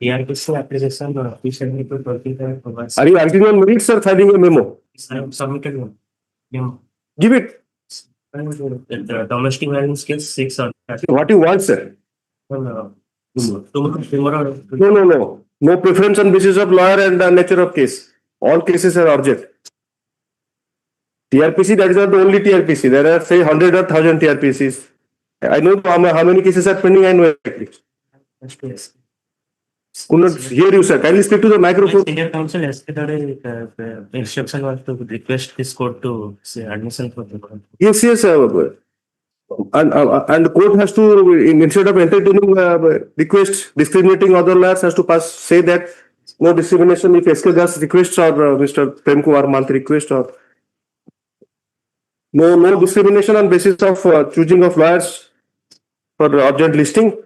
TRPC application officially to 25 hours. Are you acting on merits or filing a memo? I have submitted one. Memo. Give it. The domestic violence case 6 or What you want, sir? tomorrow. No. No preference on basis of lawyer and nature of case. All cases are urgent. TRPC, that is not the only TRPC. There are, say, 100 or 1,000 TRPCs. I know how many cases are pending. I know exactly. Yes. Could not hear you, sir. Kindly speak to the microphone. Senior counsel yesterday instruction was to request this court to say admission for the court. Yes. And the court has to, instead of entertaining requests, discriminating other lawyers, has to say that no discrimination if SK Das requests or Mr. Prem Kumar Manth request, or no discrimination on basis of choosing of lawyers for urgent listing.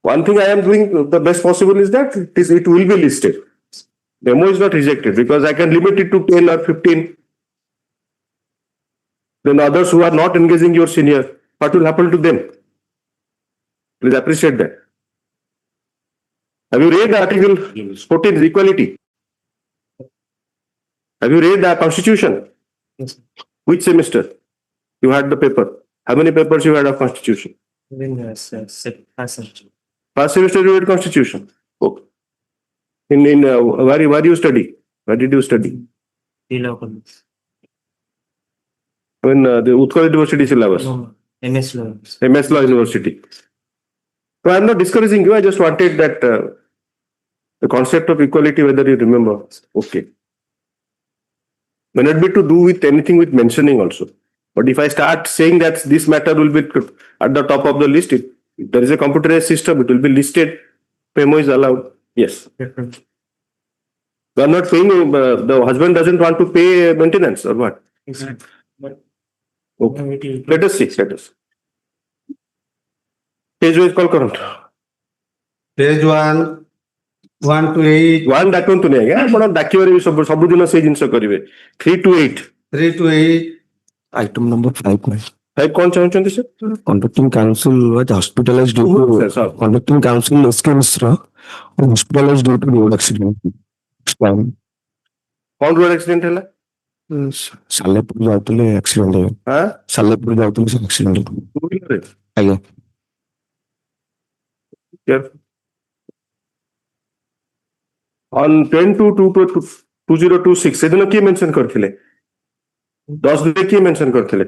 One thing I am doing the best possible is that it will be listed. Memo is not rejected because I can limit it to 10 or 15. Then others who are not engaging your senior, what will happen to them? Please appreciate that. Have you read Article 14, equality? Have you read the Constitution? Yes. Which semester you had the paper? How many papers you had of Constitution? First semester you read Constitution. Okay. Where you study? Where did you study? The Utkal University syllabus. No, MS Law. MS Law University. So I am not discouraging you. I just wanted that the concept of equality, whether you remember. Okay. May not be to do with anything with mentioning also. But if I start saying that this matter will be at the top of the list, if there is a computerized system, it will be listed. Memo is allowed. Yes. You are not paying, the husband doesn't want to pay maintenance or what? Okay. Let us see. Page wise call current. Page 1, 1 to 8. 1 डाकନ୍ତୁ नहीं आज्ञा आपण डाकिबारे भी सब दिन से जिंस करिवे 3 to 8. 3 to 8. Item number 5. 5 कौन चाहते sir? Conducting counsel was hospitalized due to conducting counsel SK Misra was hospitalized due to road accident. कौन रोड एक्सीडेंट है? सालेपुर जाउतले एक्सीडेंट है. हां सालेपुर जाउतले एक्सीडेंट है. आयो. Careful. On 10 to 2026 सेदिन की मेंशन करथिले 10 दिन की मेंशन करथिले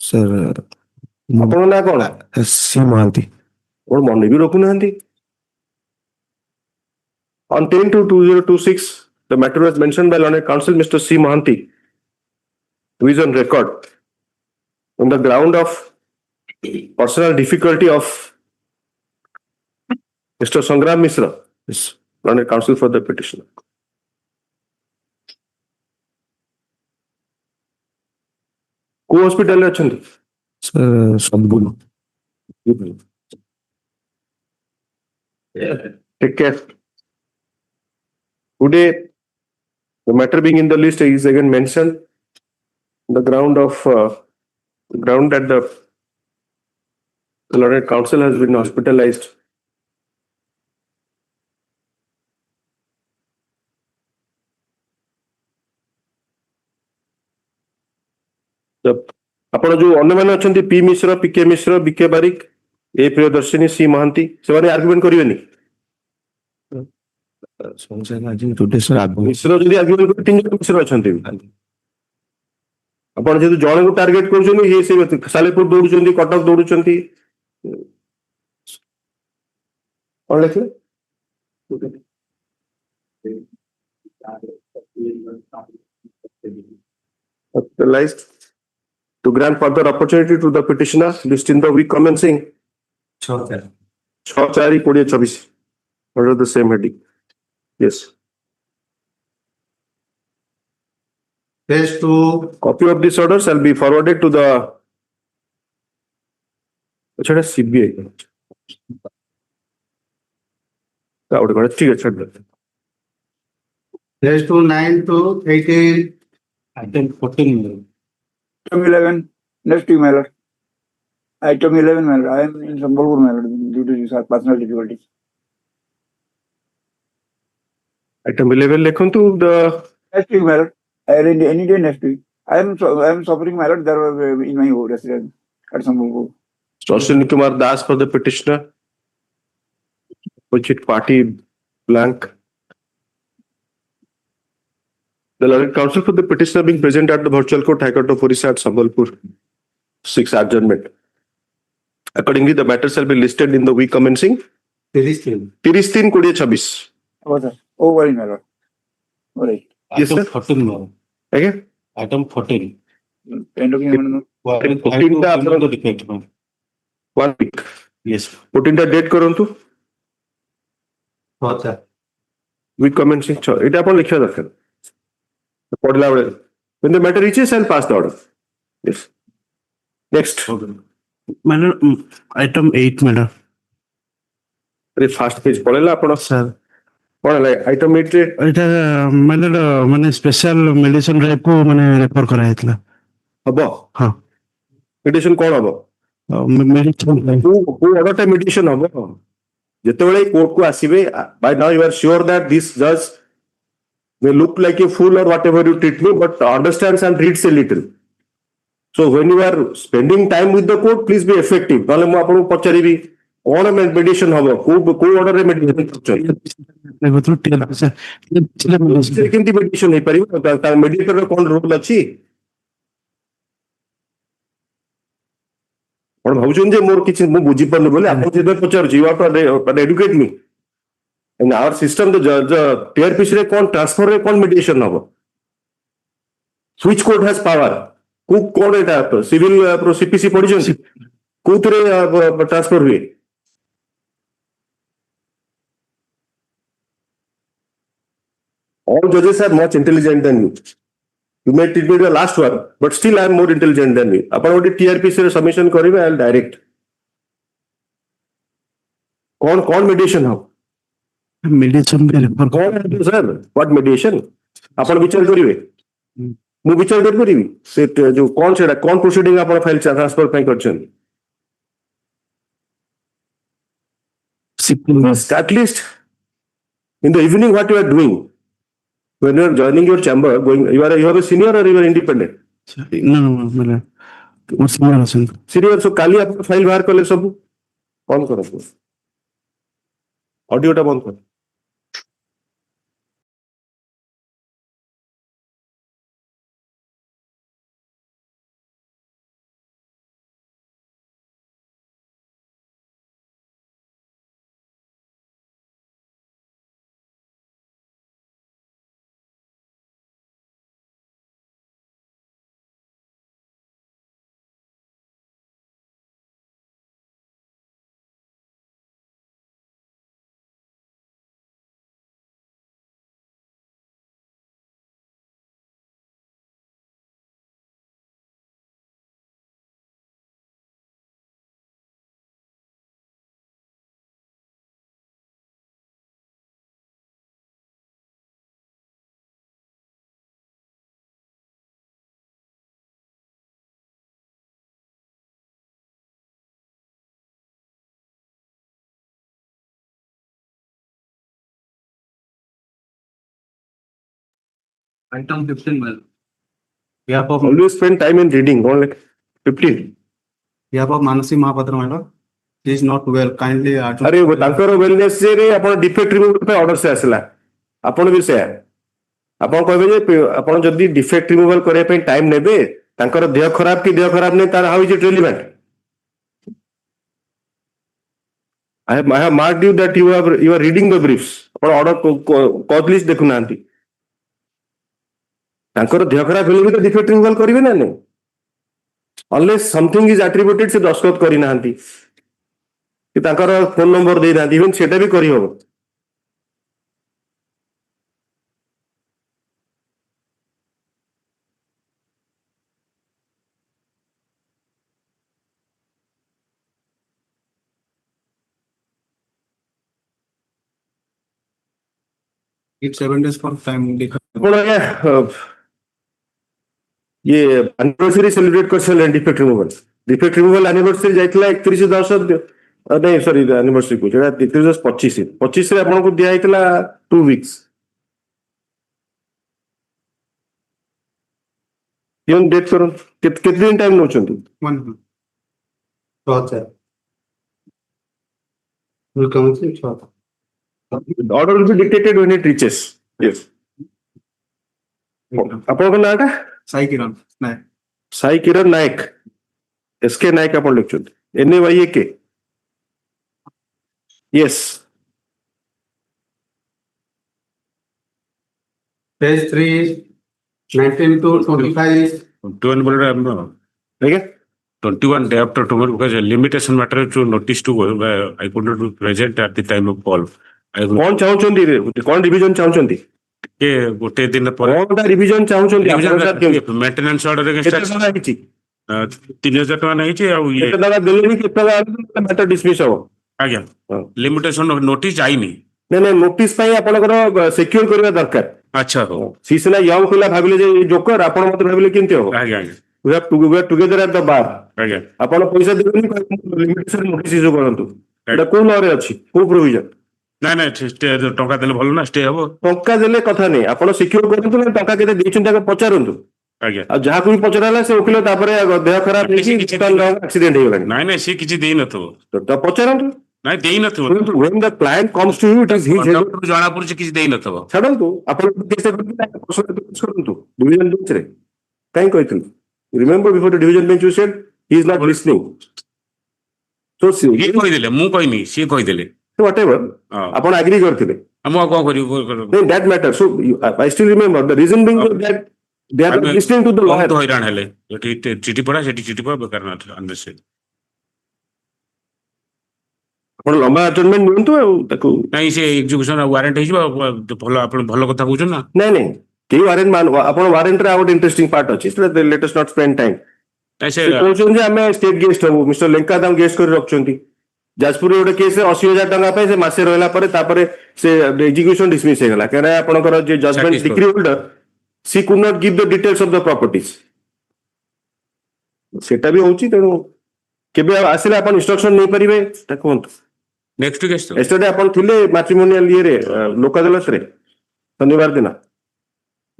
सर आपण ना कोन सी महांती और मन भी रखु नांती. On 10 to 2026 the matter was mentioned by learned counsel Mr. C. Mahanti, who is on record on the ground of personal difficulty of Mr. Sangram Misra, is learned counsel for the petitioner. को hospital में अच्छे sir सदगुरु. Take care. Today, the matter being in the list is again mentioned. The ground that the learned counsel has been hospitalized. ଆପଣ ଯୋଉ ଅନ୍ୟମାନେ ଅଛନ୍ତି P Mishra, PK Mishra, ବିକେ ବାରିକ, ଏ Priyadarshini, C Mohanty, ସେମାନେ argument କରିବେନି? ମିଶ୍ର ଯଦି ଆର୍ଗୁମେଣ୍ଟ କରିବେ 3 ଜଣ ମିଶ୍ର ଅଛନ୍ତି. ଆପଣ ଯେହେତୁ ଜଣଙ୍କୁ ଟାର୍ଗେଟ କରୁଛନ୍ତି, ଇଏ ସେ ସାଲେପୁର ଦୌଡୁଛନ୍ତି, କଟକ ଦୌଡୁଛନ୍ତି. କଣ ଲେଖିଲେ? Hospitalized. To grant further opportunity to the petitioner, list in the week commencing 6/4/2024 under the same heading. Yes. Page 2. Copy of this order shall be forwarded to the CBI. Page 2, 9 to 18. Item 14. Item 11, next to Mailer. Item 11, Mailer. I am in Hon'Ble Mailer due to personal difficulties. Item 11 लिखंतु the Next week, my lord. Any day next week. I am suffering, my lord. There were in my residence at Sahoo. Ashwini Kumar Das for the petitioner, which it party blank. The learned counsel for the petitioner being present at the virtual court, High Court of Orissa at Sambalpur, 6 adjournment. Accordingly, the matter shall be listed in the week commencing 33-2026. Oh, sir. Oh, very, my lord. All right. Yes, Item sir. 14 ma'am. Again, Item 14. End of the Well, I have 14 to टा remove आपण- the defect ma'am. 1 week. Yes. 14 टा date करंतु. हो sir Week commencing. এটা आपण लिखिया दरकार. पढला बेले. When the matter reaches, I'll pass the order. Yes. Next. Madam, item 8, madam. अरे फास्ट पेज पढेला आपण. Sir, पढला item 8 रे এটা মানে স্পেশাল মেডিସିନ ड्राइव को মানে ରେଫର କରାଯାଇଥିଲା। हबो. ହଁ Meditation कोण हबो? ମେଡିସିନ who order टा meditation हबो. ଯେତେବେଳେ କୋର୍ଟ କୁ ଆସିବେ, by now you are sure that this judge may look like a fool or whatever you treat me, but understands and reads a little. So when you are spending time with the court, please be effective. ନହେଲେ ମୁଁ ଆପଣଙ୍କୁ ପଚାରିବି କଣ meditation ହବ, କୋଉ order ରେ meditation କରୁଛନ୍ତି, କେମିତି meditation ହେଇପାରିବ, ତା mediator ର କଣ ରୋଲ ଅଛି? ଆପଣ ଭାବୁଛନ୍ତି ଯେ ମୋର କିଛି ମୁଁ ବୁଝିପାରୁନି ବୋଲି ଆପଣ ଯେତେବେଳେ ପଚାରୁଛି, you have to educate me. In our system, the TRPC रे कौन ट्रांसफर रे कौन mediation हबो? Which court has power? कौन एटा सिविल CPC पढिछन? कोथरे ट्रांसफर हुए? All judges are much intelligent than you. You may treat me the last one, but still I am more intelligent than you. अपन ओडी TRPC रे submission करिवे, I will direct. कौन mediation हबो? Medicine refer कौन sir what mediation आपण विचार करिवे मु विचार कर परिबी से जो कौन सेडा कौन प्रोसीडिंग आपण फाइल ट्रांसफर पई करछन at least in the evening what you are doing when you are joining your chamber going you are a senior or you are independent ମାନେ ମୋର ସିନିୟର ଅଛନ୍ତି। senior so काली आपण फाइल बाहर करले सब कौन करो ऑडियो टा बंद कर item 15 well behalf of always spend time in reading only 15 behalf of Manasi Mahapadra my lord he is not well kindly अरे वो तांकर वेलनेस रे आपण डिफेक्ट रिमूवल पे ऑर्डर से आसला आपण भी से आपण कहबे जे आपण जदी डिफेक्ट रिमूवल करे पे टाइम नेबे तांकर देह खराब की देह खराब नै तार how is it relevant I have marked you that you are reading the briefs आपण ऑर्डर कॉज लिस्ट देखु नांती तांकर देह खराब हेले भी तो डिफेक्ट रिमूवल करिवे ना नै unless something is attributed से दस्खत करि नांती कि तांकर फोन नंबर दे नांती इवन सेटा भी करि होबो it's 7 days for time ଆପଣ ये एनिवर्सरी सेलिब्रेट कर सले डिफेक्ट रिमूवल एनिवर्सरी जाइतला 31/10 नहीं सॉरी एनिवर्सरी को जेटा 31/25 रे आपन को दिया आइतला 2 वीक्स पियन डेट करो केते दिन time नौचंती 1 minute. 6 sir. Will come in 6. order will be dictated when it reaches. Yes. ଆପଣଙ୍କ ନାଁଟା Sai Kiran. ନାଇଁ ସାଇ କିରଣ ନାୟକ SK ନାୟକ ଆପଣ ଲେଖୁଛନ୍ତି NAYK. Yes. page 3 is 19 to 25. 21 बोल रहे हैं हम ଆଜ୍ଞା 21 day after tomorrow because limitation matter to notice to I could not be present at the time of call. କଣ ଚାହୁଁଛନ୍ତି କଣ ରିଭିଜନ ଚାହୁଁଛନ୍ତି के गोटे दिन पर କଣଟା ରିଭିଜନ ଚାହୁଁଛନ୍ତି मेंटेनेंस ऑर्डर କେତେ ଟଙ୍କା ହେଇଛି 3000 टका नहीं चे ଆଉ କେତେ ଟଙ୍କା ଦେଲେନି କେତେ ଟଙ୍କା ମ୍ୟାଟର ଡିସମିସ୍ ହବ ଆଜ୍ଞା ହଁ। लिमिटेशन नोटिस ଯାଇନି ନାଇଁ ନାଇଁ ନୋଟିସ ପାଇଁ ଆପଣଙ୍କର ସିକ୍ୟୁର କରିବା ଦରକାର ଆଚ୍ଛା ହଉ ସି ସିନା ୟଙ୍ଗ ପିଲା ଭାବିଲେ ଯେ ଜୋକର ଆପଣ ମତେ ଭାବିଲେ କେମିତି ହବ ଆଜ୍ଞା ଆଜ୍ଞା we have together at the bar ଆଜ୍ଞା ଆପଣ ପଇସା ଦେବେନି ଲିମିଟେସନ ନୋଟିସ ଇସ୍ୟୁ କରନ୍ତୁ ଏଟା କୋଉ ଲରେ ଅଛି କୋଉ ପ୍ରୋଭିଜନ ନାଇଁ ନାଇଁ ଷ୍ଟେ ଟଙ୍କା ଦେଲେ ଭଲ ନା ଷ୍ଟେ ହବ ଟଙ୍କା ଦେଲେ କଥା ନାହିଁ ଆପଣ ସିକ୍ୟୁର କରନ୍ତୁ ନା ଟଙ୍କା କେତେ ଦେଇଛନ୍ତି ତାକୁ ପଚାରନ୍ତୁ ଆଜ୍ଞା ଆଉ ଯାହାକୁ ବି ପଚରା ହେଲା ସେ ଓକିଲ ତାପରେ ଦେହ ଖରାପ ହେଇକି ଆକ୍ସିଡେଣ୍ଟ ହେଇଗଲାଣି ନାଇଁ ନାଇଁ ସିଏ କିଛି ଦେଇ ନଥିବ ତ ପଚାରନ୍ତୁ ନାଇଁ ଦେଇ ନଥିବ when the client comes to you it is his ଜଣା ପଡୁଛି କିଛି ଦେଇ ନଥିବ ଛାଡ଼ନ୍ତୁ ଆପଣ କରନ୍ତୁ ଡିଭିଜନ ବେଞ୍ଚରେ କାହିଁ କହିଥିଲି remember before the division bench you said he is not listening so ସିଏ କହିଦେଲେ ମୁଁ କହିନି ସିଏ କହିଦେଲେ ହ୍ୱାଟ ଏଭର ହଁ ଆପଣ ଆଗ୍ରି କରିଥିଲେ ମୁଁ ଆଉ କଣ କରିବି that matter so I still remember the reason being that they are not listening to the lawyer ବହୁତ ହଇରାଣ ହେଲେ ଏଠି ଚିଠି ପଢା ସେଠି ଚିଠି ପଢା ବେକାର ନା ଆପଣ ଲମ୍ବା ଆଡଜର୍ନମେଣ୍ଟ ନିଅନ୍ତୁ ଆଉ ତାକୁ ନାଇଁ ସେ ଏକ୍ଜିକ୍ୟୁସନ ୱାରେଣ୍ଟ ହେଇଯିବ ଭଲ ଆପଣ ଭଲ କଥା କହୁଛନ୍ତି ନା ନାଇଁ ନାଇଁ କେହି ୱାରେଣ୍ଟ ଆପଣ ୱାରେଣ୍ଟରେ ଆଉ ଗୋଟେ ଇଣ୍ଟରେଷ୍ଟିଂ ପାର୍ଟ ଅଛି ସେଟା ଲେଟ୍ ଅସ୍ ନଟ୍ ସ୍ପେଣ୍ଡ ଟାଇମ୍ ନାଇଁ ସେ କହୁଛନ୍ତି ଯେ ଆମେ ଷ୍ଟେଟ ଗେଷ୍ଟ ହବୁ ମିଷ୍ଟର ଲେଙ୍କା ତାଙ୍କୁ ଗେଷ୍ଟ କରି ରଖୁଛନ୍ତି ଯାଜପୁରରେ ଗୋଟେ କେସ୍ 80,000 ଟଙ୍କା ପାଇଁ ସେ ମାସେ ରହିଲା ପରେ ତାପରେ ସେ ଏକ୍ଜିକ୍ୟୁସନ ଡିସମିସ୍ ହେଇଗଲା କାରଣ ଆପଣଙ୍କର ଯେ judgement decree holder C could not give the details of the properties ସେଟା ବି ହଉଛି ତେଣୁ କେବେ ଆସିଲେ ଆପଣ ଇନଷ୍ଟ୍ରକ୍ସନ ନେଇପାରିବେ ସେଟା କୁହନ୍ତୁ ନେକ୍ସଟ ୱିକ୍ ଏଷ୍ଟରଡେ ଆପଣ ଥିଲେ ମ୍ୟାଟ୍ରିମୋନିଆଲ ଇଏରେ ଲୋକ ଅଦାଲତରେ ଶନିବାର ଦିନ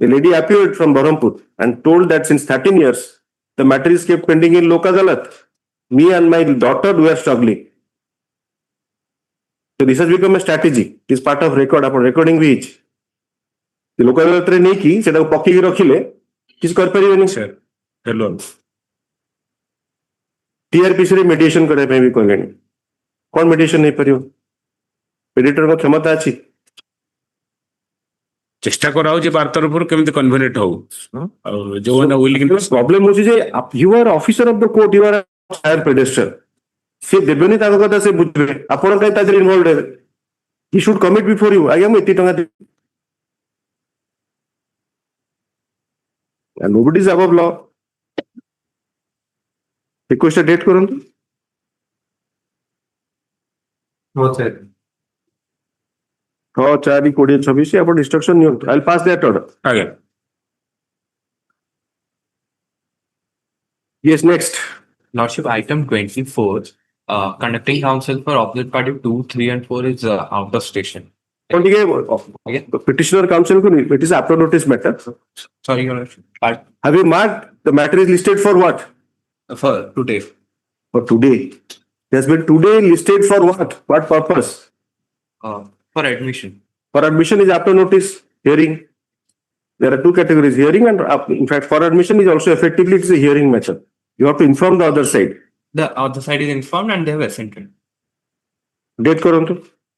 a lady appeared from Berhampur and told that since 13 years the matter is kept pending in Lok Adalat. Me and my daughter were struggling. So this has become a strategy. It is part of record. Upon recording भी ହେଇଛି ଲୋକ ଅଦାଲତରେ ନେଇକି ସେଟାକୁ ପକେଇକି ରଖିଲେ କିଛି କରିପାରିବେନି ସାର୍ ହେଲୋ TRPC ରେ ମେଡିଏସନ କରିବା ପାଇଁ ବି କହିଲେଣି କଣ ମେଡିଏସନ ହେଇପାରିବ ମେଡିଏଟରଙ୍କ କ୍ଷମତା ଅଛି ଚେଷ୍ଟା କରାହଉଛି ବାର ତରଫରୁ କେମିତି କନଭେନିଏଣ୍ଟ ହଉ ଆଉ ଯୋଉମାନେ ୱିଲିଂ ପ୍ରୋବ୍ଲେମ ହଉଛି ଯେ you are officer of the court you are higher pedestal ସେ ଦେବେନି ତାଙ୍କ କଥା ସେ ବୁଝିବେ ଆପଣ କାହିଁ ତା ଦେହରେ ଇନଭଲ୍ଭ ହେବେ ହି ସୁଡ୍ କମିଟ୍ ବିଫୋର ୟୁ ଆଜ୍ଞା ମୁଁ ଏତିକି ଟଙ୍କା ଦେବି ନୋବଡି is above law request date କରନ୍ତୁ No sir. 6/4/2026 ଆପଣ ଇନଷ୍ଟ୍ରକ୍ସନ ନିଅନ୍ତୁ I will pass that order ଆଜ୍ଞା Yes next Lordship, item 24, conducting counsel for opposite party 2, 3, and 4 is out of station. ଆପଣ ଟିକେ ପିଟିସନର କାଉନସିଲକୁ it is after notice matter Sorry, Your Lordship. have you marked the matter is listed for what For today. for today it has been today listed for what purpose For admission. for admission is after notice hearing there are two categories hearing and in fact for admission is also effectively it is a hearing matter you have to inform the other side The other side is informed and they have assented. date କରନ୍ତୁ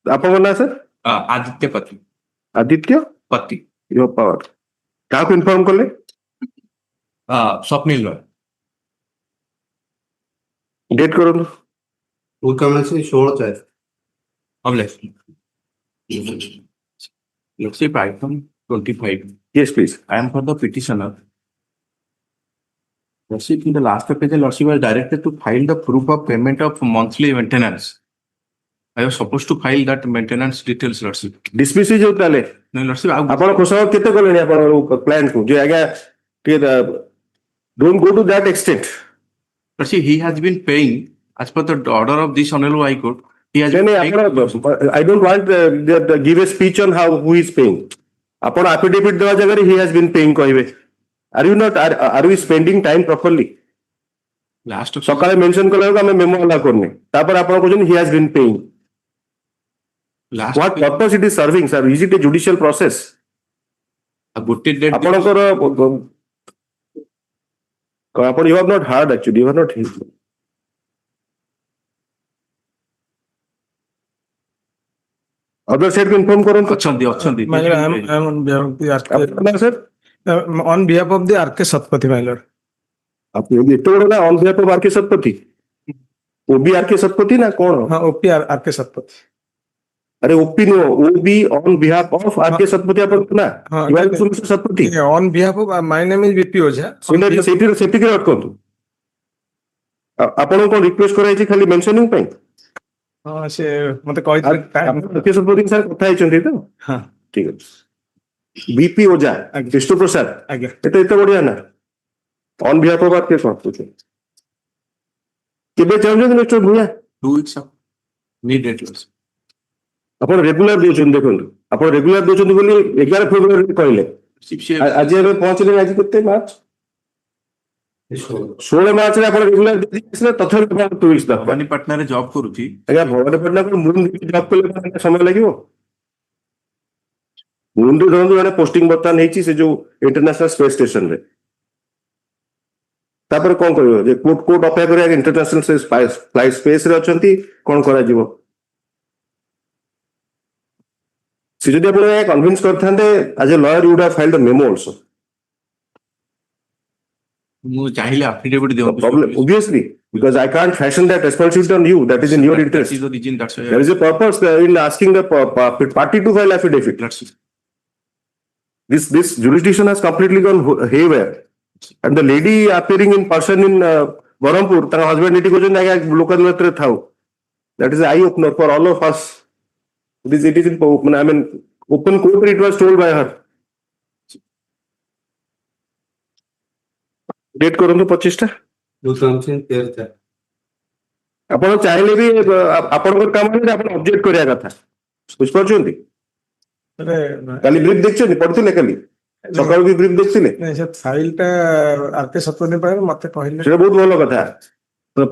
ଆପଣଙ୍କ ନାଁ sir Aditya Pati. Aditya Pati. your power କାହାକୁ inform କଲେ Swapnil Roy. date କରନ୍ତୁ Will come in 16 sir. Hon'Ble. Lordship, item 25. yes please I am for the petitioner. Lordship, in the last page, Lordship was directed to file the proof of payment of monthly maintenance. I was supposed to file that maintenance details, Lordship. dismiss ହେଇଯାଉ ତାହେଲେ No, Lordship, ଆପଣ ଖୋସାମତ କେତେ କଲେଣି ଆପଣ client କୁ ଯେ ଆଜ୍ଞା ଟିକେ don't go to that extent Lordship, he has been paying as per the order of this Hon'Ble High Court. He has been paying. I don't want give a speech on how who is paying ଆପଣ affidavit ଦେବା ଜାଗାରେ he has been paying କହିବେ Are you not? Are we spending time properly? Last of सकाळे mention कला आम memo अला करने तापर आपण कहउछन he has been paying. last What purpose it is serving, sir? Is it a judicial process? गोटे डेट ଆପଣଙ୍କର ଆପଣ you have not heard actually, you have not heard. Other side को inform करନ୍ତୁ. अछंती My lord, I'm on behalf of the RK, आपका नाम sir? on behalf of the RK Satpathy, my lord. आप ये इतना बड़ा ना on behalf of RK Satpathy. OB RK Satpathy ना कौन? हाँ, OP RK Satpathy. अरे OP no OB on behalf of RK Satpathy आपण ना. हाँ, You are Mr. Satpathy. Yeah, on behalf of my name is VP Oja. On ସେଇଟା behalf- ସେଇଠି ସେଠି କି ଅଟକନ୍ତୁ. ଆପଣ କଣ ରିକ୍ୱେଷ୍ଟ କରାଯାଇଛି ଖାଲି ମେନସନିଂ ପାଇଁ? ହଁ, ସେ ମତେ କହିଥିଲେ time- ଆରକେ ସତପତି ସାର୍ କଥା ହେଇଛନ୍ତି ତ? ହଁ, ଠିକ ଅଛି. बीपी ओझा ଆଜ୍ଞା। विष्णु प्रसाद ଆଜ୍ଞା। ଏତେ ବଢିଆ ନା on behalf of RK Satpathy. କେବେ ଚାହୁଁଛନ୍ତି mister Bhuyan? 2 weeks of need date loss. ଆପଣ ରେଗୁଲାର ଦଉଛନ୍ତି ଦେଖନ୍ତୁ ଆପଣ ରେଗୁଲାର ଦଉଛନ୍ତି ବୋଲି 11 ଫେବୃଆରୀ କହିଲେ ଆଜି ଏବେ ପହଞ୍ଚିଲେ ଆଜି କେତେ ମାର୍ଚ୍ଚ 16 ମାର୍ଚ୍ଚରେ ଆପଣ ରେଗୁଲାର ଦେଇଥିଲେ ତଥାପି ଆପଣ 2 weeks ଦରକାର. भवानी पटना रे जॉब करूची ଆଜ୍ଞା ଭବାନୀପାଟଣା କଣ ମୁନ୍ ଜବ୍ କଲେ ସମୟ ଲାଗିବ? ମୁନ୍ ରେ ଧରନ୍ତୁ ଜଣେ ପୋଷ୍ଟିଂ ବର୍ତ୍ତମାନ ହେଇଛି ସେ ଯୋଉ ଇଣ୍ଟରନ୍ୟାସନାଲ ସ୍ପେସ୍ ଷ୍ଟେସନ ରେ ତାପରେ କଣ କରିବ ଯେ କୋର୍ଟ କୋର୍ଟ ଅପେକ୍ଷା କରି ଇଣ୍ଟରନ୍ୟାସନାଲ ଫ୍ଲାଇଟ୍ ସ୍ପେସ୍ ରେ ଅଛନ୍ତି କଣ କରାଯିବ? ସେ ଯଦି ଆପଣ କନଭିନ୍ସ କରିଥାନ୍ତେ as a lawyer you'd have filed the memo also. मु चाहिले एफिडेविट The देउ problem, obviously, because I can't fashion that responsibility on you. That is in your that interest. is the reason that's why There is a purpose in asking the party to file affidavit. that's This jurisdiction has completely gone haywire. And the lady appearing in person in Barampur, her husband niti kochen aigya local matre thau. That is an eye opener for all of us. It is in I mean open court it was told by her. Date କରନ୍ତୁ 25 ଟା. ଆପଣ ଚାହିଁଲେ ବି ଆପଣଙ୍କର କାମ ହେଲେ ଆପଣ object କରିବା କଥା. ବୁଝିପାରୁଛନ୍ତି? କାଲି ବ୍ରିଫ୍ ଦେଖିଛନ୍ତି ପଢିଥିଲେ କାଲି ସକାଳୁ ବି ବ୍ରିଫ୍ ଦେଖିଥିଲେ ନାଇଁ, ସେ ଫାଇଲ ଟା RK Satpathy ପାଖରେ ମତେ କହିଲେ ସେଟା ବହୁତ ଭଲ କଥା.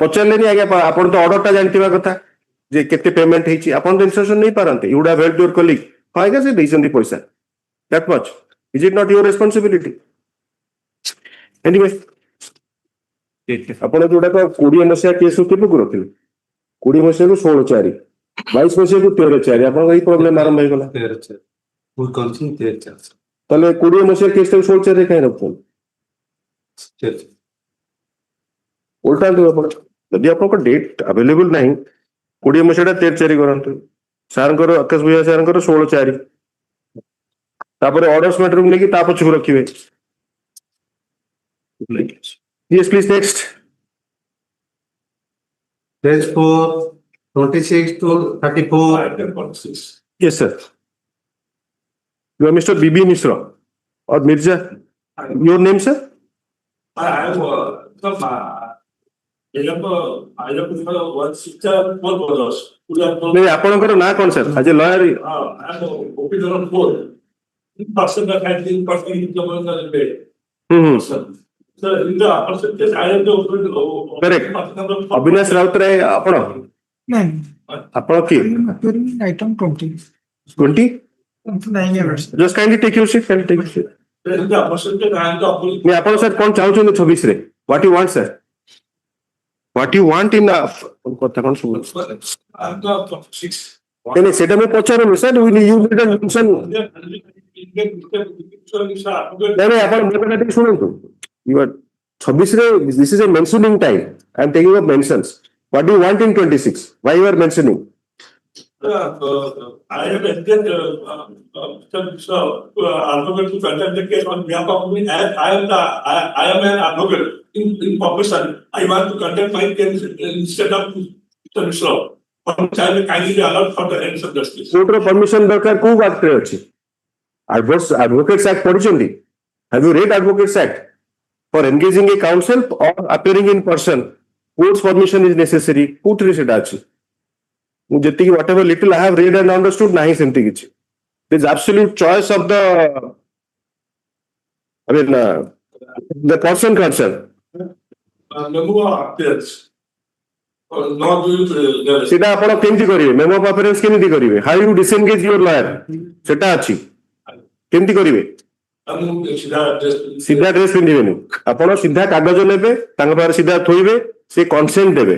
ପଚାରିଲେନି ଆଜ୍ଞା ଆପଣ ତ ଅର୍ଡରଟା ଜାଣିଥିବା କଥା ଯେ କେତେ ପେମେଣ୍ଟ ହେଇଛି ଆପଣ ତ ଇନଷ୍ଟ୍ରକ୍ସନ ନେଇ ପାରନ୍ତି. You would have helped your colleague. ହଁ ଆଜ୍ଞା ସେ ଦେଇଛନ୍ତି ପଇସା. That much. Is it not your responsibility? Anyway ଆପଣ ଯୋଉଟାକ 20 ମସିହା କେସ୍ କେବେକୁ ରଖିଲେ? 20 ମସିହାକୁ 16/4, 22 ମସିହାକୁ 13/4. ଆପଣଙ୍କ ଏଇ ପ୍ରୋବ୍ଲେମ ଆରମ୍ଭ ହେଇଗଲା. ତାହେଲେ 20 ମସିହା କେସ୍ ଟାକୁ 16/4 କାହିଁ ରଖୁଛନ୍ତି? ଓଲଟାନ୍ତୁ ଆପଣ ଯଦି ଆପଣଙ୍କ ଡେଟ୍ ଆଭେଲେବୁଲ ନାହିଁ 20 ମସିହାଟା 13/4 କରନ୍ତୁ. ସାର୍ଙ୍କର ଆକାଶ ଭୂୟା ସାର୍ଙ୍କର 16/4 ତାପରେ ଅର୍ଡର୍ସ ମ୍ୟାଟରକୁ ନେଇକି ତା ପଛକୁ ରଖିବେ. Yes, please, next. Page 4, 26 to 34. Yes, sir. You are Mr. B.B. Misra or Mirza. Your name, sir? नहीं, ଆପଣଙ୍କର ନାଁ କଣ sir? As a lawyer. Correct. Avinash Routray आपण आपण की item 20. 20? 29 years. Just kindly take your seat. Kindly take your seat. नहीं, आपण sir कौन चाहूଛନ୍ତି 26 रे? What you want, sir? What you want in কথা কোন শুনুন? नहीं, सेटा में पचारनु sir. You need to mention. नहीं, आपण मोटा टिक शुणନ୍ତୁ. You are 26 रे. This is a mentioning time. I am taking up mentions. What do you want in 26? Why you are mentioning? I have entered advocate to conduct the case on behalf of me. I am an advocate in profession. I want to conduct my case instead of Mr. Misra. I will kindly be allowed for the ends of justice. Court रो permission दरकार को बात करे अछि. Advocates Act पढिचंदी. Have you read Advocates Act? For engaging a counsel or appearing in person, court's permission is necessary. Court रे सेटा अछि. मु जति whatever little I have read and understood nahi semti kichi. There is absolute choice of the I mean The person concerned. Memo appearance. Not doing the সেটা ଆପଣ କେମିତି କରିବେ memo of appearance କେମିତି କରିବେ how you disengage your lawyer ସେଟା ଅଛି କେମିତି କରିବେ ସିଧା ଡ୍ରେସ ପିନ୍ଧିବେନି ଆପଣ ସିଧା କାଗଜ ନେବେ ତାଙ୍କ ପାଖରେ ସିଧା ଥୋଇବେ ସେ କନସେଣ୍ଟ ଦେବେ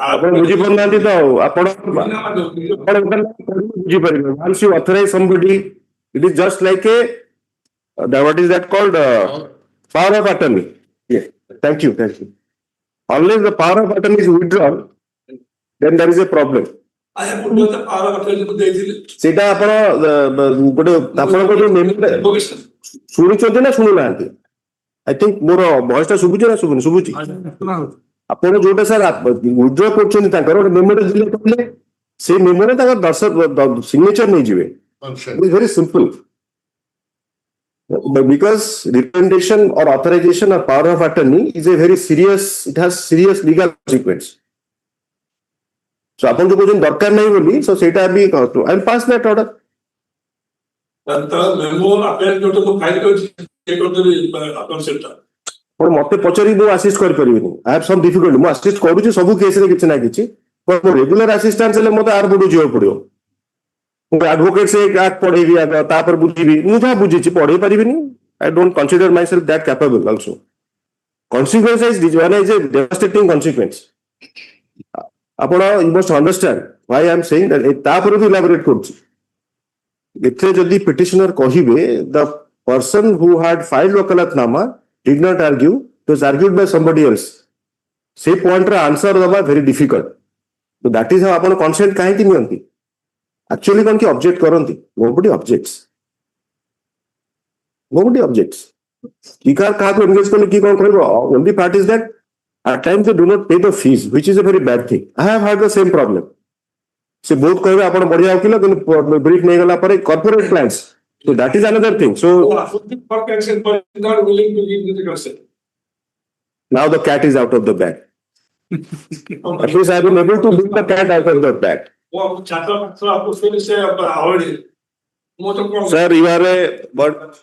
ଆପଣ ବୁଝିପାରୁନାହାନ୍ତି ତ ଆପଣ ବୁଝିପାରିବେ once you authorize somebody it is just like a what is that called power of attorney. Yeah, thank you. Unless the power of attorney is withdrawn, then there is a problem. I have put the power of attorney to ଦେଇଥିଲି ସେଇଟା ଆପଣ ଗୋଟେ ଆପଣଙ୍କ ଯୋଉ ଶୁଣୁଛନ୍ତି ନା ଶୁଣୁନାହାନ୍ତି I think ମୋର ଭଏସ ଟା ଶୁଭୁଛି ନା ଶୁଭୁଛି ଆପଣ ଯୋଉଟା ସାର୍ ୱିଥଡ୍ର କରୁଛନ୍ତି ତାଙ୍କର ଗୋଟେ ମେମୋରେ ଦେଲେ କହିଲେ ସେଇ ମେମୋରେ ତାଙ୍କର 10 ସିଗ୍ନେଚର ନେଇଯିବେ very simple because representation or authorization or power of attorney is a very serious, it has serious legal consequence. So ଆପଣ ଯୋଉ କହୁଛନ୍ତି ଦରକାର ନାହିଁ ବୋଲି so ସେଇଟା ବି I will pass that order. memo appearance ଯୋଉଟା ମୁଁ ଫାଇଲ କରିଛି ସେ କରିଦେବି ଆପଣ ସେଟା ଆପଣ ମତେ ପଚାରି ମୁଁ ଆସିଷ୍ଟ କରିପାରିବିନି I have some difficulty ମୁଁ ଆସିଷ୍ଟ କରୁଛି ସବୁ କେସରେ କିଛି ନା କିଛି but ମୋ ରେଗୁଲାର ଆସିଷ୍ଟାନ୍ସ ହେଲେ ମତେ ଆର ପଟୁ ଯିବାକୁ ପଡିବ ମୁଁ advocate से act पढ़ेगी तापर बुझीबी ମୁଁ ଯାହା ବୁଝିଛି ପଢେଇ ପାରିବିନି I don't consider myself that capable also. Consequence is one is a devastating consequence. ଆପଣ you must understand why I am saying that ତାପରେ ବି elaborate କରୁଛି ଏଥିରେ ଯଦି petitioner କହିବେ the person who had filed वकालतनामा did not argue it was argued by somebody else ସେ point ର answer ଦବା very difficult. So that is how ଆପଣ consent କାହିଁକି ନିଅନ୍ତି actually कौन की object करती nobody objects की कहा को engage करने की कौन करेगा only part is that at times they do not pay the fees which is a very bad thing I have had the same problem से बहुत कहबे आपण बढ़िया वकील किंतु ब्रीफ नहीं गला पर corporate plans so that is another thing so not willing to give the consent. now the cat is out of the bag at least I have been able to bring the cat out of the bag. Sir, you are a but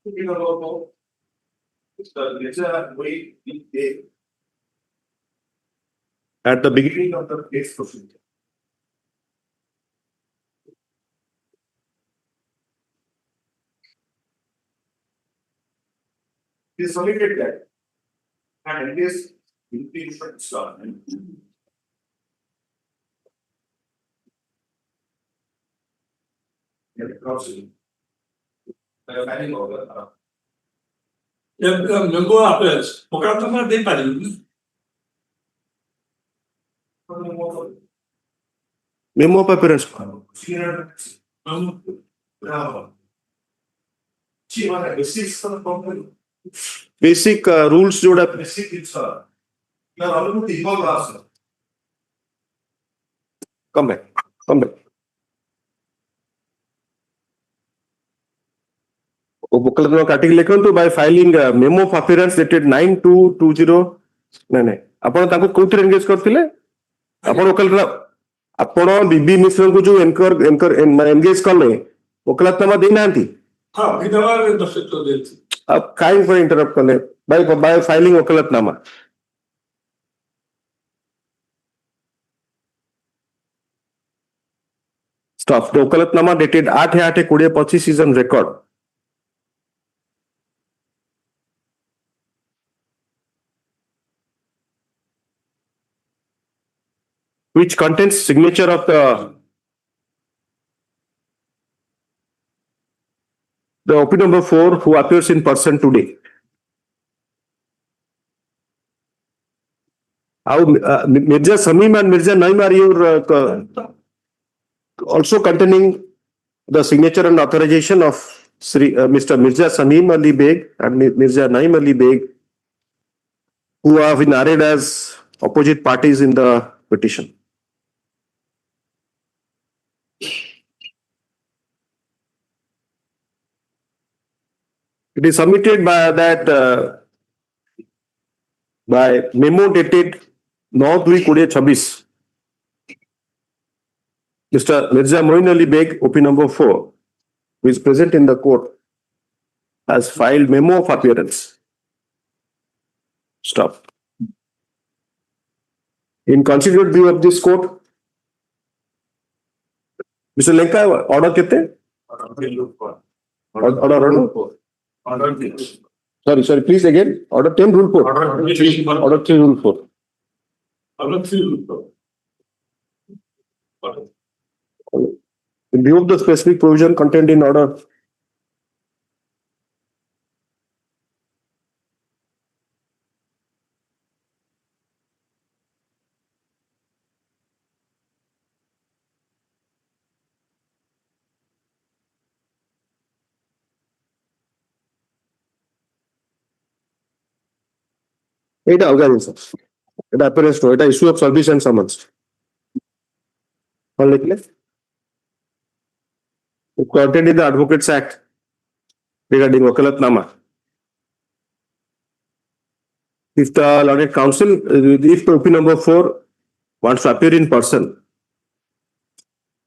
At the beginning of the case procedure. He submitted that. And in this, will be instruction. member appears. Mukadama ଦେଇପାରିବି Memo of appearance. Basic rules जोड़ा come back. वकालतनामा काटिक लिखंतु by filing a memo of appearance dated 9/2/20 नहीं आपण ताको कोथरे engage करथिले आपण वकालतनामा आपण बीबी मिश्र को जो एंकर एंगेज करले वकालतनामा दे नांती हां विधवा दस्खत देती अब काहे पर इंटरप्ट करले by filing वकालतनामा stop the वकालतनामा dated 8/8/2025 is on record. Which contains signature of the OP number 4 who appears in person today. How Mirza Samim and Mirza Naim are your also containing the signature and authorization of Mr. Mirza Samim Ali Beg and Mirza Naim Ali Beg, who have been arrayed as opposite parties in the petition. It is submitted by by memo dated 9/2/2026. Mr. Mirza Moin Ali Beg, OP number 4, who is present in the court, has filed memo of appearance. Stop. In considered view of this court, Mr. Lenka, order kete? Order. Sorry, please again. Order 10 rule 4. Order 3 rule 4. Order 3 rule 4. In view of the specific provision contained in order এটা organisation এটা appearance no এটা issue of service and summons কোন লিখলে contained in the Advocates Act regarding wakalatnama. If the learned counsel, if OP number 4 wants to appear in person,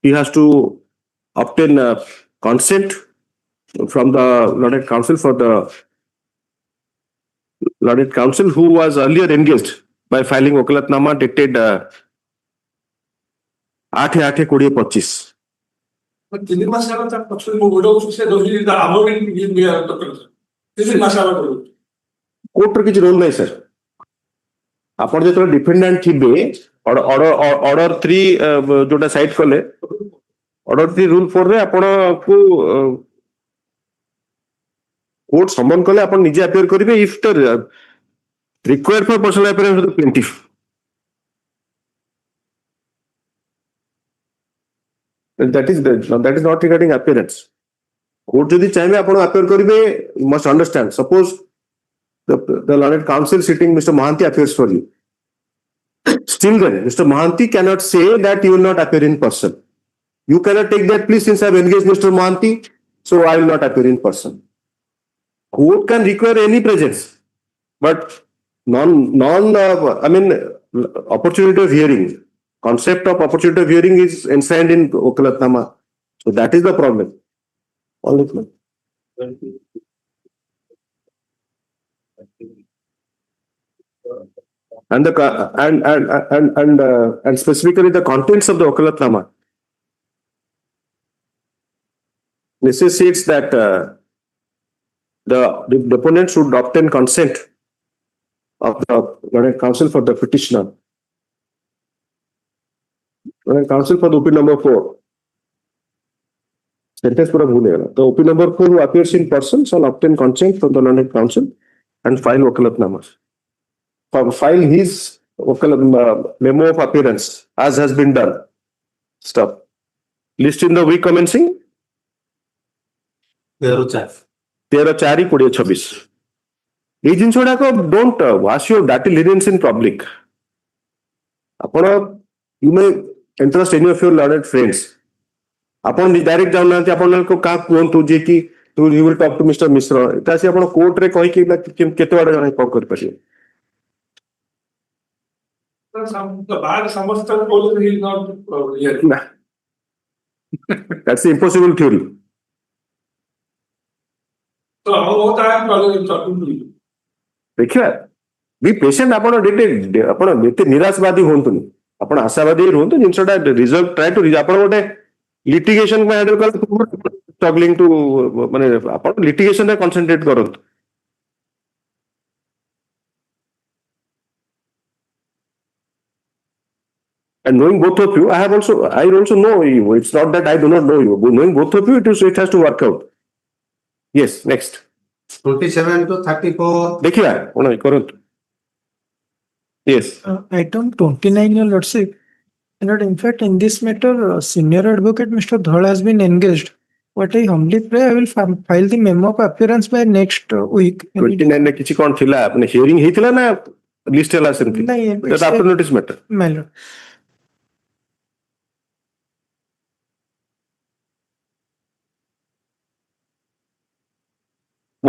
he has to obtain consent from the learned counsel for the learned counsel who was earlier engaged by filing wakalatnama dated 8/8/2025. 3 ମାସ ହେଲା ତା ପଛରେ ମୁଁ ଗୋଡକୁ ସେ ରହିଲି ତା ଆମର ବି 3 ମାସ ହେଲା ଗୋଡ କୋର୍ଟର କିଛି ରୋଲ ନାହିଁ ସାର୍ ଆପଣ ଯେତେବେଳେ ଡିଫେଣ୍ଡାଣ୍ଟ ଥିବେ ଅର୍ଡର 3 ଯୋଉଟା ସାଇଟ୍ କଲେ ଅର୍ଡର 3 ରୁଲ 4 ରେ ଆପଣଙ୍କୁ କୋର୍ଟ ସମନ କଲେ ଆପଣ ନିଜେ ଆପିୟର କରିବେ if the required for personal appearance of the plaintiff that is not regarding appearance. Court jodi chahibe apan appear karibe, you must understand. Suppose the learned counsel sitting Mr. Mohanty appears for you. Still then, Mr. Mohanty cannot say that you will not appear in person. You cannot take that plea since I have engaged Mr. Mohanty, so I will not appear in person. Court can require any presence, but opportunity of hearing. Concept of opportunity of hearing is enshrined in wakalatnama. So that is the problem. and the and specifically the contents of the wakalatnama necessitates that the deponent should obtain consent of the learned counsel for the petitioner. Learned counsel for the OP number 4. Sentence pura bhul gaya. The OP number 4 who appears in person shall obtain consent from the learned counsel and file wakalatnamas. File his memo of appearance as has been done. Stop. List in the week commencing 13/4/2026. এই জিনিস গুড়াক don't wash your dirty linens in public. ଆପଣ you may entrust any of your learned friends. ଆପଣ direct ଯାଉନାହାନ୍ତି, ଆପଣଙ୍କୁ କାହା କୁହନ୍ତୁ ଯେ କି you will talk to Mr. Mishra, এটা ଆସି ଆପଣ କୋର୍ଟରେ କହିକି କେତେ ବାଟ ଜଣେ କଣ କରିପାରିବେ? That's the impossible theory. So how about I am talking to you? ଦେଖିବା ବି ପେସେଣ୍ଟ, ଆପଣ ଆପଣ ଏତେ ନିରାଶବାଦୀ ହୁଅନ୍ତୁନି, ଆପଣ ଆଶାବାଦୀ ରୁହନ୍ତୁ। ଜିନିଷଟା ରିଜଲ୍ଟ ଟ୍ରାଏ ଟୁ ଆପଣ ଗୋଟେ litigation में handle कर struggling to माने अपन litigation में concentrate करो। And knowing both of you, I also know you. It's not that I do not know you. Knowing both of you, it has to work out. Yes, next. 27 to 34. देखिए उन्हें करो। Yes. Item 29, your lordship. And in fact, in this matter, senior advocate Mr. Dhal has been engaged. What I humbly pray, I will file the memo of appearance by next week. 29 ने किसी कौन थिला अपने hearing ही थिला ना list ହେଲା ସେମିତି? नहीं, That after notice matter. My lord.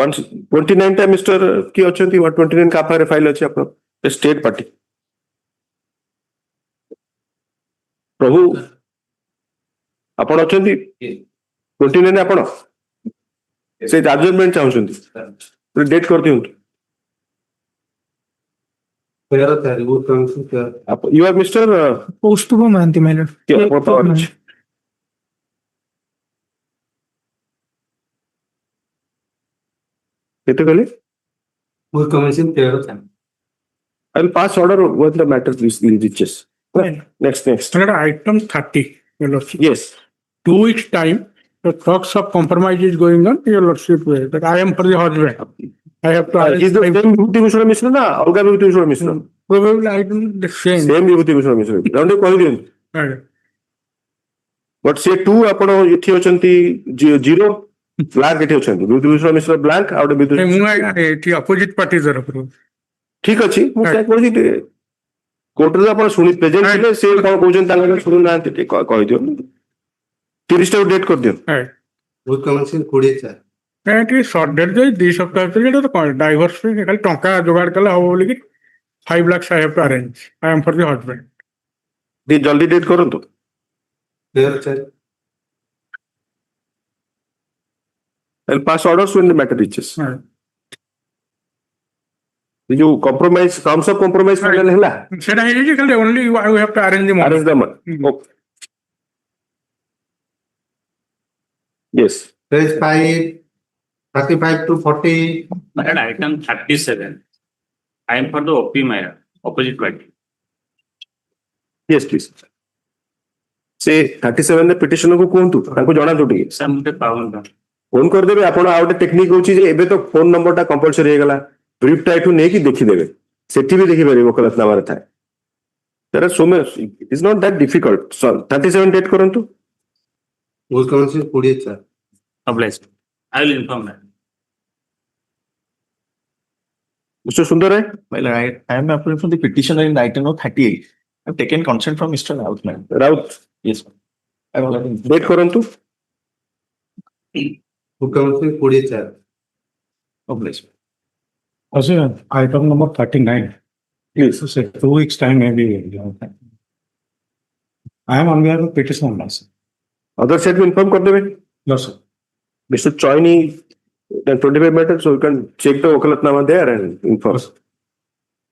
Once 29 टा Mr. की अचंती 29 का पारे फाइल अछि आपन स्टेट पार्टी। प्रभु आपण अचंती 29 आपण से जजमेंट चाहुचंती डेट कर दियंतु। You are Mr. Kaustubha Mahanti, my lord. केते कहले? Who commencing 13th? I will pass order when the matter reaches. Next. Item 30, your lordship. Yes. 2 weeks time, the talks of compromise is going on, your lordship. That I am for the husband. I have to. Is the same Vibhuti Mishra Mishra na? Alga Vibhuti Mishra Mishra. Probably I don't the same. Same Vibhuti Mishra Mishra. Round कह दियन. But say 2 आपण इथि अचंती 0 blank इथि अचंती Vibhuti Mishra Mishra blank out Vibhuti. एटी opposite party तरफରୁ। ठीक अछि मु क्या कोइ कोर्ट रे आपण सुनि प्रेजेंट थिले से कोन कहउछन तांगा सुनु नांती कहि दियो 30 टा डेट कर दियो। Who commencing 24? एटी शॉर्ट डेट जे 2 सप्ताह पहिले तो डाइवोर्स पे खाली टंका जोगाड़ कला हो बोली कि 5 lakhs I have to arrange. I am for the husband. दी जल्दी डेट करंतु। 13th. I'll pass orders when the matter reaches. जो compromise terms of compromise final हैला सेटा हे जे खाली only I have to arrange the money. arrange the money. Okay. Yes. Page 5, 35 to 40. Item 37. I am for the OP matter, opposite party. Yes, please. से 37 ने petition को कोन तू ताको जणा तो ठीक सर मुझे पावन का फोन कर देबे आपण आउट टेक्निक होची जे एबे तो फोन नंबर टा कंपलसरी हे गला ब्रीफ टाइप टू नेकी देखि देबे सेठी भी देखि परिबो वकालतनामा रे थाए there are so much it is not that difficult sir 37 date करंतु Who commencing 24? obliged. I will inform that. Mister Sundar है Well, I am appealing from the petitioner in item of 38. I have taken consent from Mr. Raut, ma'am. Raut Yes, ma'am. I have already. Date करंतु Who commencing 24? Obliged. Also, item number 39. Please So say 2 weeks time maybe. I am on behalf of petitioner myself. Other set में inform कर देबे No, sir. Mister चॉइनी then 25 matters so you can check the vakalatnama there and inform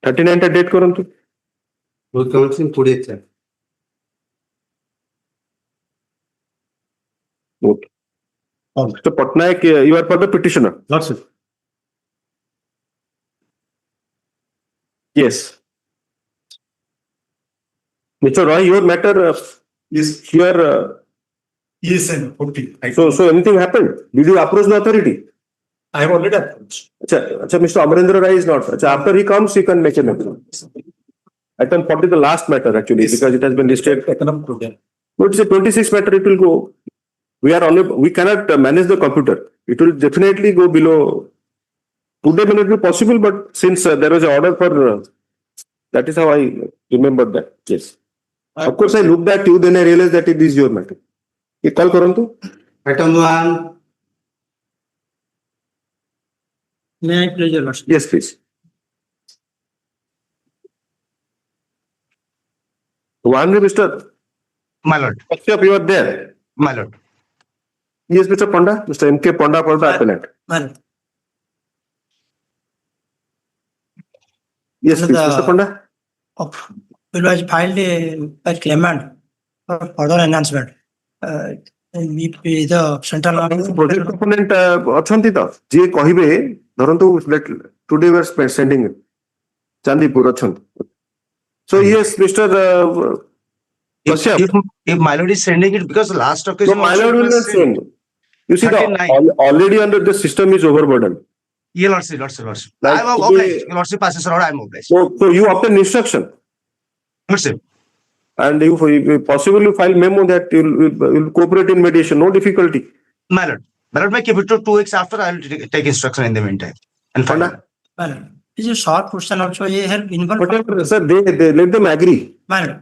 39 टा date करंतु Both commencing 28th, sir. Good. Mr. Patnaik, you are for the petitioner. Lordship. Yes. Mr. Roy, your matter is here. Yes, sir. Okay. So anything happened? Did you approach the authority? I have already approached. Mr. Amarendra Rai is not. After he comes, he can make a matter. Item 40 is the last matter actually, Yes. because it has been listed. Taken up today. No, it's a 26 matter, it will go. We cannot manage the computer. It will definitely go below. Today may not be possible, but since there was an order for, that is how I remembered that. Yes. Of course, I looked at you, then I realized that it is your matter. You call Karantu? Item 1. May I please, your lordship? Yes, please. One, Mr. My lord. Kashyap, you are there. My lord. Yes, Mr. Panda. Mr. M.K. Panda for the appellant. Well, Yes, please, Mr. Panda. it was filed by claimant for further enhancement. The central Project component ଅଛନ୍ତି ତ ଯିଏ କହିବେ ଧରନ୍ତୁ today we are sending Chandipur ଅଛନ୍ତି. So yes, Mr. Kashyap. If my lord is sending it, because last No, occasion my lord will not send. You see, already under the system is overburdened. Yeah, lordship. Like, I am obliged. Lordship passes order, I am obliged. So you obtain instruction. Lordship. And you possibly file memo that you will cooperate in mediation, no difficulty. My lord, may keep it to 2 weeks after. I will take instruction in the meantime. And Panda? well, it's a short question also. Ye help involve. Whatever, sir, they let them agree. Well,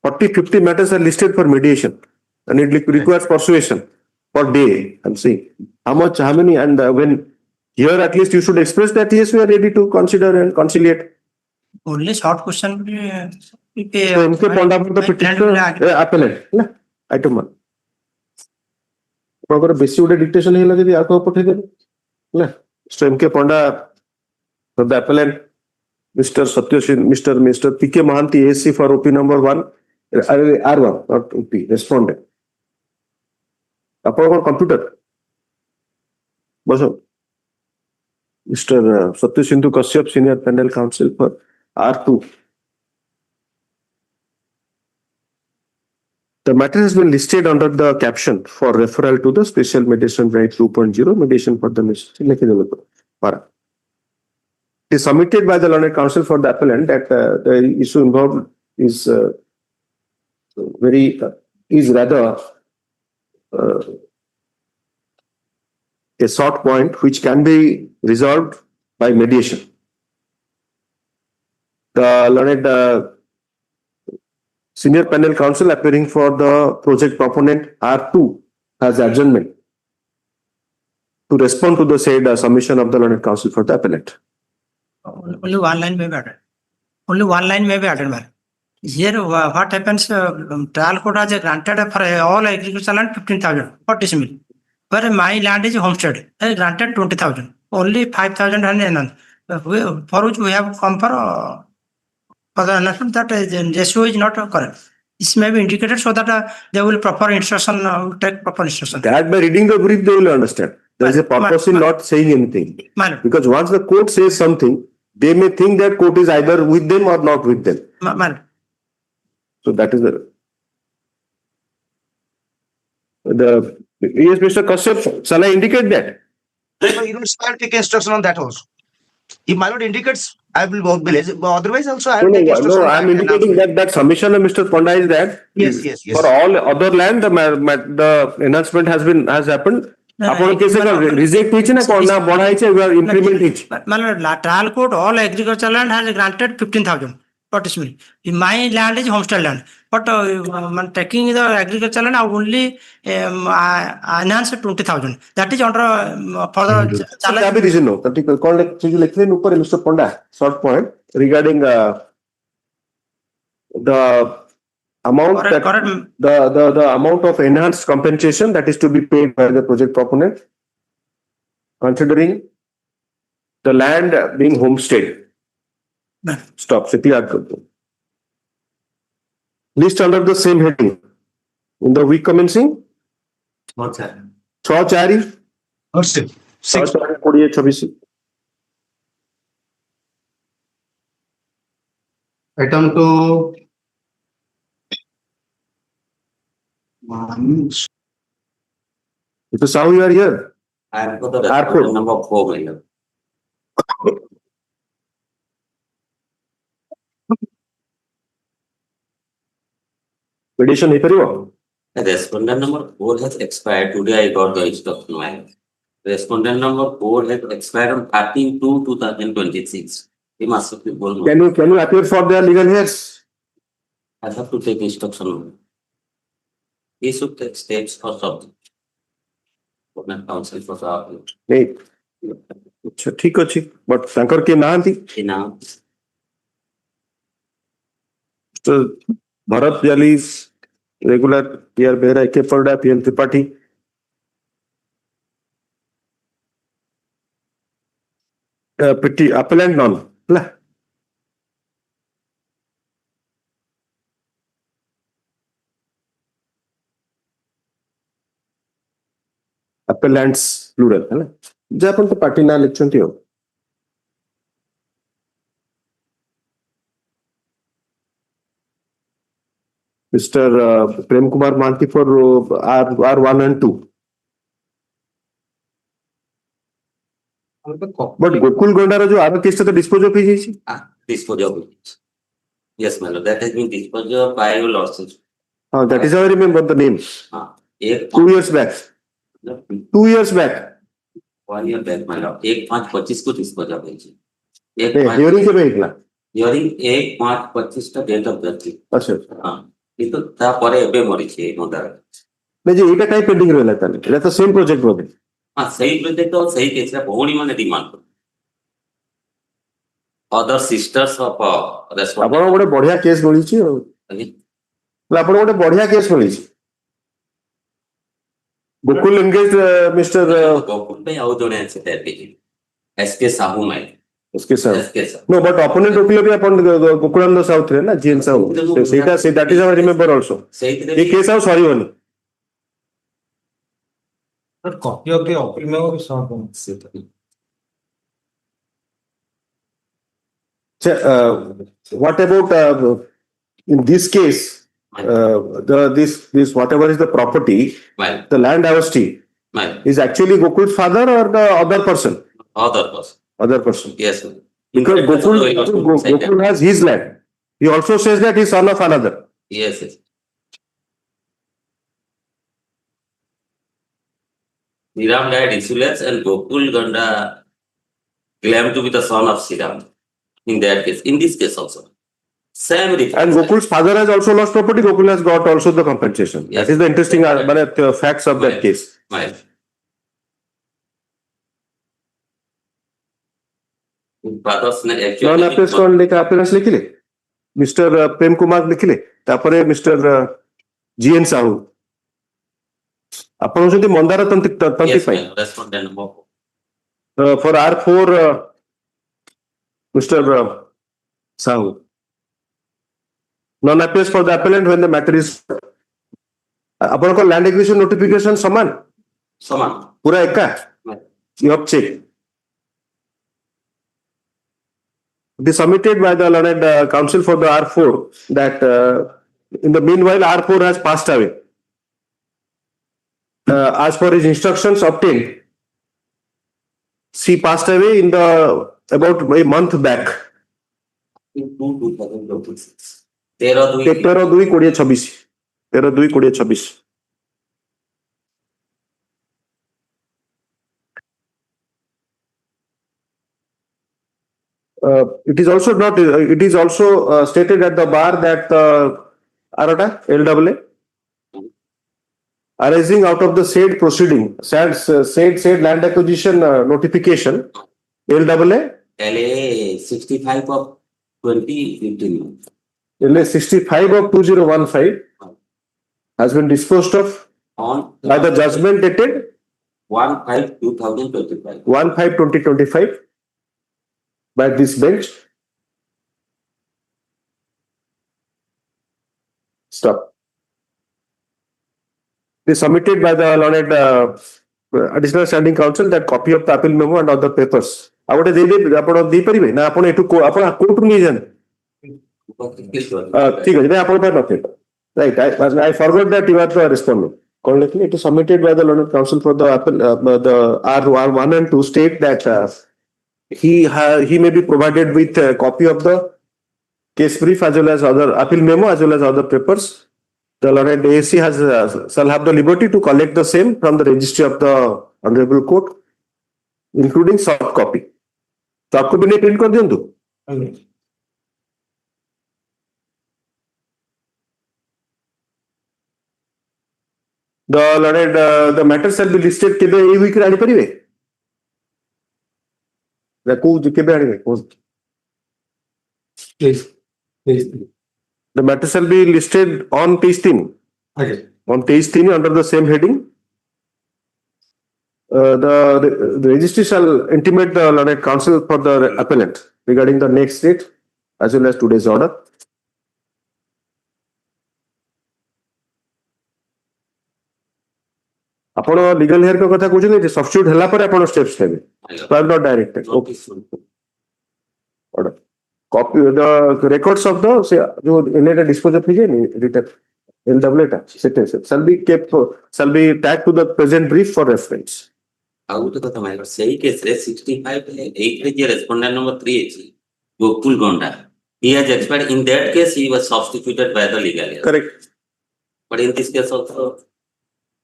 40-50 matters are listed for mediation, and it requires persuasion per day. I'm saying how many, and when here at least you should express that yes, we are ready to consider and conciliate. only short question. So M.K. Panda for the petitioner, appellant. Item 1. ଆପଣଙ୍କର ବେଶୀ ଗୋଟେ dictation ହେଇଗଲା ଯଦି ଆକୁ ପଠେଇଦେବେ ହେଲା. Mr. M.K. Panda for the appellant, Mr. P.K. Mahanti, ASC for OP number 1, R1, not OP, respondent. ଆପଣଙ୍କର computer bus. Mr. Satya Sindhu Kashyap, Senior Panel Counsel for R2. The matter has been listed under the caption for referral to the Special Mediation Right 2.0, mediation for the mission. It is submitted by the learned counsel for the appellant that the issue involved is rather a short point which can be resolved by mediation. The learned Senior Panel Counsel appearing for the project proponent R2 has adjournment to respond to the said submission of the learned counsel for the appellant. Only one line may be added. Only one line may be added. Here, what happens? Trial court has granted for all agricultural land 15,000 for decimal. Where my land is homestead, granted 20,000. Only 5,000 for which we have come for the announcement that ratio is not correct. This may be indicated so that they will proper instruction, take proper instruction. That by reading the brief, they will understand. There is a purpose in not saying anything. Because once the court says something, they may think that court is either with them or not with them. So that is the yes, Mr. Kashyap, shall I indicate that? You know, I'll take instruction on that also. If my lord indicates, I will work village. Otherwise, also I will take instruction. No, I am indicating that submission of Mr. Panda is that yes. For all other land, the enhancement has happened. Upon case reject each na बढ़ा है we are implement each. Trial court all agricultural land has granted 15,000. What is mean? My land is homestead land, but taking the agricultural land, I only enhance 20,000. That is under further challenge. Reason no. Mr. Panda, short point regarding the amount the amount of enhanced compensation that is to be paid by the project proponent, considering the land being homestead. Stop. से clear कर दो. List under the same heading. In the week commencing. 6/4 Or 6. 6/4 2026. Item to Mr. Sahoo, you are here. I am for the R4. respondent number 4, my lord. Mediation ହେଇପାରିବ? The respondent number 4 has expired. Today I got the instruction. My lord. Respondent number 4 has expired on 13/2/2026. He must have people. Can you appear for their legal heirs? I have to take instruction. He should take steps for something. Government council for our. नहीं. अच्छा ठीक ଅଛି. But ତାଙ୍କର କିଏ ନାହାନ୍ତି? Now, So Bharat Jalis, regular Pierre Behra, K. Parda, PL Tripathi. Petty appellant none. La. Appellants plural है ना. जे अपन तो पार्टी ना लिखचंती हो. Mr. Prem Kumar Manti for R1 and 2. But Gokul Gondara जो आरो केस तो dispose of ହେଇଯାଇଛି. dispose of it. Yes, my lord. That has been disposed of by your lordship. That is how I remember the name. 2 years back. 2 years back. 1 year back, my lord. 1/5/25 को dispose of ହେଇଛି. Hearing के पे Ikla. During 1/5/25 ଟା date of death. अच्छा. हाँ. କିନ୍ତୁ ତାପରେ ଏବେ ମରିଛି ଏଇ ମନ୍ଦାର। नहीं जी ଏଇଟା କାଇଁ ପେଣ୍ଡିଂ ରହିଲା ତାହେଲେ? ଏଟା ତ ସେମ୍ ପ୍ରୋଜେକ୍ଟ ବୋଧେ। ହଁ ସେଇ ପ୍ରୋଜେକ୍ଟ ସେଇ କେସରେ ଭଉଣୀ ମାନେ ଡିମାଣ୍ଡ କଲେ। Other sisters of respondent. ଆପଣ ଗୋଟେ ବଢିଆ କେସ୍ ମିଳିଛି ଆଉ। ଆପଣ ଗୋଟେ ବଢିଆ କେସ୍ ମିଳିଛି। ଗୋକୁଲ ଏନଗେଜ ମିଷ୍ଟର ଗୋକୁଲ ପାଇଁ ଆଉ ଜଣେ ଅଛି ଏସକେ ସାହୁ ମାଇ। उसके साथ नो बट opponent वकील भी अपन गोकुलानंद साउथ रे ना जीएन साहू सेटा से that is our remember also ये केस आउ sorry one sir copy of the appeal में वो sort what about in this case this whatever is the property the land honesty is actually Gokul's father or the other person Yes, sir. Because Gokul has his land. He also says that he's son of another. Yes, yes. Sriram died insurance and Gokul Ganda claimed to be the son of Sriram in that case. In this case also. Same difference. And Gokul's father has also lost property. Gokul has got also the compensation. Yes. That is the interesting facts of that case. Right. Non appearance कौन लेकर appearance लिखिले mister Prem Kumar लिखिले तापरे mister GN Sahu आपण होती मंदार तंती पाई for R4 mister Sahu non appearance for the appellant when the matter is आपण को लैंड एक्विजिशन नोटिफिकेशन समान पूरा एका you have check It is submitted by the learned counsel for the R4 that in the meanwhile R4 has passed away. As per his instructions obtained, she passed away in the about a month back. 13/2/2026. 13/2/2026. It is also not. It is also stated at the bar that Arata LAA arising out of the said proceeding, said land acquisition notification, LAA 65 of 2015. LA 65 of 2015 has been disposed of by the judgment dated 1/5/2025. 1/5/2025 by this bench Stop. It is submitted by the learned additional standing counsel that copy of the appeal memo and other papers. ଆଉ ଗୋଟେ ଦେଇଦେବେ ଆପଣ ଦେଇପାରିବେ ନା ଆପଣ ଏଠୁ ଆପଣ କୋର୍ଟରୁ ନେଇଯାଆନ୍ତି ଠିକ ଅଛି ଆପଣ ପାଇଁ ନଥିବ right I forgot that you are the respondent କଣ ଲେଖିଲେ it is submitted by the learned counsel for the appeal the R1 and 2 state that he may be provided with a copy of the case brief as well as other appeal memo as well as other papers. The learned ASC shall have the liberty to collect the same from the registry of the honorable court, including soft copy. Soft copy ne print kar diyantu. The learned the matter shall be listed kebe ei week re ani paribe. Na ko kebe ani please. The matter shall be listed on page 3. Okay. On page 3 under the same heading. The registry shall intimate the learned counsel for the appellant regarding the next date as well as today's order. ଆପଣ legal hair କଥା କହୁଛନ୍ତି substitute ହେଲା ପରେ ଆପଣ steps ନେବେ. So I am not directed. Okay. Order. Copy the records of the जो later dispose of written LW sentence shall be kept shall be tagged to the present brief for reference. ଆଉ ଗୋଟେ କଥା ମାଇଲର ସେଇ କେସରେ 65 8 ରେ ଯେ ରେସ୍ପୋଣ୍ଡେଣ୍ଟ number 3 ଅଛି ଗୋକୁଲ ଗଣ୍ଡା he has expired in that case he was substituted by the legal heir. Correct. But in this case also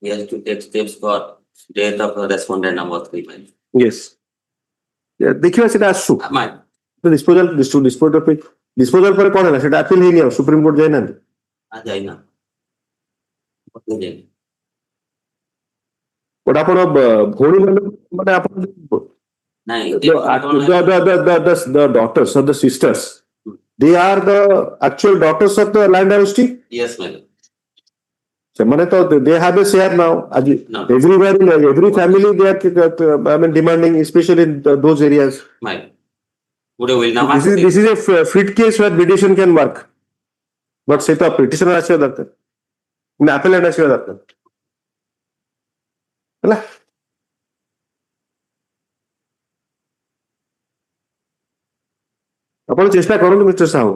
he has to take steps for death of respondent number 3. Yes. ଦେଖିବା ସେଟା ଆସୁ disposal ପରେ କଣ ହେଲା ସେଟା appeal ହେଇନି ଆଉ supreme court ଯାଇନାହାନ୍ତି ଯାଇନା ବଟ ଆପଣ ଭଉଣୀ ମାନେ ଆପଣ the daughters or the sisters they are the actual daughters of the land trustee. Yes madam. ସେମାନେ ତ they have a share now everywhere in every family they are I mean demanding especially in those areas. This is a fit case where mediation can work. But say to petitioner ଆସିବା ଦରକାର ନା appellant ଆସିବା ଦରକାର ହେଲା ଆପଣ ଚେଷ୍ଟା କରନ୍ତୁ mister Sahu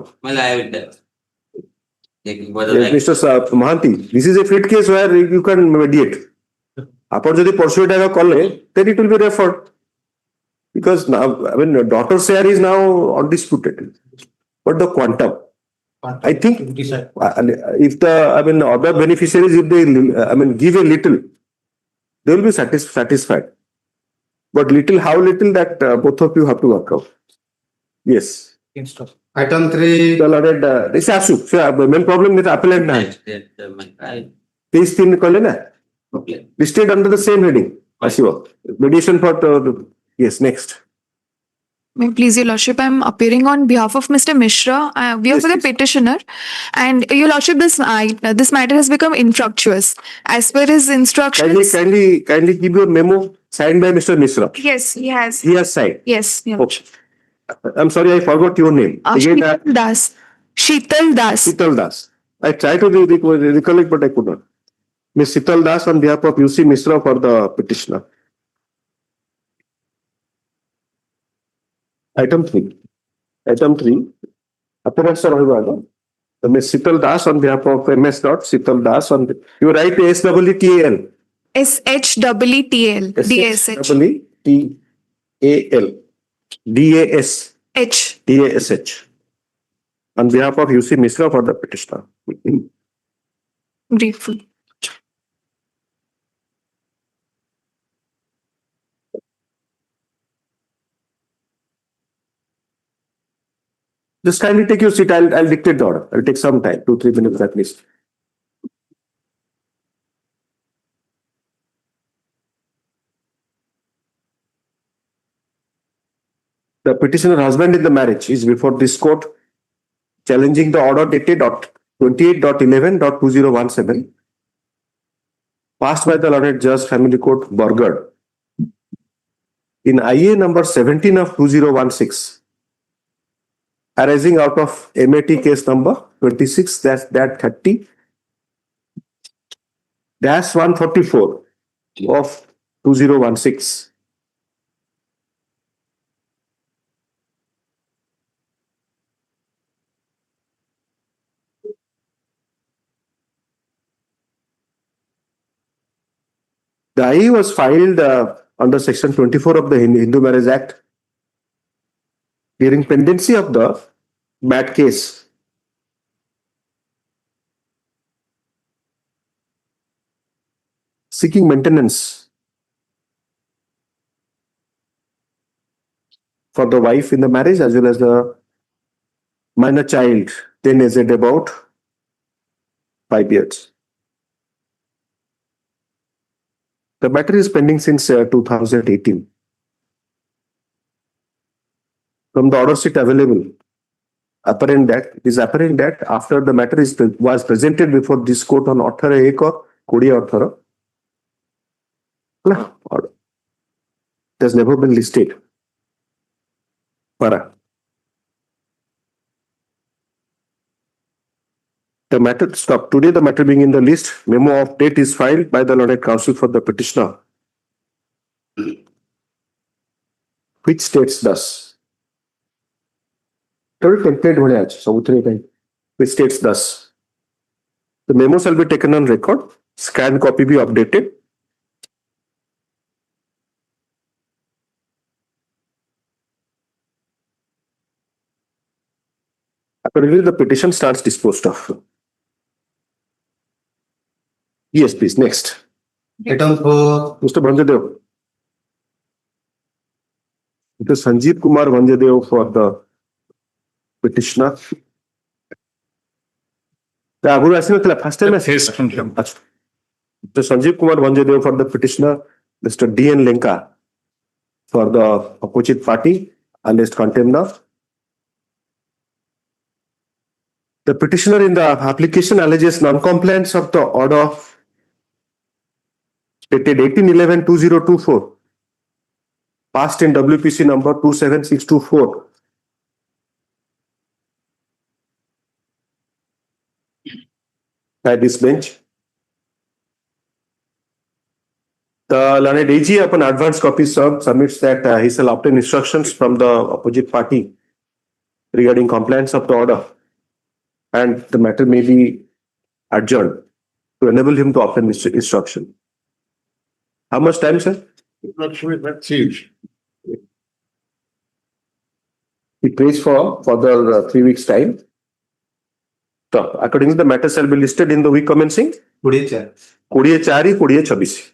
mister Mohanty this is a fit case where you can mediate ଆପଣ ଯଦି pursuit କଲେ then it will be referred. Because now, I mean, daughter's share is now undisputed. But the quantum, I think, if the, I mean, other beneficiaries, if they, I mean, give a little, they will be satisfied. But little, how little, that both of you have to work out. Yes. Item 3. The learned, this is the main problem with appellant now. These things, listed under the same heading. Mediation for yes, next. May please, Your Lordship, I am appearing on behalf of Mr. Mishra. We are the petitioner, and Your Lordship, this matter has become infructuous. As per his instructions. Kindly give your memo signed by Mr. Mishra. Yes, he has. He has signed. Yes. Okay. I'm sorry, I forgot your name. Sheetal Das. Sheetal Das. Sheetal Das. I tried to recollect, but I could not. Ms. Sheetal Das on behalf of UC Mishra for the petitioner. Item 3. Appearance ରହିବ ଆଗ. Ms. Sheetal Das on behalf of MS. Sheetal Das on you write SWTAL. SHWTAL. DSH. SWTAL. DASH. DASH. On behalf of UC Mishra for the petitioner. Grateful. Just kindly take your seat. I'll dictate the order. I'll take some time, 2-3 minutes at least. The petitioner husband in the marriage is before this court challenging the order dated 28.11.2017 passed by the learned judge family court Borgad in IA number 17 of 2016 arising out of MAT case number 26-30 -144 of 2016. The IE was filed under Section 24 of the Hindu Marriage Act during pendency of the bad case. Seeking maintenance for the wife in the marriage as well as the minor child, then aged about 5 years. The matter is pending since 2018. From the order sheet available, it is apparent that after the matter was presented before this court on 18 or 20 it has never been listed. The matter stopped. Today, the matter being in the list, memo of date is filed by the learned counsel for the petitioner, which states thus. Which states thus. The memo shall be taken on record, scanned copy be updated. Accordingly, the petition starts disposed of. Yes, please. Next. Item 4. Mr. Bhanjadev. Mr. Sanjeev Kumar Bhanjadev for the petitioner. First time. Mr. Sanjeev Kumar Bhanjadev for the petitioner. Mr. D.N. Lenka for the opposite party, alleged contemner. The petitioner in the application alleges non-compliance of the order dated 18/11/2024, passed in WPC number 27624. By this bench. The learned AG upon advance copy served submits that he shall obtain instructions from the opposite party regarding compliance of the order, and the matter may be adjourned to enable him to obtain instruction. How much time, sir? That's huge. He prays for further 3 weeks' time. So, accordingly, the matter shall be listed in the week commencing 24/4/2026.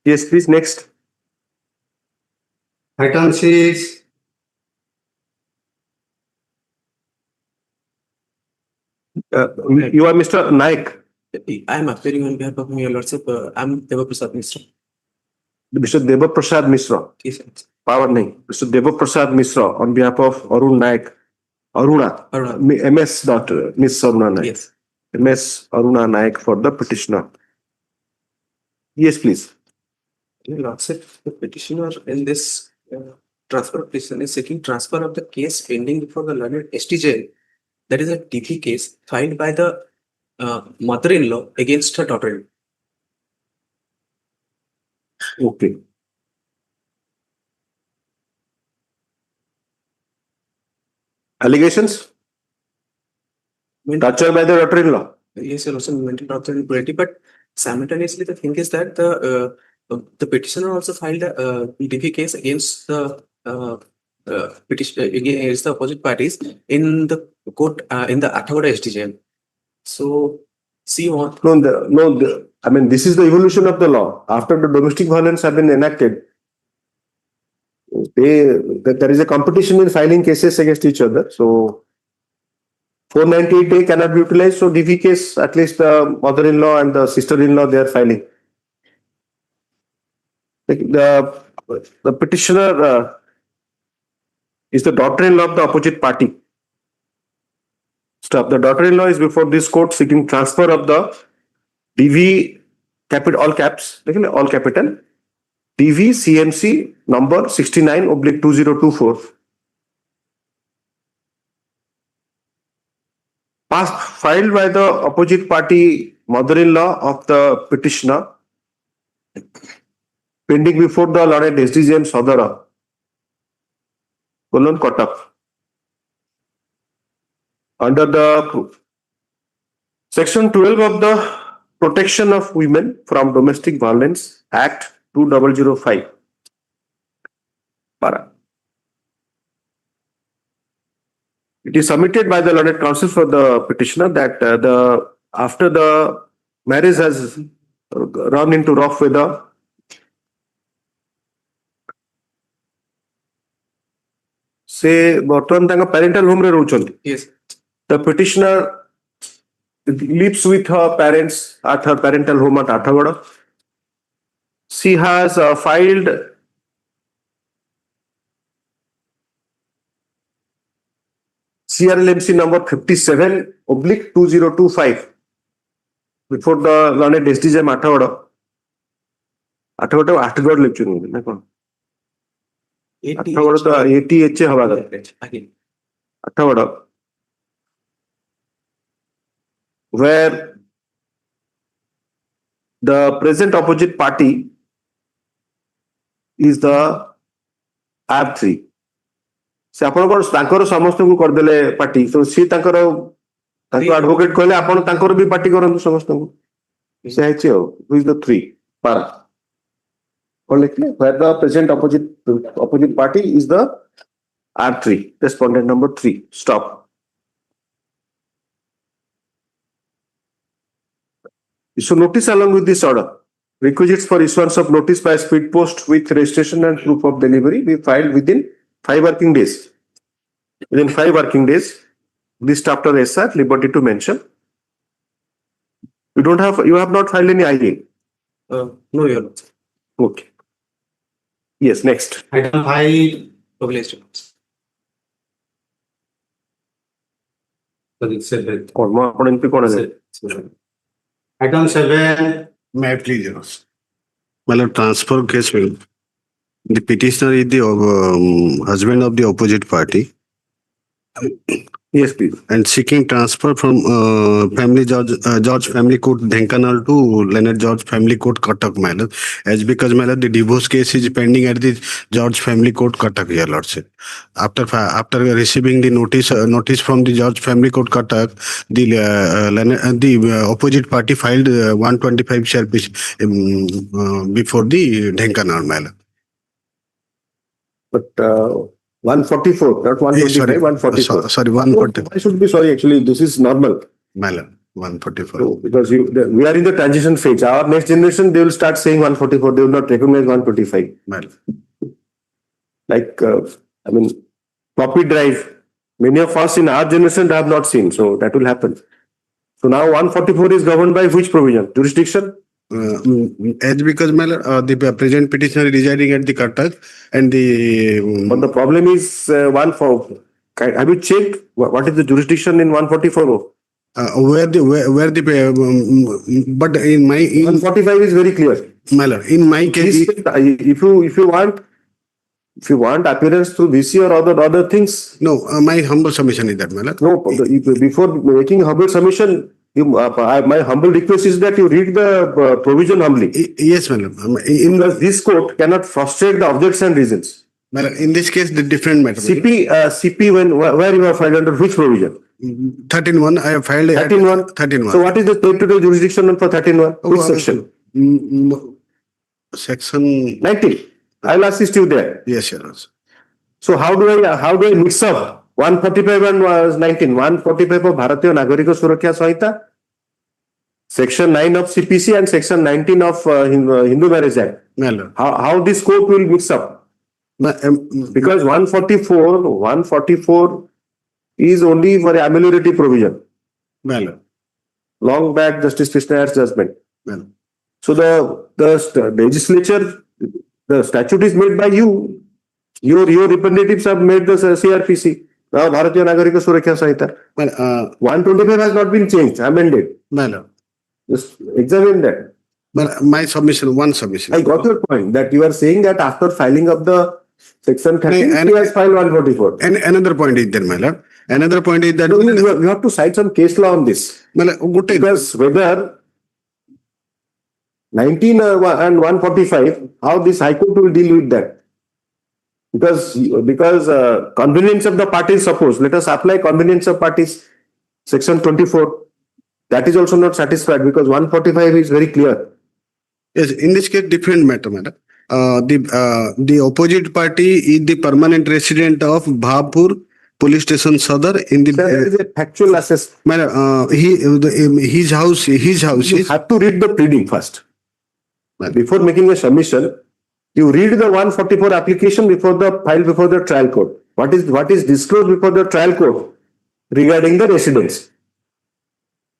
Yes, please. Next. Item 6. You are Mr. Naik. I am appearing on behalf of your lordship. I am Devaprasad Mishra. Mr. Devaprasad Mishra. Yes, sir. Power name. Mr. Devaprasad Mishra on behalf of Arun Naik. Aruna. MS. Miss Aruna Naik. Yes. MS Aruna Naik for the petitioner. Yes, please. Your lordship, the petitioner in this transfer petition is seeking transfer of the case pending before the learned STJ. That is a DP case filed by the mother-in-law against her daughter-in-law. Okay. Allegations? Torture by the daughter-in-law? Yes, your lordship, mental torture and cruelty, but simultaneously the thing is that the petitioner also filed a DP case against the petition against the opposite parties in the court in the Athagoda STJ. So, see what? I mean, this is the evolution of the law. After the domestic violence have been enacted, there is a competition in filing cases against each other. So, 498A cannot be utilized. So, DV case, at least the mother-in-law and the sister-in-law, they are filing. The petitioner is the daughter-in-law of the opposite party. The daughter-in-law is before this court seeking transfer of the DV capital, all caps, all capital, DV CMC number 69/2024. filed by the opposite party mother-in-law of the petitioner, pending before the Lord SDGM Sadara, Kotak. Under the Section 12 of the Protection of Women from Domestic Violence Act 2005. Para. It is submitted by the learned counsel for the petitioner that after the marriage has run into rough weather, say parental home Yes. the petitioner lives with her parents at her parental home at Athagada. She has filed CRLMC number 57/2025 before the learned SDGM Athagada. Athagada lecture na kon. Athagada to 80 hava Athagada, where the present opposite party is the R3. से आपनकर तांकर समस्त को कर देले party तो सी तांकर तांको एडवोकेट कहले आपन तांकर भी पार्टी करन समस्त को से है छे who is the 3 para or like where the present opposite party is the R3, respondent number 3. Stop. Issue notice along with this order. Requisites for issuance of notice by speed post with registration and proof of delivery be filed within 5 working days. Within 5 working days, this chapter is at liberty to mention. You have not filed any IA. No, Your Honor. Okay. Yes, next. Item 5, published. Item 7, may I please, Your Honor? Well, transfer case will. The petitioner is the husband of the opposite party. Yes, please. And seeking transfer from family George Family Court Dhenkanal to Leonard George Family Court Cuttack Malad. As because Malad the divorce case is pending at the George Family Court Cuttack, Your Lordship. After receiving the notice from the George Family Court Cuttack, the opposite party filed 125 share before the Dhenkanal Malad. But 144, not 125, 144. Sorry, 144. I should be sorry, actually, this is normal. Malad, 144. No, because we are in the transition phase. Our next generation, they will start saying 144, they will not recognize 125. Malad. Like, floppy drive, many of us in our generation have not seen, so that will happen. So now 144 is governed by which provision? Jurisdiction? As because the present petitioner is residing at the Cuttack and But the problem is have you checked what is the jurisdiction in 144? But in my 145 is very clear. In my case, if you want appearance through VC or other things. No, my humble submission is that, Malad. No, before making humble submission, my humble request is that you read the provision humbly. Yes, madam. This court cannot frustrate the objects and reasons. Madam, in this case, the different matter. CP where you have filed under which provision? 13.1. I have filed 13.1. 13.1. So what is the total jurisdiction for 13.1? Which section? Section 19. I'll assist you there. Yes, Your Honor. So how do I mix up 145 and 19? 145 of Bharatiya Nagarika Suraksha Samhita, Section 9 of CPC and Section 19 of Hindu Marriage Act. How this court will mix up? Because 144 is only for ameliorative provision. Long back Justice Krishna's judgment. So the legislature, the statute is made by you. Your representatives have made the CRPC. Now Bharatiya Nagarika Suraksha Samhita. 125 has not been changed, amended. Just examine that. My submission, one submission. I got your point that you are saying that after filing of the Section 13, he has filed 144. And another point is there, my lord. another point is that You have to cite some case law on this. Because whether 19 and 145, how this High Court will deal with that? Because convenience of the parties, suppose, let us apply convenience of parties, section 24. That is also not satisfied because 145 is very clear. Yes, in this case, different matter, madam. The opposite party is the permanent resident of Bhapur Police Station Sadar in the. There is a factual assessment. Madam, his house. You have to read the pleading first. Before making a submission, you read the 144 application before the file before the trial court. What is disclosed before the trial court regarding the residence?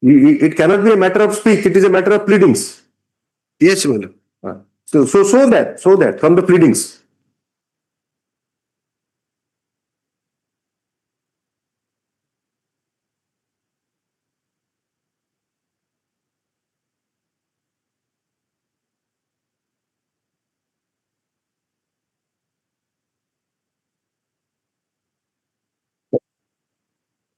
It cannot be a matter of speech. It is a matter of pleadings. Yes, madam. So that from the pleadings.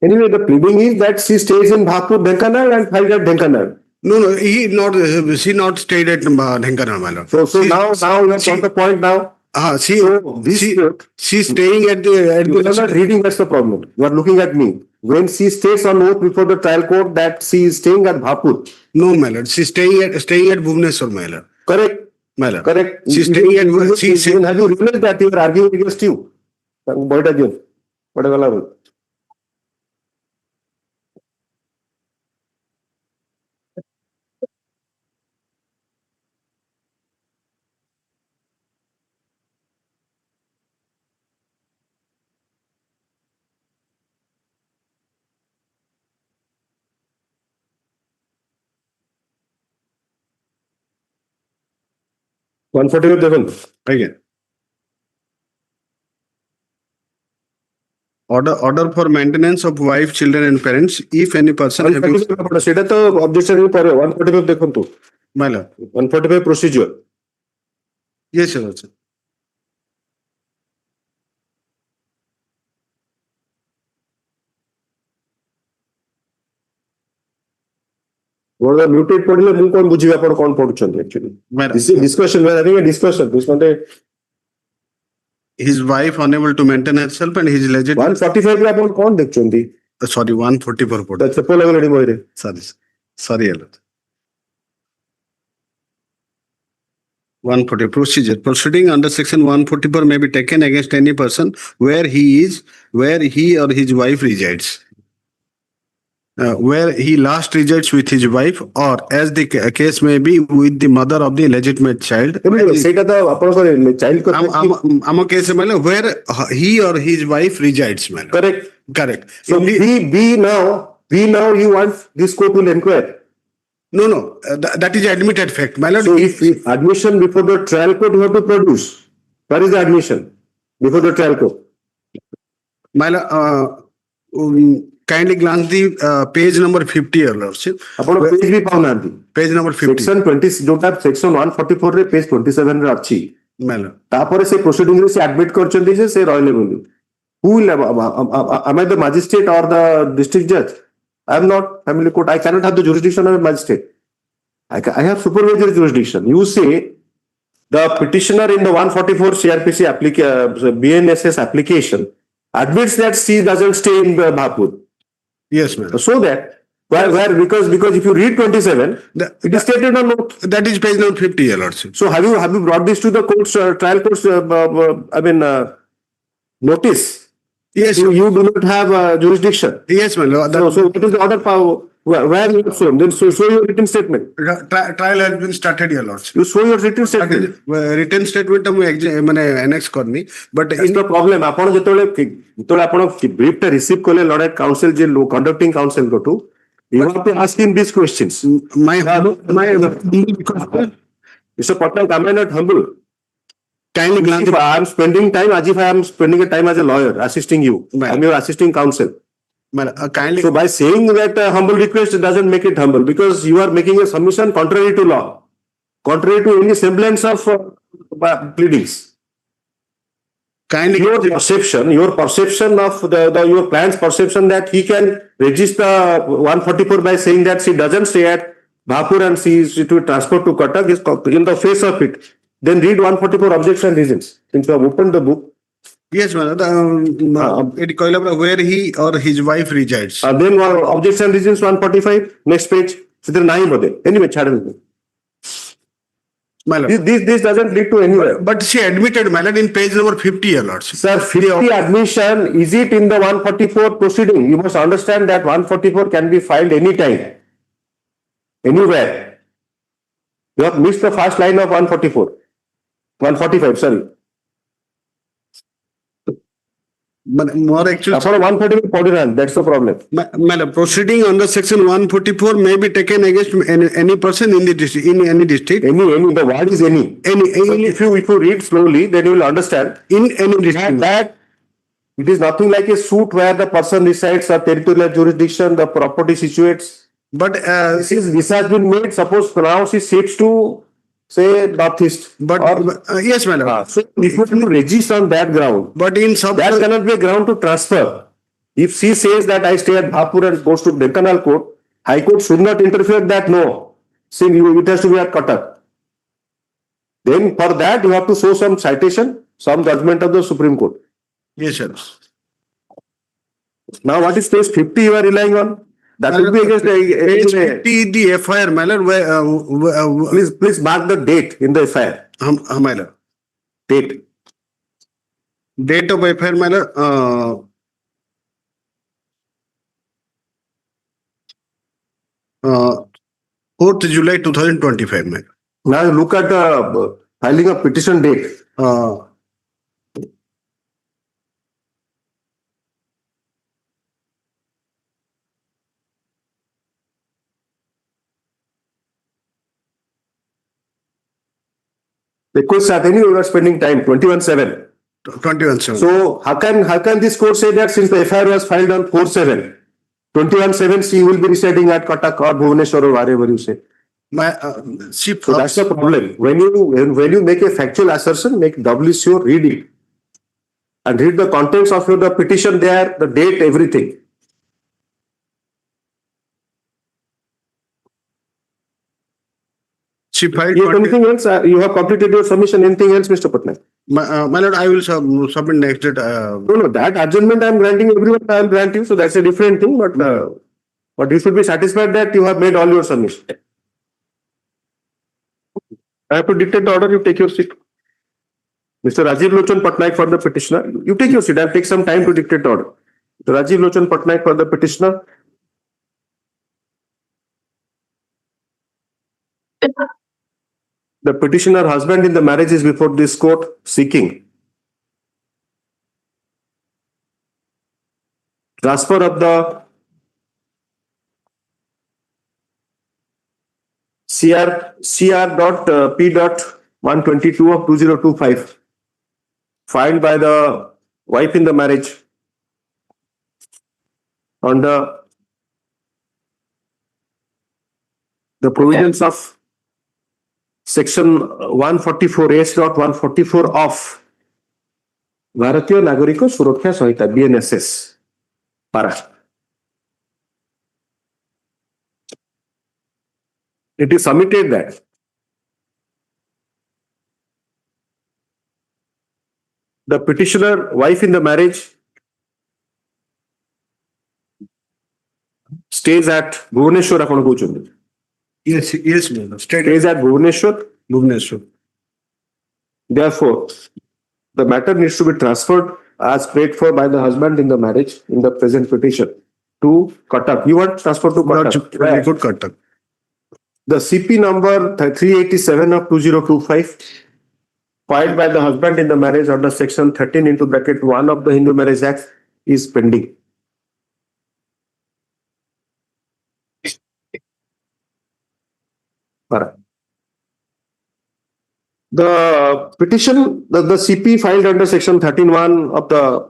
Anyway, the pleading is that she stays in Bhapur, Dhenkanal and filed at Dhenkanal. No, she not stayed at Dhenkanal, madam. So now you have got the point now. She's staying at the. You are not reading, that's the problem. You are looking at me. When she states on oath before the trial court that she is staying at Bhapur. No, my lord. She's staying at Bhubaneswar, my lord. Correct. My lord. Correct. She's staying at. Have you realized that you are arguing against you? What again? Whatever. 147. Again. Order for maintenance of wife, children, and parents. If any person having. সেটা তো objection এর পরে 145 দেখুন তো। My lord. 145 procedure. Yes, sir. What are muted ପଢିଲେ ମୁଁ କଣ ବୁଝିବି ଆପଣ କଣ ପଢୁଛନ୍ତି actually? This is discussion. We are having a discussion. This one his wife unable to maintain herself and his legit. 145 ରେ ଆପଣ କଣ ଦେଖୁଛନ୍ତି? Sorry, 144 ପଢ. That's the full level ବହିରେ. Sorry, Lord. 140 procedure. Proceeding under section 144 may be taken against any person where he or his wife resides. Where he last resides with his wife or as the case may be with the mother of the legitimate child. ସେଇଟା ତ ଆପଣଙ୍କର child ଆମ case ମାନେ where he or his wife resides man. Correct. So we now you want this court will inquire. No, that is admitted fact. My lord, so if admission before the trial court you have to produce. Where is the admission before the trial court? My lord, kindly glance the page number 50 lordship. ଆପଣ page ବି ପାଉନାହାନ୍ତି. Page number 50. Section 20 ଯୋଉଟା section 144 ରେ page 27 ରେ ଅଛି. My lord. ତାପରେ ସେ proceeding ରେ ସେ admit କରିଛନ୍ତି ଯେ ସେ ରହିଲେ ବୋଲି. Who will am I the magistrate or the district judge? I am not family court. I cannot have the jurisdiction of a magistrate. I have supervisory jurisdiction. You say the petitioner in the 144 CRPC BNSS application admits that she doesn't stay in Bhapur. Yes, ma'am. So that because if you read 27, it is stated on note. That is page number 50, lordship. So have you brought this to the court's trial court's notice? Yes, you do not have jurisdiction. Yes, ma'am. So what is the order power? Where you show? Then show your written statement. Trial has been started, your lordship. You show your written statement. Written statement ମୁଁ annex करनी, but in the problem ଆପଣ ଯେତେବେଳେ ଆପଣ brief ଟା receive କଲେ lawyer counsel ଯେ conducting counsel go to, you have to ask him these questions. Mr. Patnaik, am I not humble? Kindly glance. If I am spending time, as if I am spending a time as a lawyer assisting you, I am your assisting counsel. So by saying that humble request doesn't make it humble because you are making a submission contrary to law, contrary to any semblance of pleadings. kindly your perception of your client's perception that he can register 144 by saying that she doesn't stay at Bhapur and she is to transport to Cuttack is in the face of it. Then read 144 objects and reasons. Since you have opened the book. Yes, madam. It where he or his wife resides. Then objects and reasons 145. Next page. Anyway, this doesn't lead to anywhere. But she admitted, madam, in page number 50, your lordship. Sir, 50 admission, is it in the 144 proceeding? You must understand that 144 can be filed anytime, anywhere. You have missed the first line of 145, sorry. But more actually, 144, that's the problem. Madam, proceeding under section 144 may be taken against any person in the district, in any district. The word is any. If you read slowly, then you will understand. In any district. That it is nothing like a suit where the person resides a territorial jurisdiction, the property situates. But this has been made. Suppose now she shifts to say northeast. But yes, madam. So if you have to register on that ground, but in some that cannot be a ground to transfer. If she says that I stay at Bhapur and goes to Deccanal Court, High Court should not interfere that. No, see, it has to be at Cuttack. Then for that you have to show some citation, some judgment of the Supreme Court. Yes, sir. Now what is page 50 you are relying on? That would be against page 50, the FIR, my lord, please mark the date in the FIR. My lord. Date. Date of FIR, my lord. 4th July 2025, my lord. Now look at the filing of petition date. Because anyway we are spending time 21/7. 21/7. So how can this court say that since the FIR was filed on 4/7, 21/7 she will be residing at Cuttack or Bhubaneswar or wherever you say. So that's the problem. When you make a factual assertion, make doubly sure, read it. And read the contents of the petition there, the date, everything. She filed anything else? You have completed your submission. Anything else, Mr. Patnaik? My lord, I will submit next date. No, that adjournment I am granting everyone. I will grant you. So that's a different thing. But you should be satisfied that you have made all your submission. I have to dictate the order. You take your seat. Mr. Rajiv Lochan Patnaik for the petitioner. You take your seat. I'll take some time to dictate the order. Mr. Rajiv Lochan Patnaik for the petitioner. The petitioner husband in the marriage is before this court seeking transfer of the CR.P.122 of 2025 filed by the wife in the marriage under the provisions of Section 144S.144 of Bharatiya Nagariko Suraksha Sanhita BNSS para. It is submitted that the petitioner wife in the marriage stays at Bhubaneswar. Apna kouchundu. Yes, madam. Stays at Bhubaneswar. Therefore, the matter needs to be transferred as prayed for by the husband in the marriage in the present petition to Cuttack. You want transfer to Cuttack? Very good, Cuttack. The CP number 387 of 2025 filed by the husband in the marriage under section 13 into bracket 1 of the Hindu Marriage Act is pending. The petition, the CP filed under section 13(1) of the,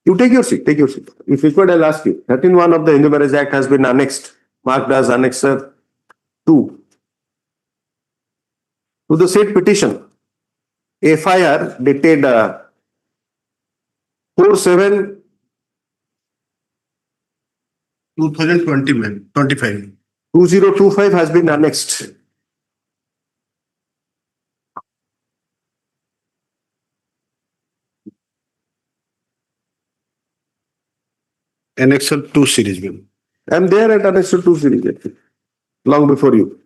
you take your seat, If required, I'll ask you. 13(1) of the Hindu Marriage Act has been annexed, marked as Annexer 2 to the said petition. FIR dated 47 2020 man, 25. 2025 has been annexed. Annexure 2 series man. I'm there at Annexure 2 series, actually, long before you.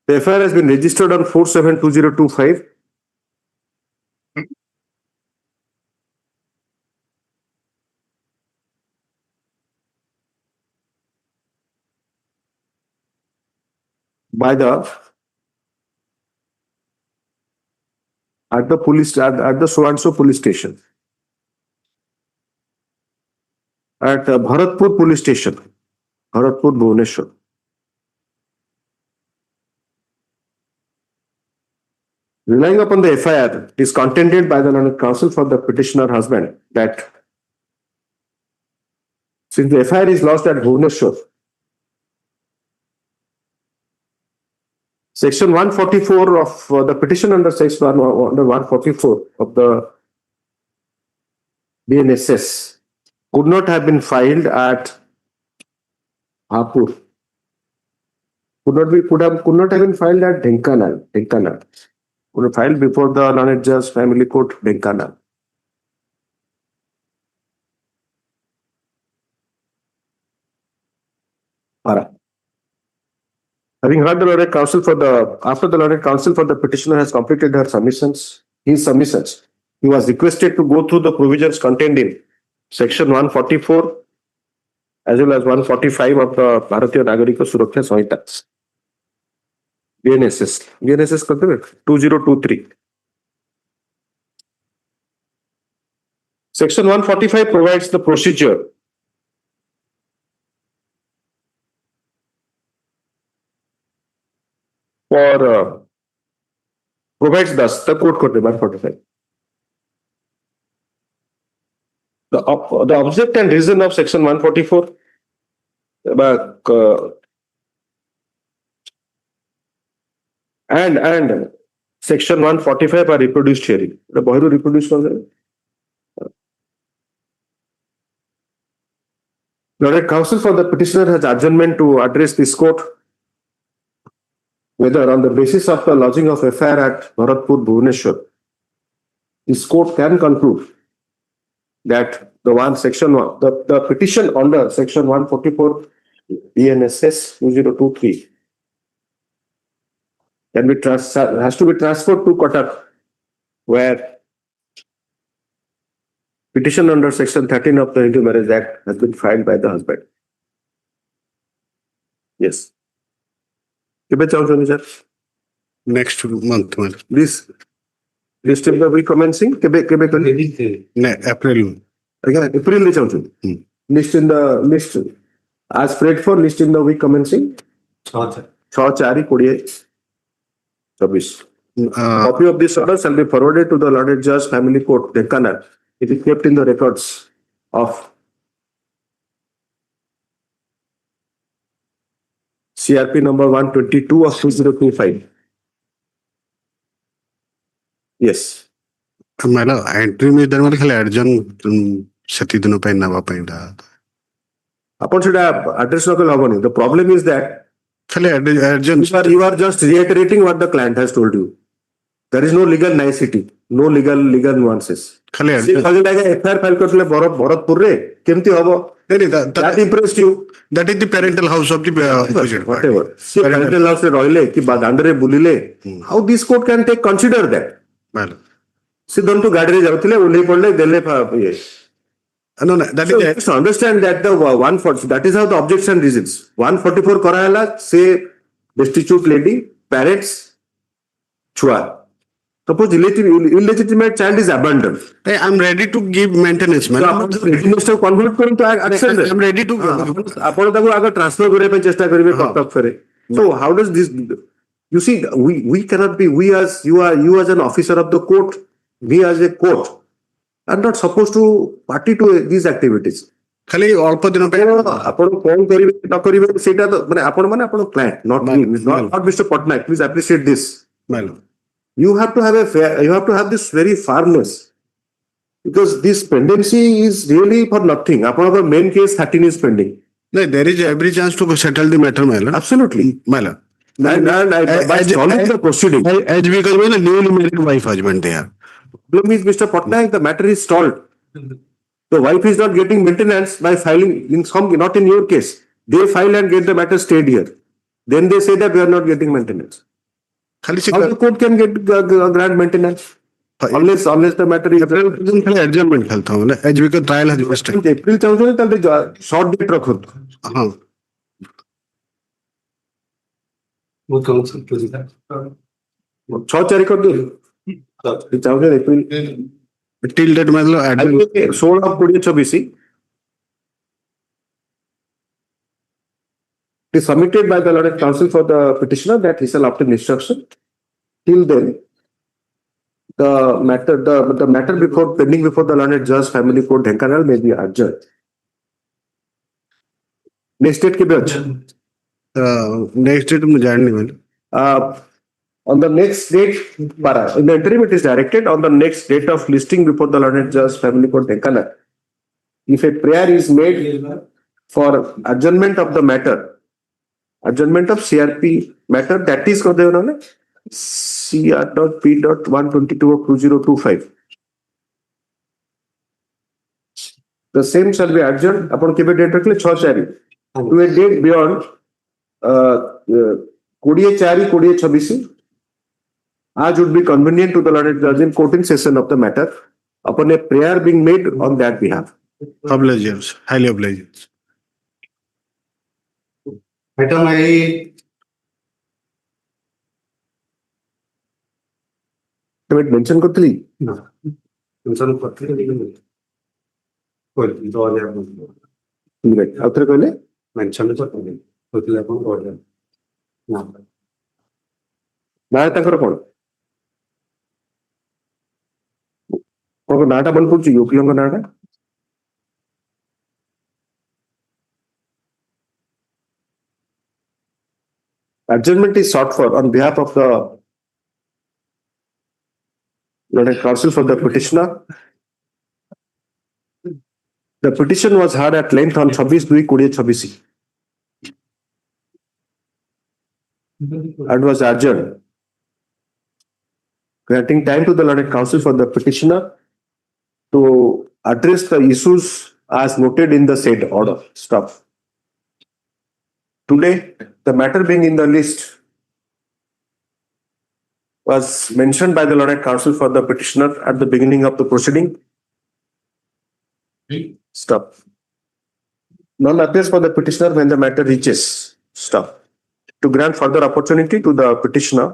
The FIR has been registered on 472025. By the at the police at the so and so police station, at Bharatpur police station, Bharatpur, Bhubaneswar. Relying upon the FIR, it is contended by the learned counsel for the petitioner husband that since the FIR is lodged at Bhubaneswar, Section 144 of the petition under Section under 144 of the BNSS could not have been filed at Hapur. Could not have been filed at Dhenkanal. Could have filed before the learned judge family court Dhenkanal. Having heard the learned counsel after the learned counsel for the petitioner has completed his submissions, he was requested to go through the provisions contained in Section 144 as well as 145 of the Bharatiya Nagarika Suraksha Samhita. BNSS 2023. Section 145 provides the procedure for provides thus the court code 145. The object and reason of Section 144 and Section 145 are reproduced hearing. The boy who reproduced was Lord counsel for the petitioner has adjournment to address this court whether on the basis of the lodging of FIR at Bharatpur, Bhubaneswar, this court can conclude that the petition under Section 144 BNSS 2023 has to be transferred to Cuttack, where petition under Section 13 of the Hindu Marriage Act has been filed by the husband. Yes. Next month, man. This till the week commencing? April. April. List in the list as prayed for, list in the week commencing 6/4/2024. Copy of this order shall be forwarded to the Lord Judge Family Court, Dhenkanal. It is kept in the records of CRP number 122 of 2025. Yes. Entry में इधर वाले खाली अर्जन सती दिनों पे नवा पैंडा. Upon should have address local harmony. The problem is that you are just reiterating what the client has told you. There is no legal nicety, no legal nuances. FIR file करले भरतपुर रे केमती हबो? That impressed you. That is the parental house of the whatever. Parental house roile ki दांडरे बुलिले. How this court can consider that? सिद्धंतु गाड़ी रे जाउतिले ओले पडले देले No, that so is to understand that the 140 that is how the objects and reasons 144 करायला say destitute lady, parents, chua. Suppose illegitimate child is abandoned. Hey, I'm ready to give maintenance, man. So convert करूँ तो action. I'm ready to. आपण ताको आगे transfer करे पे चेष्टा करिवे कटक फेरे. So how does this? You see, we cannot be. We as you as an officer of the court, we as a court are not supposed to party to these activities. ଖାଲି ଅଳ୍ପ ଦିନ ପାଇଁ ଆପଣ କଣ କରିବେ ନ କରିବେ ସେଇଟା ତ ମାନେ ଆପଣ client not mister Pattnaik please appreciate this you have to have you have to have this very firmness because this pendency is really for nothing ଆପଣଙ୍କର main case 13 is pending. No, there is every chance to settle the matter, my lord. Absolutely, my lord. And by stalling the proceeding, as because my newly married wife husband they are. Problem is, Mr. Patnaik, the matter is stalled. The wife is not getting maintenance by filing in some, not in your case. They file and get the matter stayed here. Then they say that we are not getting maintenance. How the court can get grant maintenance? Unless the matter is adjournment खेलता हूँ ना as because trial has been stayed. April चाहते हैं तब short date रखो. हाँ. वो कौन सा 6-4 कर दो. चाहते हैं April till date मतलब 16/20/24 it is submitted by the learned counsel for the petitioner that he shall obtain instruction. Till then, the matter before pending before the learned judge family court Dhenkanal may be adjourned. Next date के बाद next date मुझे जाननी है. On the next date, in the interim it is directed on the next date of listing before the learned judge family court Dhenkanal. If a prayer is made for adjournment of the matter, adjournment of CRP matter, that is called CR.P.122 of 2025. The same shall be adjourned upon keep date 6/4 to a date beyond 20/4/2026 as would be convenient to the learned judge in court in session of the matter upon a prayer being made on that behalf. Obligations, highly obligations. Item I mention करती ना mention करती है लेकिन कोई तो आ जाए आउथरे कहले mention करती है होती है अपन और ना ना ताकर कोन को नाटा बन पड़छ यूपी का नाटा adjournment is sought for on behalf of the learned counsel for the petitioner. The petition was heard at length on 26/2/2026 and was adjourned, granting time to the learned counsel for the petitioner to address the issues as noted in the said order. Stop. Today, the matter being in the list was mentioned by the learned counsel for the petitioner at the beginning of the proceeding. Stop. None appears for the petitioner when the matter reaches. Stop. To grant further opportunity to the petitioner.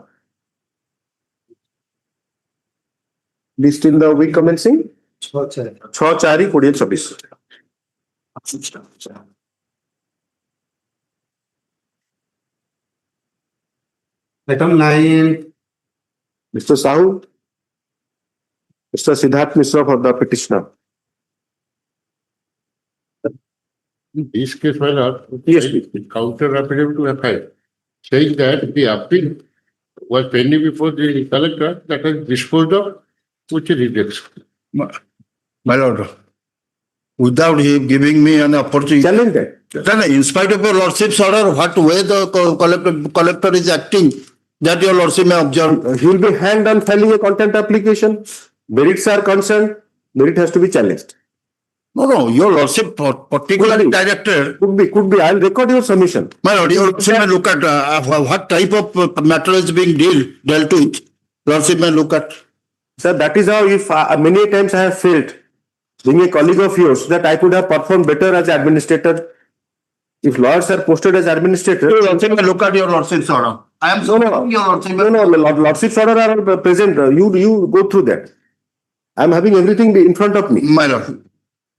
List in the week commencing 6/4/2026. Item 9 Mr. Sahoo, Mr. Siddharth Mishra for the petitioner. This case, my lord, yes, please. Counter affidavit to FI saying that the appeal was pending before the collector that has disposed of, which rejects. My lord, without him giving me an opportunity. Challenge that. Then, in spite of your lordship's order, what way the collector is acting, that your lordship may observe. He will be hanged on filing a contempt application. Merits are concerned. Merit has to be challenged. No, your lordship particularly directed. Could be. I'll record your submission. My lord, your lordship may look at what type of matter is being dealt with. Lordship may look at. Sir, that is how if many times I have felt, being a colleague of yours, that I could have performed better as administrator. If lawyers are posted as administrator, your lordship may look at your lordship's order. I am your lordship's order are present. You go through that. I am having everything in front of me. My lord,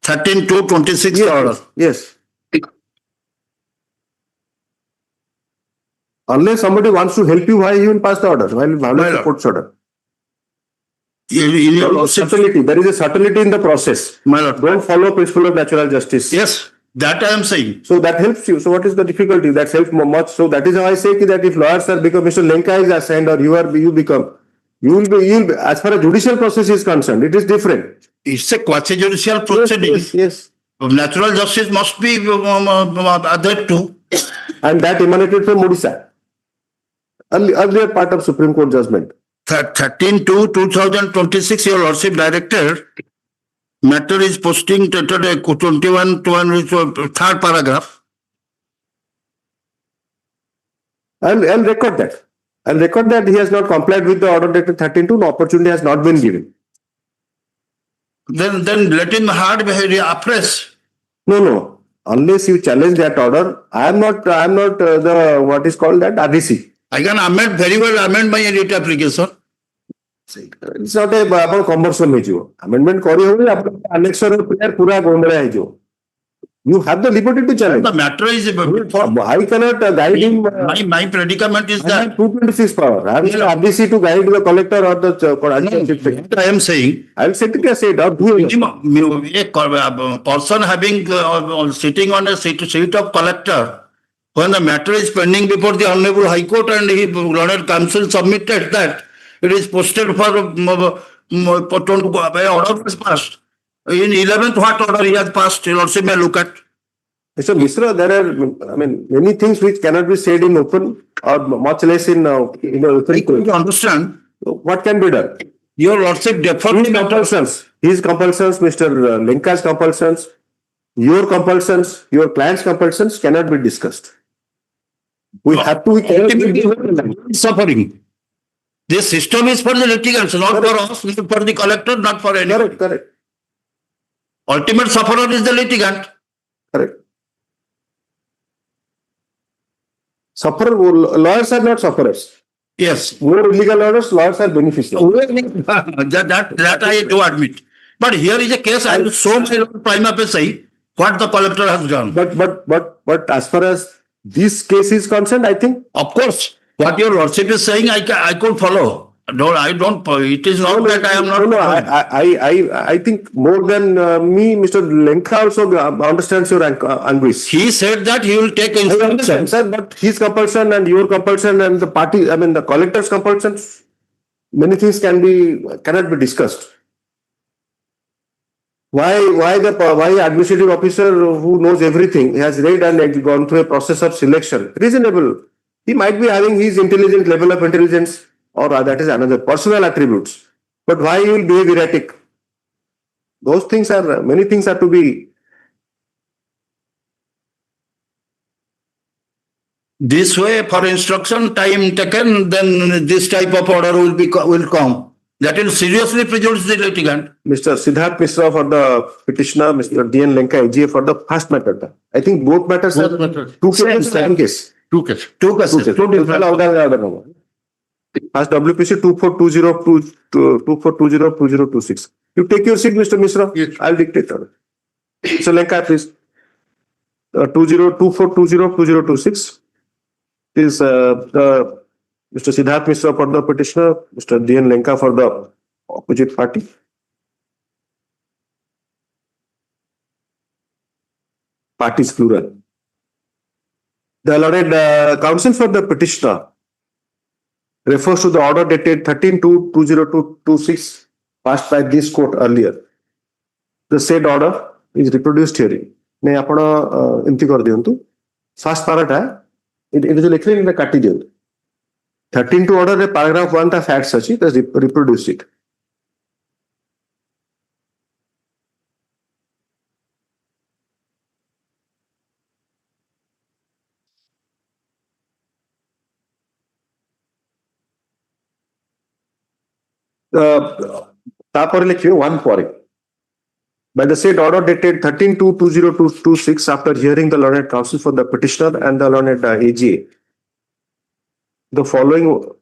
13/2/26 order. Yes. Unless somebody wants to help you, why you will pass the order? Why will violate the court's order? in your lordship. There is a subtlety in the process. My lord. Don't follow principle of natural justice. Yes, that I am saying. So that helps you. So what is the difficulty? That helps much. So that is how I say that if lawyers are become, Mr. Lenka is assigned or you become, you will be, as far as judicial process is concerned, it is different. It's a quasi-judicial proceeding. Yes. Natural justice must be adhered to. And that emanated from Odisha. Earlier part of Supreme Court judgment. 13/2/2026, your lordship directed, matter is posting 21, third paragraph. I'll record that. I'll record that he has not complied with the order dated 13/2, no opportunity has not been given. Then let him hard afresh. No. Unless you challenge that order, I am not the what is called that RDC. I can very well amend my writ application. It's not a cumbersome amendment annexure pura gondala. You have the liberty to challenge. The matter is I cannot guide him. My predicament is I have that 226 power. I have the RDC to guide the collector or the what I am saying. I'll say it out. A person having sitting on a seat of collector, when the matter is pending before the Hon'Ble High Court and he learned counsel submitted that it is posted for order was passed. In 11th, what order he has passed, your lordship may look at. Mr. Misra, there are, many things which cannot be said in open or much less in open. I couldn't understand. What can be done? Your lordship deferred his compulsions, Mr. Lenka's compulsions, your compulsions, your client's compulsions cannot be discussed. We have to suffering. This system is for the litigants, not for us, not for the collector, not for anyone. Correct. Ultimate sufferer is the litigant. Correct. Lawyers are not sufferers. Yes. More illegal lawyers are beneficial. that I do admit. But here is a case I will show my prima facie what the collector has done. But as far as this case is concerned, I think. Of course, what your lordship is saying, I could follow. No, I don't. It is not that I am not. No. I think more than me, Mr. Lenka also understands your anguish. He said that he will take instruction. Sir, but his compulsion and your compulsion and the party, the collector's compulsions, many things cannot be discussed. Why administrative officer who knows everything has read and gone through a process of selection? Reasonable. He might be having his intelligence, level of intelligence, or that is another personal attributes. But why he will behave erratic? Those things are, many things are to be. This way, for instruction time taken, then this type of order will come. That will seriously prejudice the litigant. Mr. Siddharth Misra for the petitioner, Mr. D.N. Lenka, AGA for the first matter. I think both matters are two cases, same case. Two cases. Two different. First WPC 24202026. You take your seat, Mr. Misra. Yes. I'll dictate. Mr. Lenka, please. 24202026 is Mr. Siddharth Misra for the petitioner, Mr. D.N. Lenka for the opposite party. Parties plural. The allotted counsel for the petitioner refers to the order dated 13/2/2026 passed by this court earlier. The said order is reproduced herein. नहीं आपण एमती कर दियंतु first पाराटा it जो लिखले ने काटी दियंतु 13 order रे paragraph 1 ता facts अछि त reproduce it. तापर लिखियो 1 ପରେ. By the said order dated 13/2/2026 after hearing the learned counsel for the petitioner and the learned AGA, the following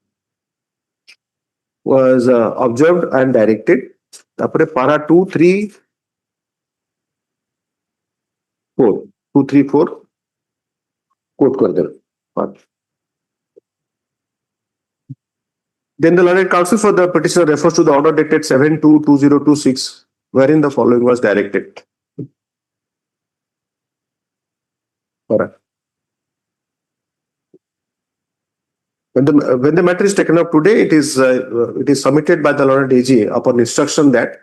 was observed and directed. Tapare para 2, 3, 4. 2, 3, 4 quote kar dena. Then the learned counsel for the petitioner refers to the order dated 7/2/2026, wherein the following was directed. Alright. When the matter is taken up today, it is submitted by the learned AG upon instruction that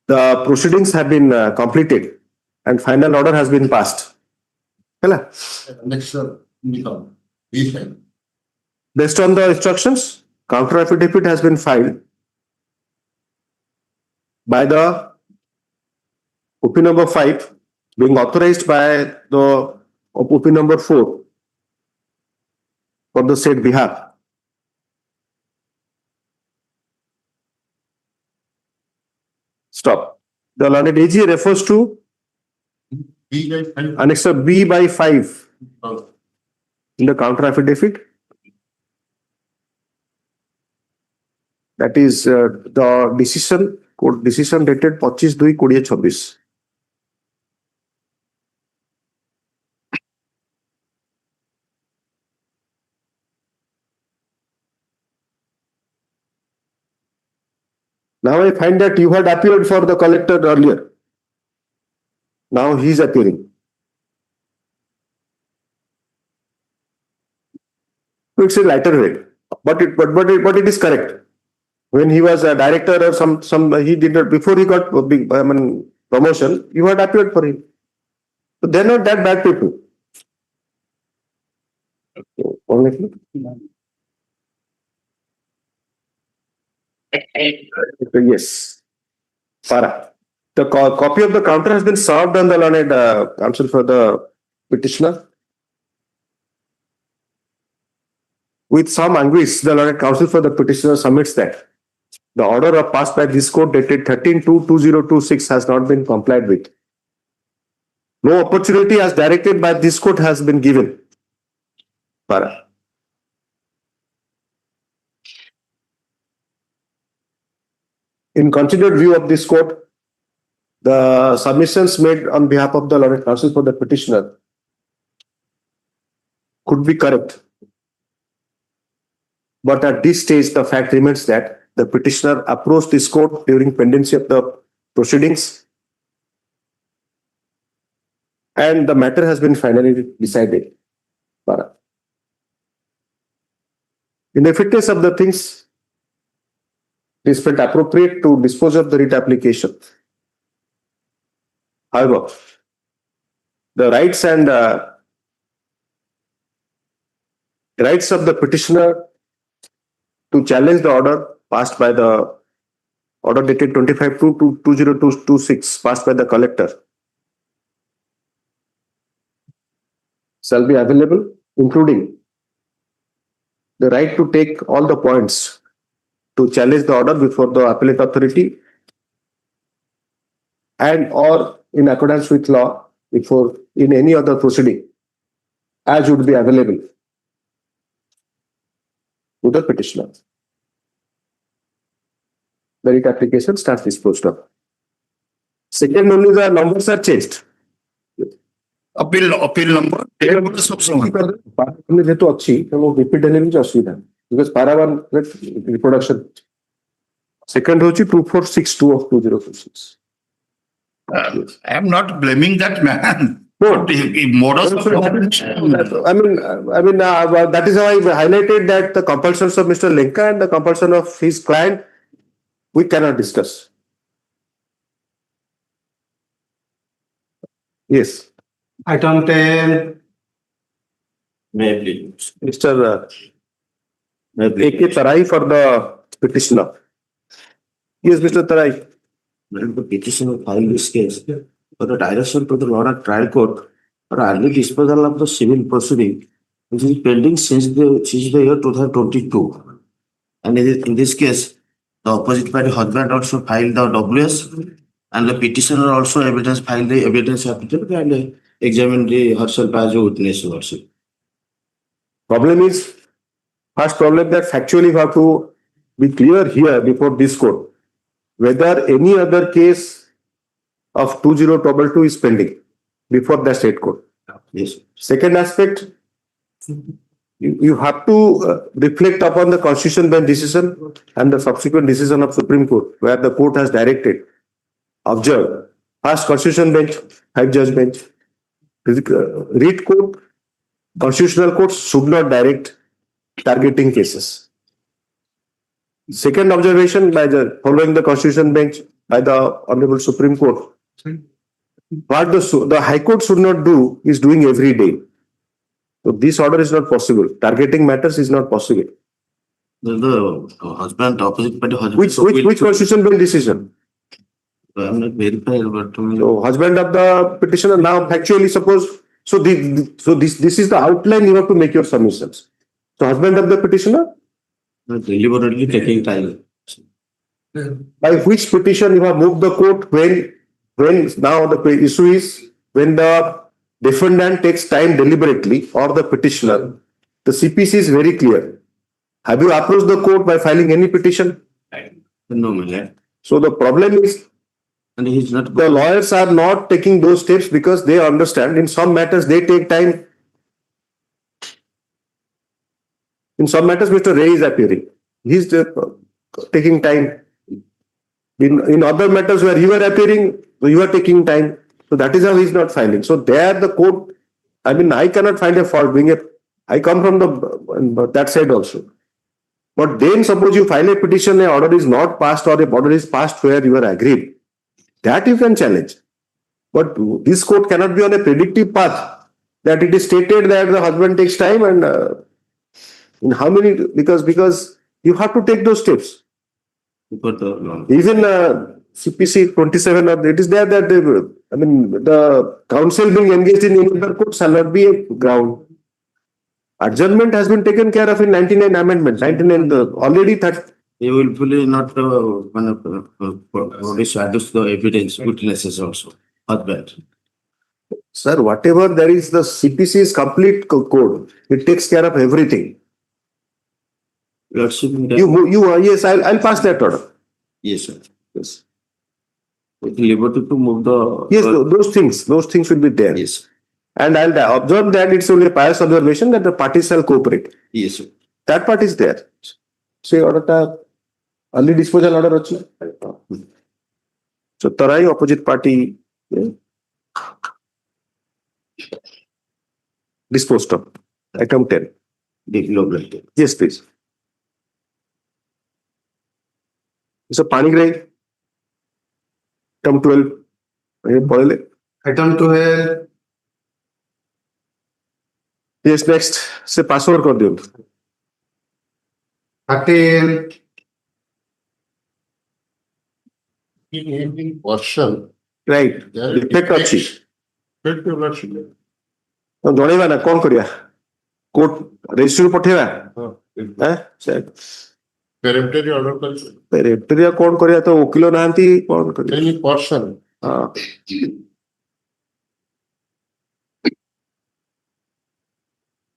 the proceedings have been completed and final order has been passed. Hello. Based on the instructions, counter affidavit has been filed by the OP number 5 being authorized by the OP number 4 for the said behalf. Stop. The learned AG refers to Annexure B/5 in the counter affidavit. That is the court decision dated 25/2/2026. Now I find that you had appeared for the collector earlier. Now he is appearing. So it's a lighter weight, but it is correct. When he was a director or some he did not, before he got promotion, you had appeared for him. So they're not that bad people. Yes. Farah. The copy of the counter has been served on the learned counsel for the petitioner. With some anguish, the learned counsel for the petitioner submits that the order of passed by this court dated 13/2/2026 has not been complied with. No opportunity as directed by this court has been given. Farah. In considered view of this court, the submissions made on behalf of the learned counsel for the petitioner could be correct. But at this stage, the fact remains that the petitioner approached this court during pendency of the proceedings and the matter has been finally decided. In the fitness of the things, it is felt appropriate to dispose of the writ application. However, the rights of the petitioner to challenge the order passed by the order dated 25/2/2026 passed by the collector shall be available, including the right to take all the points to challenge the order before the appellate authority and or in accordance with law before in any other proceeding as would be available to the petitioner. The writ application stands disposed of. Second, only the numbers are changed. appeal number जेहेतु अच्छी तो वो repeat होने में असुविधा because para one reproduction. Second होची 2462 of 2026. I am not blaming that man. No. Modus of I mean, that is how I highlighted that the compulsions of Mr. Lenka and the compulsion of his client, we cannot discuss. Yes. Item 10. May I please? Mr. A.K. Tarai for the petitioner. Yes, Mr. Tarai. The petitioner filed this case for the direction to the lower trial court for early disposal of the civil proceeding, which is pending since the year 2022. And in this case, the opposite party husband also filed the WS, and the petitioner also filed the evidence affidavit and examined herself as a witness also. Problem is, first problem that factually we have to be clear here before this court whether any other case of 2022 is pending before the state court. Yes. Second aspect, you have to reflect upon the constitution bench decision and the subsequent decision of Supreme Court, where the court has directed, observe, first constitution bench, 5-judge bench, read court, constitutional courts should not direct targeting cases. Second observation by the following the constitution bench by the Honorable Supreme Court, what the High Court should not do is doing every day. So this order is not possible. Targeting matters is not possible. The husband, opposite party husband. Which constitution bench decision? I'm not verified, but So husband of the petitioner now factually suppose. So this is the outline you have to make your submissions. So husband of the petitioner, deliberately taking time. by which petition you have moved the court when now the issue is when the defendant takes time deliberately or the petitioner. The CPC is very clear. Have you approached the court by filing any petition? No, man. So the problem is, and he's not. The lawyers are not taking those steps because they understand in some matters they take time. In some matters, Mr. Ray is appearing. He's taking time. In other matters where you are appearing, you are taking time. So that is how he is not filing. So there the court, I mean, I cannot find a fault being I come from that side also. But then suppose you file a petition, an order is not passed or a order is passed where you are agreed. That you can challenge. But this court cannot be on a predictive path that it is stated that the husband takes time and in how many, because you have to take those steps. Even CPC 27, it is there that the counsel being engaged in another court shall not be a ground. Adjournment has been taken care of in 99 amendment. 99 already that. They will fully not produce the evidence, witnesses also. Husband. Sir, whatever there is, the CPC is complete code. It takes care of everything. Yes, I'll pass that order. Yes, sir. Yes. With liberty to move the. Yes, those things will be there. Yes. And I'll observe that it's only a pious observation that the parties shall cooperate. Yes, sir. That part is there. Say order early disposal order achi. So Tarai opposite party disposed of. Item 10. Yes, please. So Panigrahi. Item 12. Item 12. Yes, next. Say password कर दियो. 13. Version. Right. Effect अच्छी. जणेवा ना कौन करिया court register पठेवा हैं Peremptory order कर. पेरेक्टरिया कौन करिया तो वकील नांती कौन करिया Any person. हाँ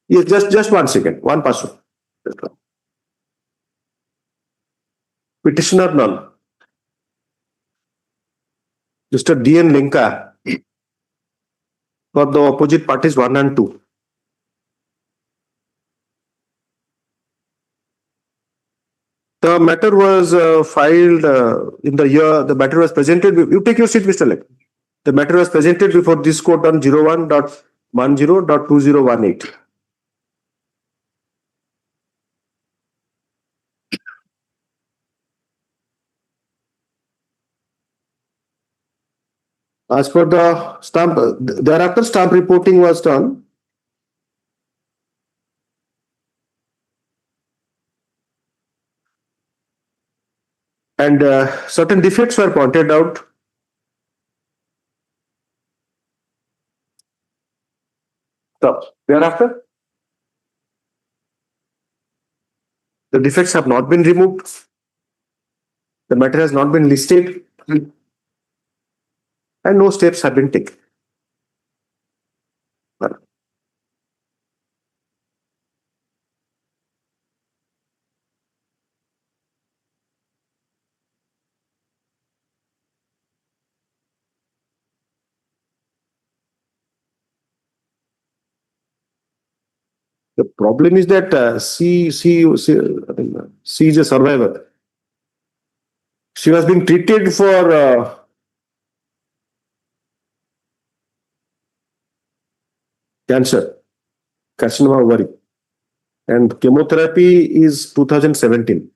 Yes, just 1 second. One password. Petitioner none. Mr. D.N. Linka for the opposite parties 1 and 2. The matter was filed in the year the matter was presented. You take your seat, Mr. Lek. The matter was presented before this court on 01.10.2018. As per the stamp, thereafter stamp reporting was done. And certain defects were pointed out. So, thereafter, the defects have not been removed. The matter has not been listed. And no steps have been taken. The problem is that she is a survivor. She was being treated for cancer, carcinoma ovary, and chemotherapy is 2017.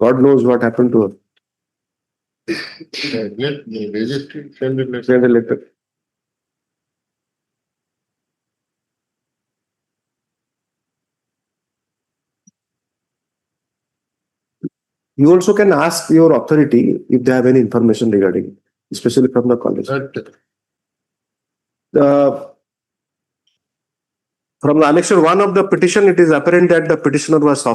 God knows what happened to her. Send a letter. You also can ask your authority if they have any information regarding it, especially from the college. From the annexure 1 of the petition, it is apparent that the petitioner was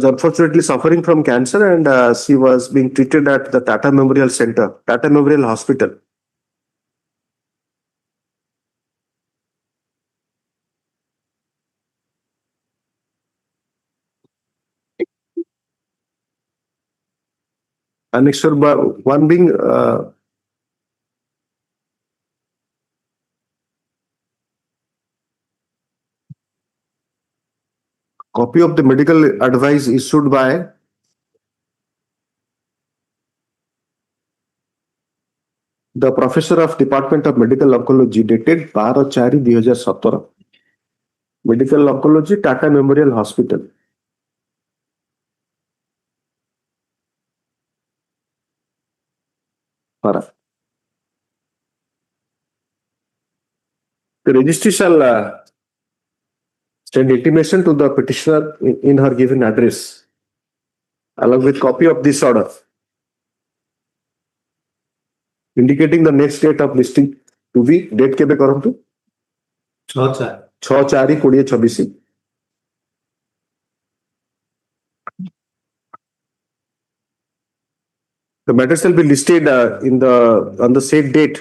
unfortunately suffering from cancer, and she was being treated at the Tata Memorial Hospital. Annexure 1 being copy of the medical advice issued by the professor of Department of Medical Oncology dated 12/4/2017. Medical Oncology, Tata Memorial Hospital. The registry shall send intimation to the petitioner in her given address, along with copy of this order, indicating the next date of listing to be date केबे करंतु 6/4/2026. The matter shall be listed on the said date.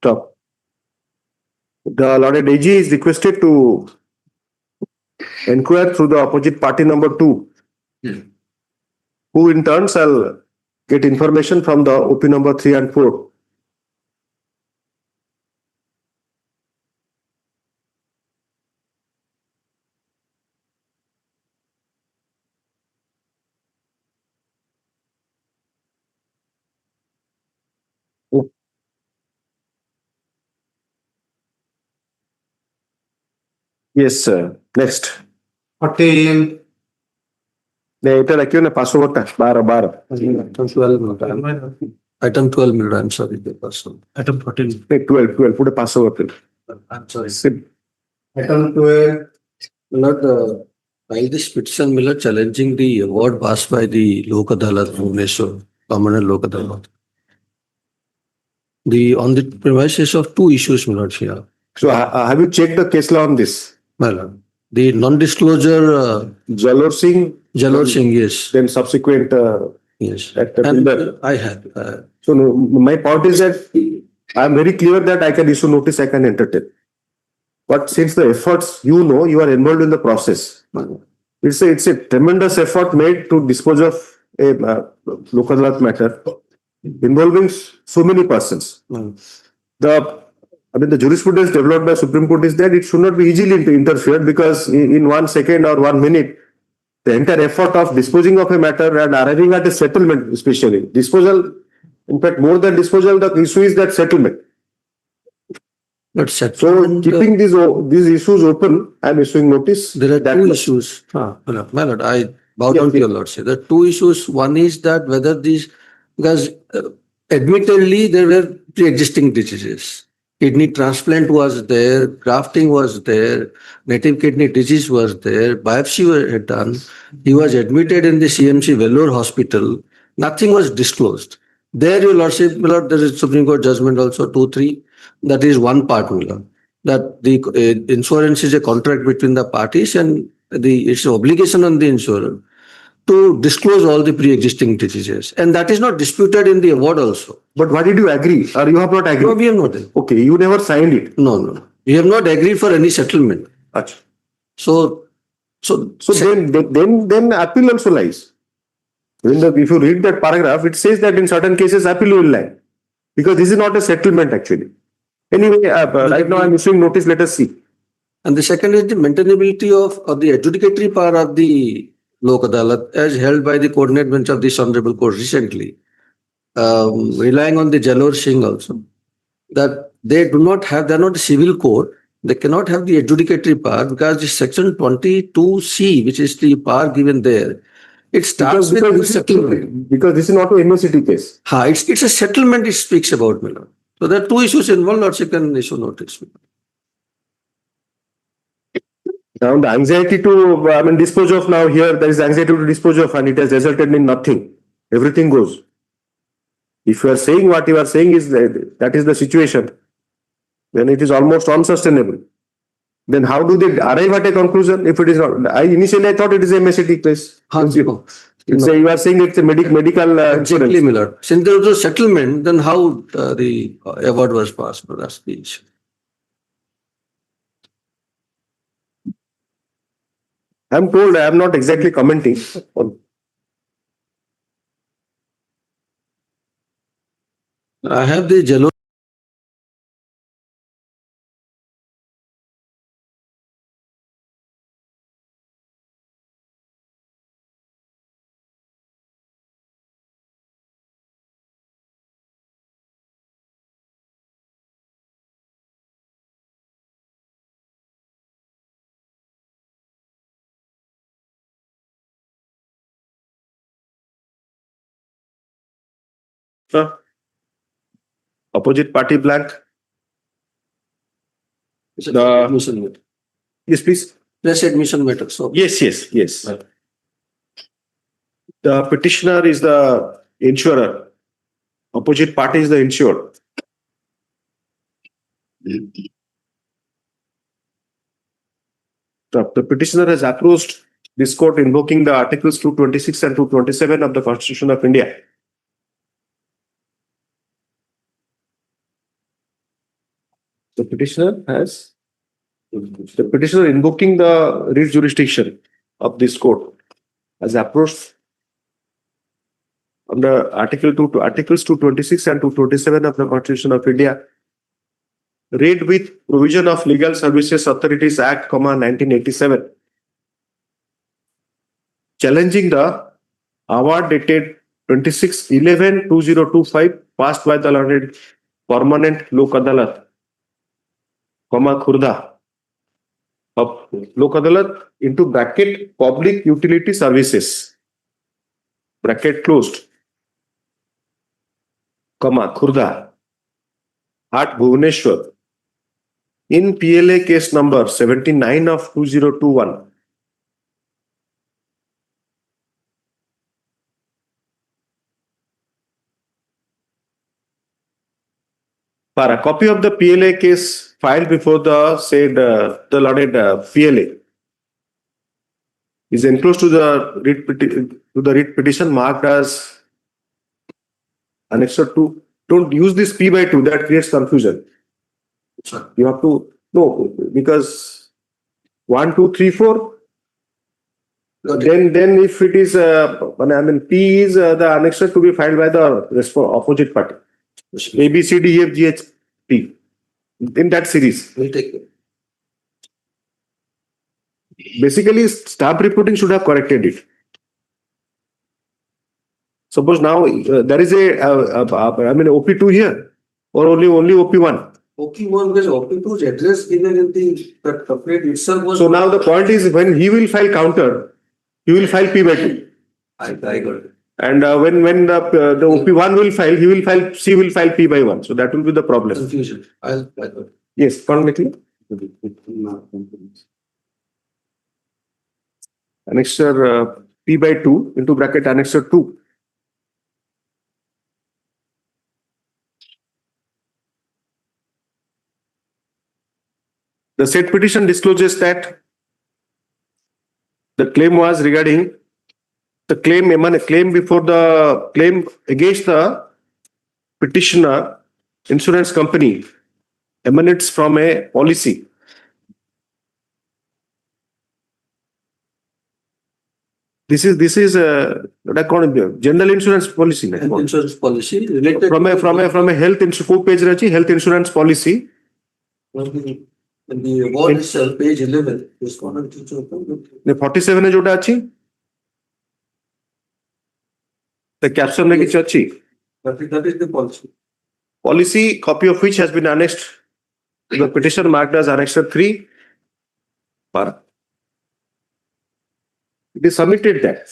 Stop. The lauded AG is requested to inquire through the opposite party number 2, who in turn shall get information from the OP number 3 and 4. Yes, sir. Next. 14. Item 12. Item 12, Miller, I'm sorry. Item 14. 12. Put a password. I'm sorry. Item 12. Miller, while this petition, Miller, challenging the award passed by the Lok Adalat, Bhubaneswar, Permanent Lok Adalat. On the premises of two issues, Miller, here. So, have you checked the case law on this? Well, the non-disclosure, Jalor Singh, yes. then subsequent, Yes. and I have. So, my point is that I am very clear that I can issue notice, I can entertain. But since the efforts, you are involved in the process. It's a tremendous effort made to dispose of a local law matter involving so many persons. The jurisprudence developed by Supreme Court is that it should not be easily interfered, because in 1 second or 1 minute, the entire effort of disposing of a matter and arriving at a settlement, especially disposal, in fact, more than disposal, the issue is that settlement. But So, keeping these issues open, I am issuing notice. There are two issues. My lord, I bow down to your lordship. There are two issues. One is that whether these, because admittedly there were pre-existing diseases. Kidney transplant was there, grafting was there, native kidney disease was there, biopsy was done. He was admitted in the CMC Vellore Hospital. Nothing was disclosed. There, your lordship, my lord, there is Supreme Court judgment also 2-3. That is one part, my lord. That the insurance is a contract between the parties, and it's an obligation on the insurer to disclose all the pre-existing diseases. And that is not disputed in the award also. But why did you agree? Or you have not agreed? No, we have not agreed. Okay, you never signed it. No. We have not agreed for any settlement. Achha. So then appeal also lies. If you read that paragraph, it says that in certain cases appeal will lie because this is not a settlement actually. Anyway, right now I'm issuing notice. Let us see. And the second is the maintainability of the adjudicatory power of the Lok Adalat as held by the coordinate bench of this Honorable Court recently, relying on the Jalor Singh also, that they do not have, they're not a civil court, they cannot have the adjudicatory power because the section 22C, which is the power given there, it starts with the settlement. Because this is not a university case. It's a settlement it speaks about, my lord. So there are two issues involved, or second issue notice. Now the anxiety to dispose of, now here there is anxiety to dispose of and it has resulted in nothing. Everything goes. If you are saying what you are saying is that is the situation, then it is almost unsustainable. Then how do they arrive at a conclusion if it is not? Initially I thought it is a MSCT case. You are saying it's a medical Exactly, my lord. Since there was a settlement, then how the award was passed? That's the issue. I'm told I am not exactly commenting on. I have the Jalor. Opposite party blank. Admission matter. Yes, please. Press admission matter. So Yes. The petitioner is the insurer. Opposite party is the insured. The petitioner has approached this court invoking the Articles 226 and 227 of the Constitution of India. The petitioner invoking the writ jurisdiction of this court has approached under Articles 226 and 227 of the Constitution of India, read with provision of Legal Services Authorities Act, 1987, challenging the award dated 26/11/2025 passed by the learned Permanent Lok Adalat, Khurda of Lok Adalat into bracket Public Utility Services, bracket closed, Khurda at Bhubaneswar in PLA case number 79 of 2021. For a copy of the PLA case filed before the said the lauded PLA is enclosed to the writ petition marked as Annexure 2. Don't use this P/2, that creates confusion. You have to know because 1, 2, 3, 4. Then if it is P is the annexure to be filed by the opposite party. A, B, C, D, E, F, G, H, P. In that series. We'll take it. Basically, staff reporting should have corrected it. Suppose now there is a OP2 here or only OP1. OP1 because OP2's address given in the complaint itself was. So now the point is when he will file counter, he will file P/2. I got it. And when the OP1 will file, C will file P/1. So that will be the problem. Confusion. I got it. Yes, Annexure P/2 into bracket Annexure 2. The said petition discloses that the claim was regarding the claim against the petitioner insurance company emanates from a policy. This is general insurance policy. Health insurance policy related From a health insurance page rachi health insurance policy. the word itself, page 11, is one. 47 is jota achi. The caption like achi. That is the policy. Policy copy of which has been annexed to the petition marked as Annexure 3. It is submitted that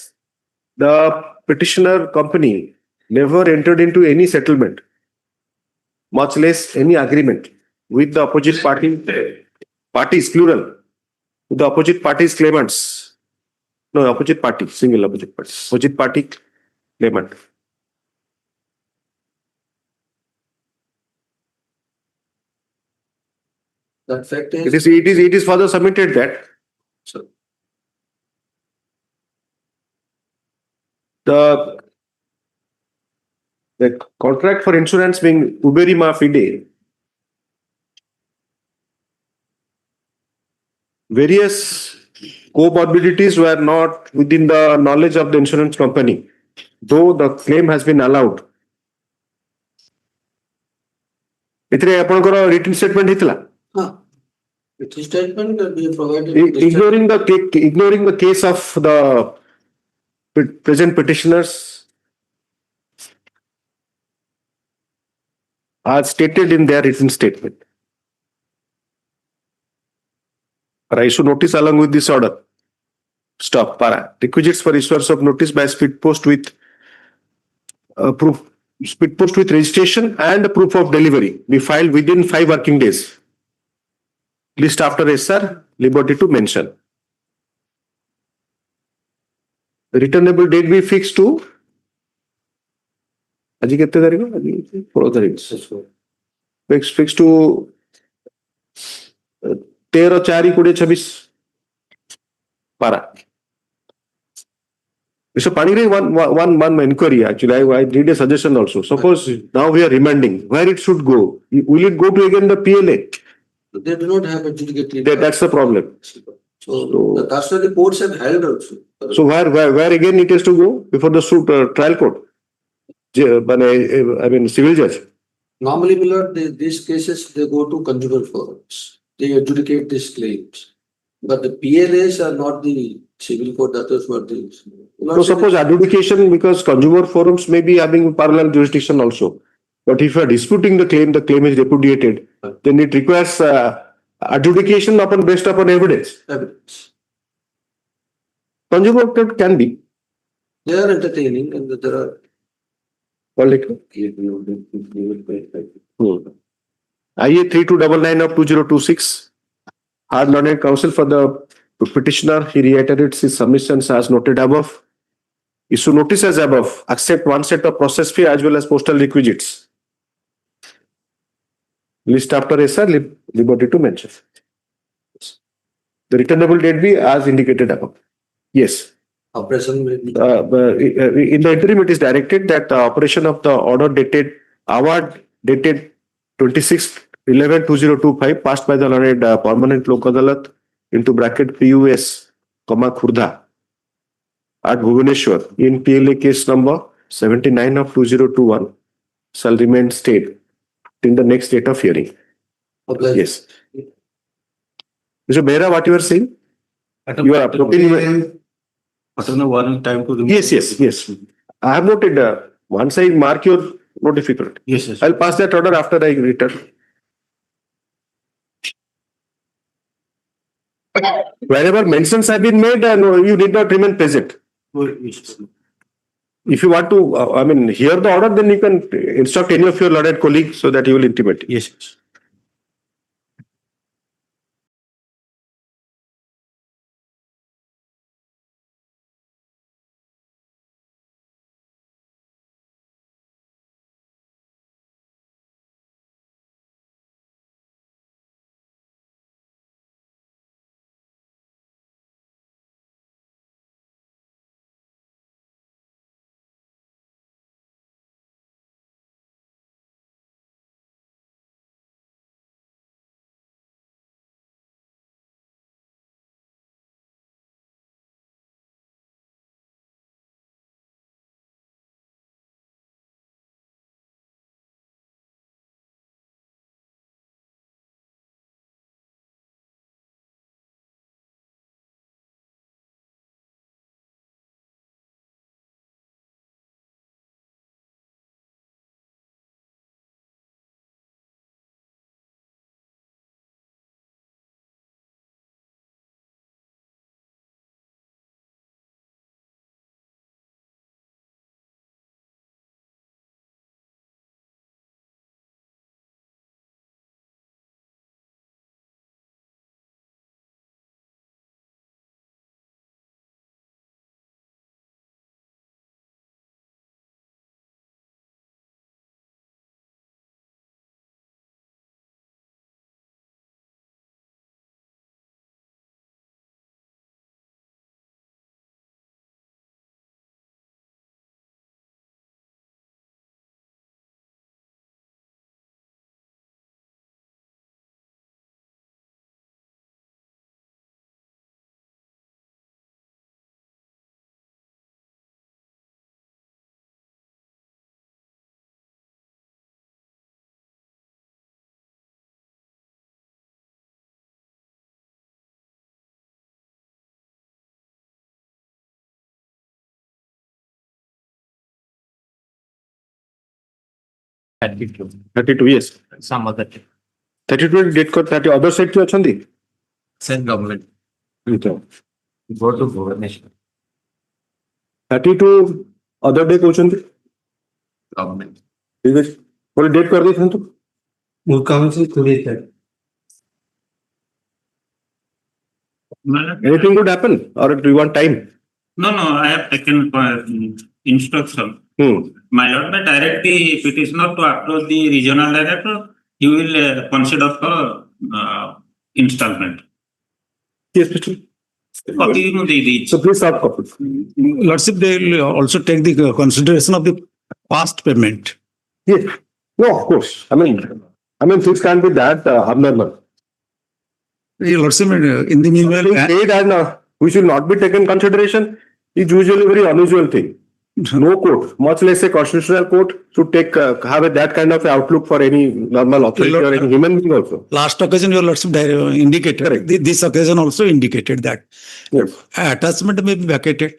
the petitioner company never entered into any settlement, much less any agreement with the opposite parties plural, with the opposite parties claimants. No, opposite party, single opposite party claimant. That fact is. It is further submitted that the contract for insurance being uberima fide, various comorbidities were not within the knowledge of the insurance company, though the claim has been allowed. Ithre apanakara written statement hitla. Written statement that we have provided. Ignoring the case of the present petitioners are stated in their written statement. I issue notice along with this order. Stop. Para. Requisites for issuance of notice by speed post with registration and proof of delivery be filed within 5 working days. List after SR, liberty to mention. The returnable date be fixed to fixed to 13/4/26 para. Mr. Panigre, one inquiry actually. I did a suggestion also. Suppose now we are remanding, where it should go? Will it go to again the PLA? They do not have adjudicated. That's the problem. So that's why the courts have held also. So where again it has to go before the suit trial court? I mean civil judge. Normally, Millard, these cases they go to conjugal forums. They adjudicate these claims, but the PLAs are not the civil court. That is what the. So suppose adjudication, because consumer forums may be having parallel jurisdiction also. But if you are disputing the claim is repudiated, then it requires adjudication based upon evidence. Consumer court can be. They are entertaining, and there are. IA 3299 of 2026. Hard learned counsel for the petitioner. He reiterates his submissions as noted above. Issue notice as above. Accept one set of process fee as well as postal requisites. List after SR, liberty to mention. The returnable date be as indicated above. Yes. Operation may be. In the interim, it is directed that the operation of the order award dated 26/11/2025 passed by the learned permanent local adalat into bracket PUS, Khurdha at Bhubaneswar in PLA case number 79 of 2021 shall remain stayed till the next date of hearing. Okay. Yes. Mr. Behra, what you are saying? You are appropriate. Time to Yes. I have noted. Once I mark your notification, yes. I'll pass that order after I return. Wherever mentions have been made, you need not remain present. If you want to, hear the order, then you can instruct any of your learned colleagues so that you will intimate. Yes. 32. 32 yes. Some other 32 date कर 30 other side की अच्छी थी. same government. Okay. Go to government. 32 other day question थी. Government. ठीक है. बोले date कर दी थी तो. वो काउंसिल खुली है. Anything could happen or do you want time? No, I have taken instruction. My lord, may direct the petitioner to approach the regional director. He will consider for installment. Yes, Mr. Copy mu de deeji. So please stop copy. Lordship, they will also take the consideration of the past payment. Yes. No, of course. I mean, things can't be that abnormal. Lordship, in the meanwhile, paid and which will not be taken consideration is usually a very unusual thing. No court, much less a constitutional court, should take have that kind of outlook for any normal authority or any human being also. Last occasion, your Lordship indicated. Correct. This occasion also indicated that. Yes. Attachment may be vacated.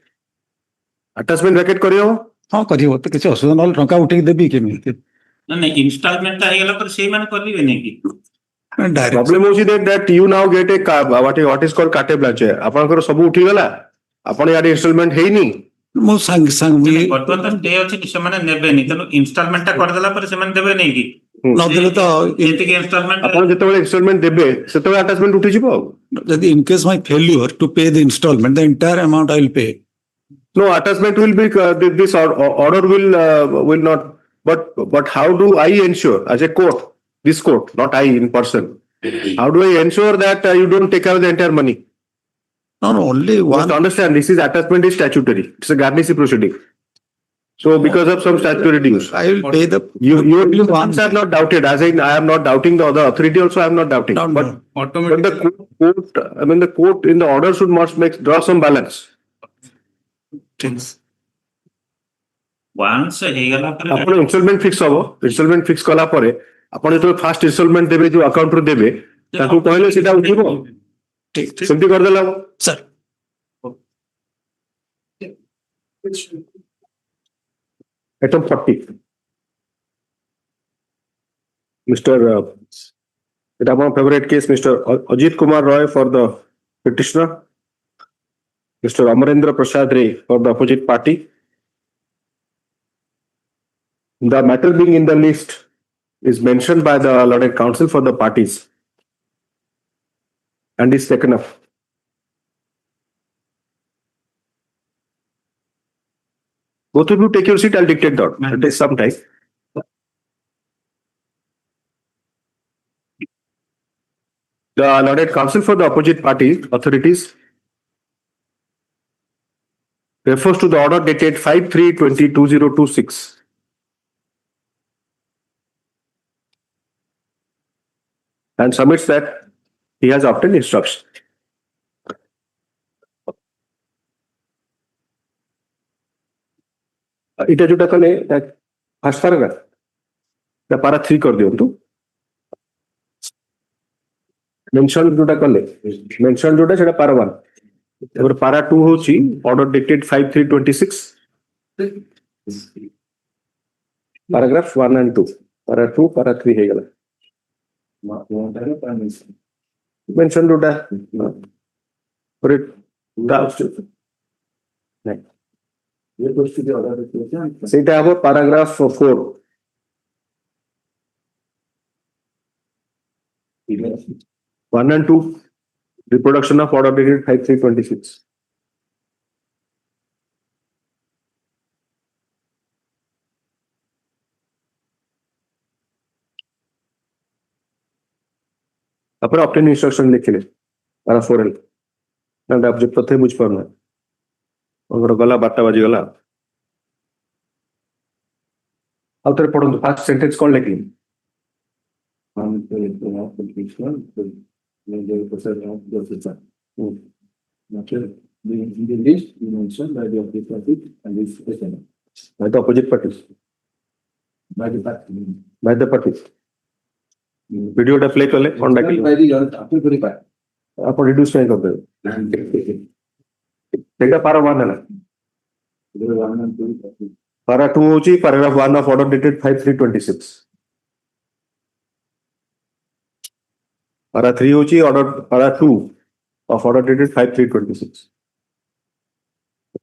Attachment vacate करियो? हाँ करियो तो किसी असुविधा knoll टंका उठेगी देबी के मिलते. नहीं installment टा ହେଇଗଲା ପରେ ସେଇ ମାନେ କରିବେ नहीं कि. Problem होची that you now get a what is called carte blanche. आपनकर सब उठी गला. आपण यार installment ହେଇନି. मो संग भी. ବର୍ତ୍ତମାନ ତ stay ଅଛି କି ସେମାନେ ନେବେନି ତେଣୁ installment ଟା କରିଦେଲା ପରେ ସେମାନେ ଦେବେ नहीं कि. ନଦେଲେ ତ ଯେତିକି installment ଆପଣ ଯେତେବେଳେ installment ଦେବେ ସେତେବେଳେ attachment ଉଠିଯିବ ଆଉ. ଯଦି in case my failure to pay the installment, the entire amount I will pay. No, attachment will be this order will not. But how do I ensure as a court, this court, not I in person, how do I ensure that you don't take out the entire money? No, only one. You must understand, this is attachment is statutory. It's a garnishee proceeding. So because of some statutory dues, I will pay the. Your funds are not doubted. As I am not doubting the other authority also. I am not doubting. But the court, I mean the court in the order should must draw some balance. once ହେଇଗଲା ପରେ ଆପଣ installment fix ହବ installment fix କଲା ପରେ ଆପଣ ଯେତେବେଳେ first installment ଦେବେ ଯୋଉ account ରୁ ଦେବେ ତାକୁ କହିଲେ ସେଟା ଉଠିବ ସେମିତି କରିଦେଲା sir. Item 40 Mr. It our favorite case Mr. Ajit Kumar Roy for the petitioner, Mr. Amarendra Prasad Ray for the opposite party. The matter being in the list is mentioned by the allotted counsel for the parties and is taken up. Both of you take your seat, I'll dictate that. It takes some time. The allotted counsel for the opposite party authorities refers to the order dated 5/3/2026. And submits that he has obtained instruction. इटा जोटा कले first paragraph ता पारा 3 कर दियंतु mention जोटा कले mention जोटा सेटा पारा 1 और पारा 2 होची ऑर्डर डेटेड 5/3/26 पैराग्राफ 1 and 2 पारा 2 पारा 3 हे गला mention to that for it ସେଇଟା ହବ paragraph 4 1 and 2 reproduction of order dated 5/3/26 अपने obtain instruction लिखिले पारा 4 ना आप जब तथे बुझ पारना अगर गला 12 बजे गला अब तेरे पढ़ो फर्स्ट सेंटेंस कौन लिखी by the opposite parties by the parties video टा प्ले करले कौन डाकी आप रिड्यूस नहीं कर दे सेटा पारा 1 है ना पारा 2 होची paragraph 1 of order dated 5/3/26 Para 3 hochi order para 2 of order dated 5/3/26.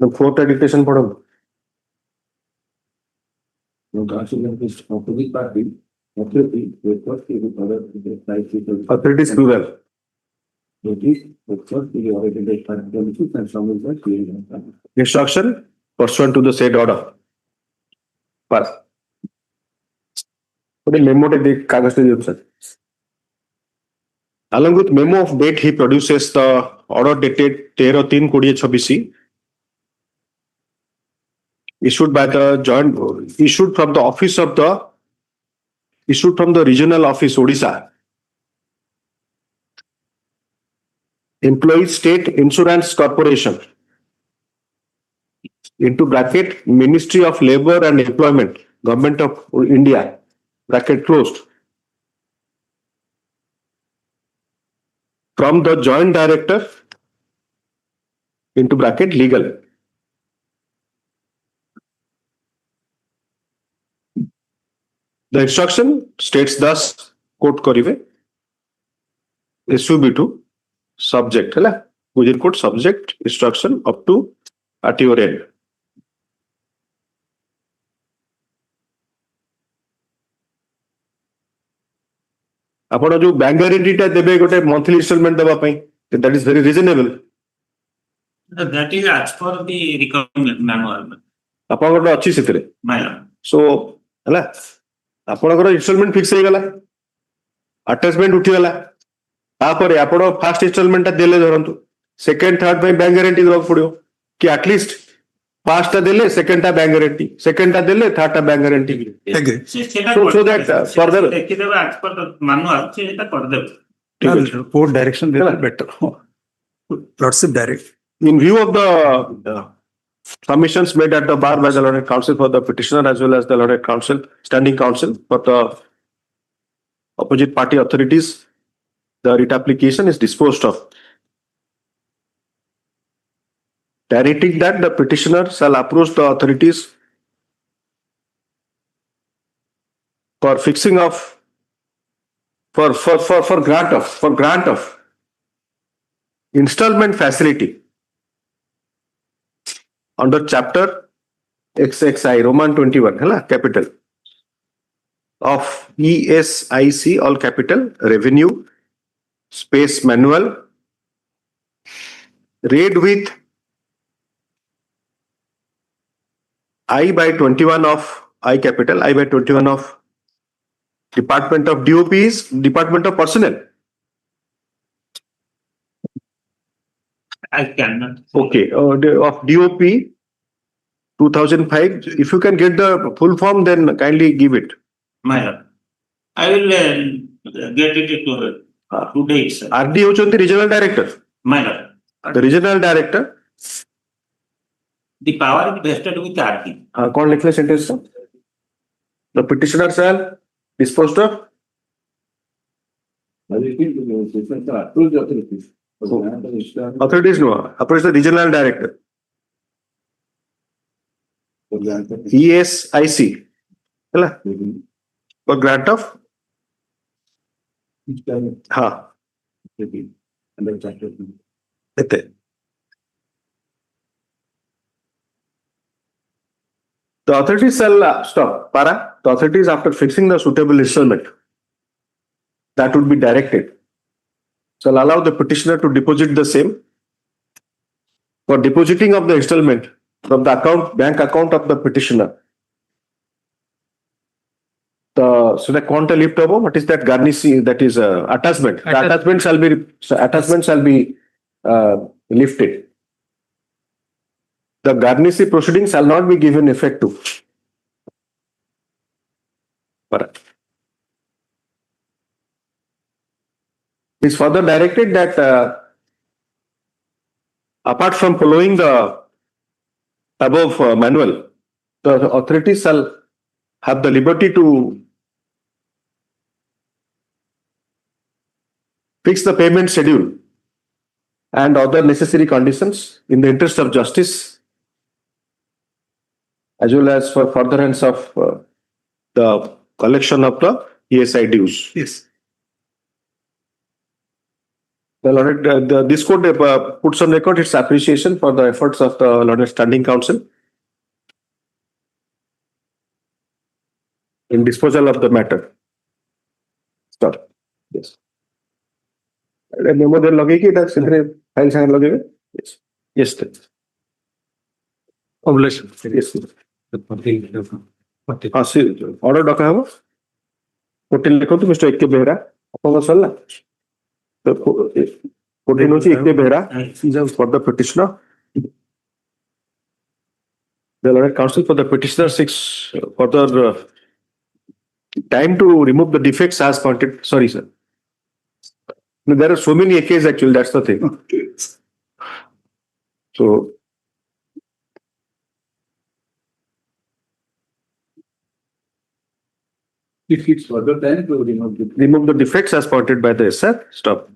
The fourth dictation पढ़ो. Opposite party, authority, request to the order dated 5/3/26. Authority is plural. Notice, request to the order dated 5/3/26 and summons the clearing. Instruction pursuant to the said order. Pass. Put a memo to the कागज पे दियो sir. Along with memo of date, he produces the order dated 13/3/26 issued by the joint, issued from the office of the, issued from the regional office Odisha. Employee State Insurance Corporation. Into bracket Ministry of Labor and Employment, Government of India, bracket closed. From the joint director into bracket legal. The instruction states thus, quote karibe, SUB2 subject, है ना? Within quote subject instruction up to at your end. ଆପଣ ଯୋଉ bank ଗ୍ୟାରେଣ୍ଟିଟା ଦେବେ ଗୋଟେ monthly instalment ଦେବା ପାଇଁ, that is very reasonable. That is as per the requirement manual. ଆପଣଙ୍କର ଅଛି ସେଥିରେ. So ହେଲା, ଆପଣଙ୍କର ଇନଷ୍ଟଲମେଣ୍ଟ ଫିକ୍ସ ହେଇଗଲା, ଆଟାଚମେଣ୍ଟ ଉଠିଗଲା, ତାପରେ ଆପଣ ଫାର୍ଷ୍ଟ ଇନଷ୍ଟଲମେଣ୍ଟଟା ଦେଲେ ଧରନ୍ତୁ, ସେକେଣ୍ଡ ଥାର୍ଡ ପାଇଁ ବ୍ୟାଙ୍କ ଗ୍ୟାରେଣ୍ଟି ଦେବାକୁ ପଡିବ କି ଆଟଲିଷ୍ଟ ଫାର୍ଷ୍ଟଟା ଦେଲେ ସେକେଣ୍ଡଟା ବ୍ୟାଙ୍କ ଗ୍ୟାରେଣ୍ଟି, ସେକେଣ୍ଡଟା ଦେଲେ ଥାର୍ଡଟା bank guarantee. So that further ଦେଖିଦେବେ as per the manual ସେଟା କରିଦେବେ. Court direction is better. Lordship direct. In view of the submissions made at the bar by the learned counsel for the petitioner as well as the learned counsel, standing counsel for the opposite party authorities, the writ application is disposed of. Directing that the petitioner shall approach the authorities for fixing of, for grant of installment facility under chapter XXI Roman 21 है ना, capital of ESIC, all capital, revenue space manual, read with I/21 of I capital, I/21 of Department of DOP is Department of Personnel. I cannot. Okay, of DOP 2005. If you can get the full form, then kindly give it. My lord, I will get it today itself. RD होचंती regional director. My lord, The regional director. the power is vested with RD. कौन लिखले sentence का? The petitioner shall disposed of. Authorities no. Approach the regional director. ESIC. है ना? For grant of. हाँ. इतने. The authorities shall stop. Para. The authorities, after fixing the suitable installment that would be directed, shall allow the petitioner to deposit the same. For depositing of the installment from the bank account of the petitioner, so the quanta lift over, what is that garnishing? That is attachment. The attachment shall be lifted. The garnishing proceeding shall not be given effect to. It is further directed that apart from following the above manual, the authorities shall have the liberty to fix the payment schedule and other necessary conditions in the interest of justice, as well as for furtherance of the collection of the ESI dues. Yes. The learned, this court puts on record its appreciation for the efforts of the learned standing counsel in disposal of the matter. Stop. Yes. Memo then logiki that file sign logike. Yes. Yes. Sir. Obligation. Yes. Order डका हबो hotel लिखो तो mister एक्के बेहरा आपको सल्ला तो hotel होची एक्के Behera for the petitioner. The learned counsel for the petitioner seeks further time to remove the defects as pointed. Sorry, sir. There are so many AKs actually. That's the thing. So. It needs further time to remove the defects as pointed by the SR. Stop.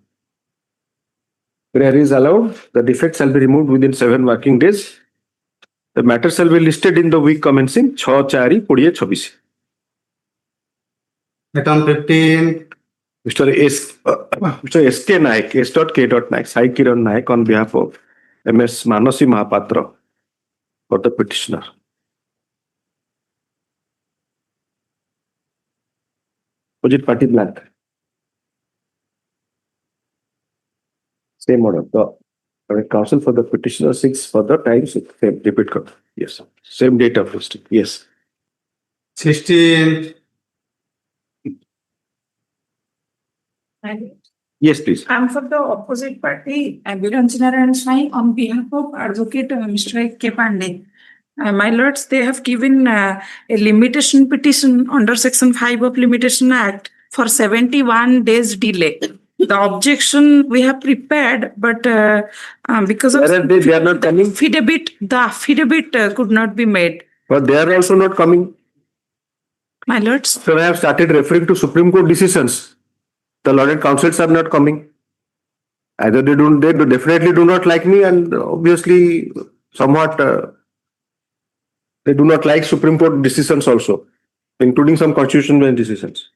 Where is allowed, the defects shall be removed within 7 working days. The matter shall be listed in the week commencing 6/4/2026. Item 15. Mr. S.K. Naik, S.K. Naik, Sai Kiran Naik on behalf of M.S. Manasi Mahapatra for the petitioner. Opposite party blank. Same order. The counsel for the petitioner seeks further time. Same repeat code. Yes. Same date of listing. Yes. 16. Yes, please. I'm for the opposite party, ambulance engineer and Sai, on behalf of Advocate Mr. K. Pandey. My lords, they have given a limitation petition under Section 5 of Limitation Act for 71 days delay. The objection we have prepared, but because of they are not coming. The affidavit could not be made. But they are also not coming. My lords. So I have started referring to Supreme Court decisions. The learned counsels are not coming. Either they definitely do not like me, and obviously somewhat they do not like Supreme Court decisions also, including some constitutional decisions.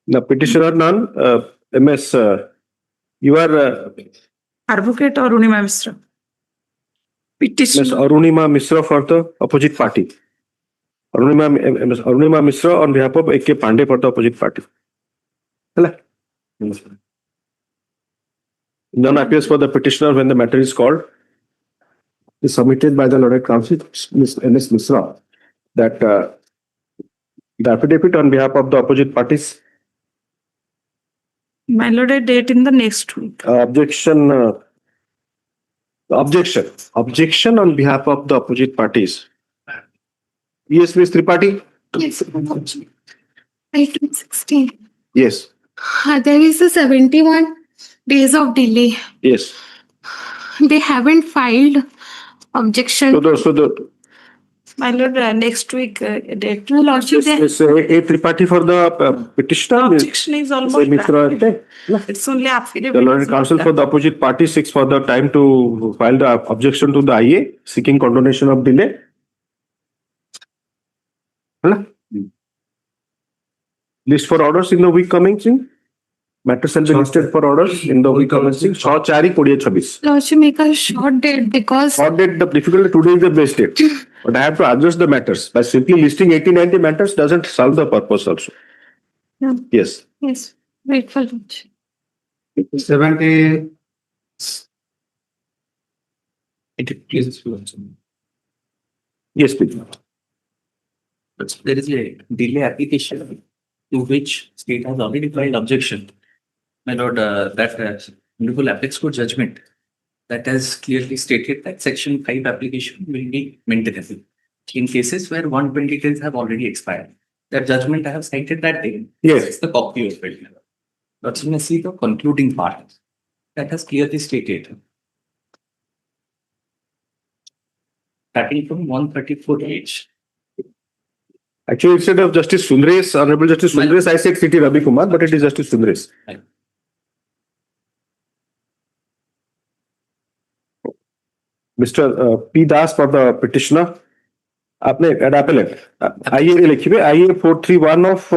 The petitioner none, MS, you are Advocate Arunima Mishra. Petitioner. Ms. Arunima Mishra for the opposite party. Arunima Mishra on behalf of A.K. Pandey for the opposite party. None appears for the petitioner when the matter is called. Is submitted by the learned counsel, Ms. N.S. Mishra, that the affidavit on behalf of the opposite parties. My lord, a date in the next week. Objection on behalf of the opposite parties. Yes, Ms. Tripathi? Yes, item 16. Yes. There is a 71 days of delay. Yes. They haven't filed objection. My lord, next week date. My lordship, Yes, A. Tripathi for the petitioner. Objection is almost Mr. It's only affidavit. The learned counsel for the opposite party seeks for the time to file the objection to the IA, seeking condonation of delay. List for orders in the week commencing. Matter shall be listed for orders in the week commencing 6/4/2026. Lordship, make a short date because Short date, the difficulty today is the best date. But I have to adjust the matters. By simply listing 80-90 matters doesn't solve the purpose also. Yeah. Yes. Yes, grateful. 17. Yes, please. There is a delay application to which state has already filed objection. My lord, that Honorable Apex Court judgment that has clearly stated that Section 5 application will be maintainable in cases where 120 days have already expired. That judgment I have cited that day. Yes. It's the copy of it. That's see the concluding part that has clearly stated. Starting from 134H. Actually, instead of Justice Sundres, Honorable Justice Sundres, I said City Ravi Kumar, but it is Justice Sundres. Right. Mr. P. Das for the petitioner. आपने appellate IA लिखिए IA 431 of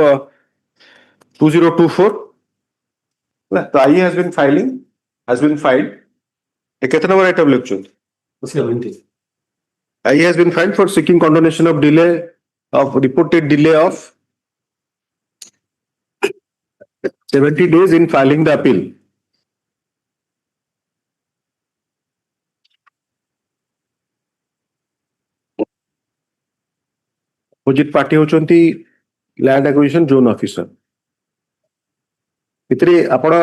2024 ना तो IA has been filed ये कितना बड़ा item लिखचुन 70 IA has been filed for seeking condonation of reported delay of 70 days in filing the appeal. Opposite party होचंती land acquisition zone officer. इतने अपना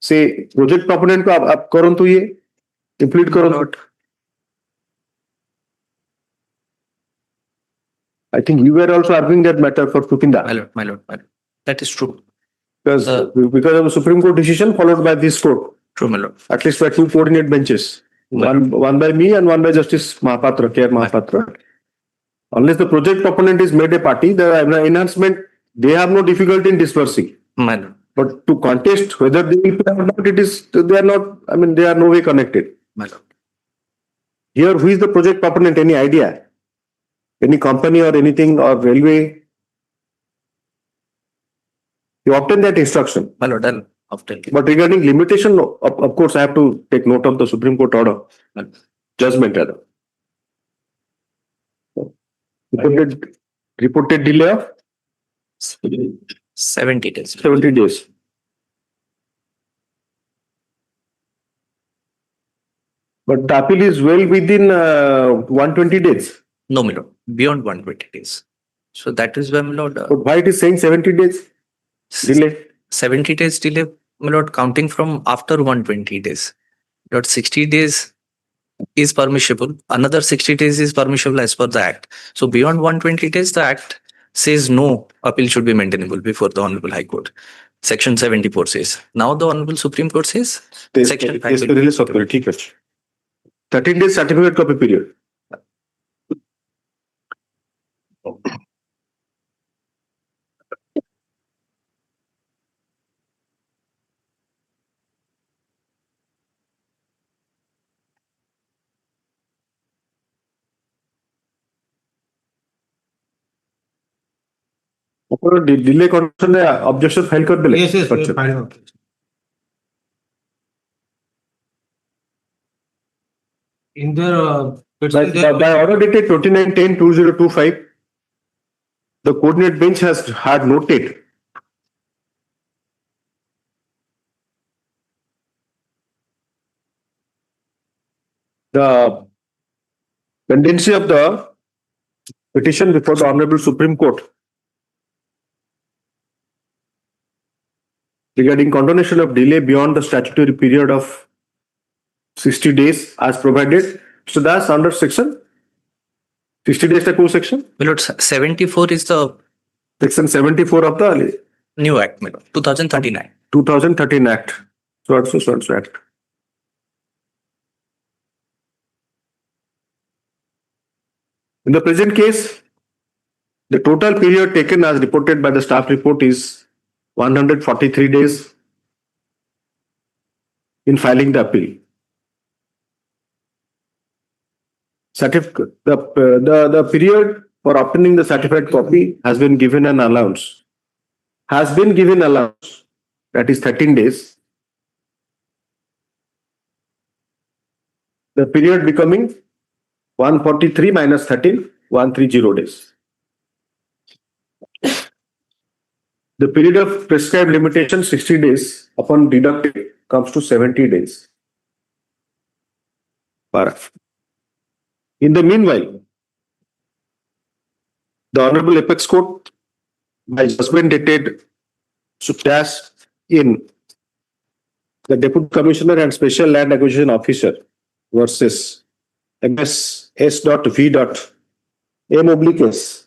से project proponent को आप करों तो ये complete करों. I think you were also arguing that matter for Tukinda. My lord. That is true. Because of the Supreme Court decision followed by this court. True, my lord. At least by two coordinate benches. One by me and one by Justice Mahapatra, K.R. Mahapatra. Unless the project proponent is made a party, the enhancement, they have no difficulty in dispersing. My lord. But to contest whether they will pay or not, they are not, I mean, they are no way connected. My lord. Here, who is the project proponent? Any idea? Any company or anything or railway? You obtain that instruction. My lord, I'll obtain. But regarding limitation, of course, I have to take note of the Supreme Court order. Judgment rather. Reported delay of 70 days. 70 days. But the appeal is well within 120 days. No, my lord. Beyond 120 days. So that is why, my lord. But why it is saying 70 days delay? 70 days delay, my lord, counting from after 120 days. Lord, 60 days is permissible. Another 60 days is permissible as per the Act. So beyond 120 days, the Act says no appeal should be maintainable before the Honorable High Court. Section 74 says. Now the Honorable Supreme Court says Section 5. 13 days certificate copy period. Delay condition objection file कर दिले. Yes, we have filed objection. In the by order dated 29/10/2025, the coordinate bench had noted the pendency of the petition before the Honorable Supreme Court regarding condonation of delay beyond the statutory period of 60 days as provided. So that's under section 60 days to section. My lord, 74 is the section 74 of the new Act, my lord, 2039. 2013 Act. So Act. In the present case, the total period taken as reported by the staff report is 143 days in filing the appeal. The period for obtaining the certified copy has been given an allowance. That is 13 days. The period becoming 143 minus 13, 130 days. The period of prescribed limitation 60 days upon deducted comes to 70 days. In the meanwhile, the Honorable Apex Court, by judgment dated in the Deputy Commissioner and Special Land Acquisition Officer versus MS S.V. M/S.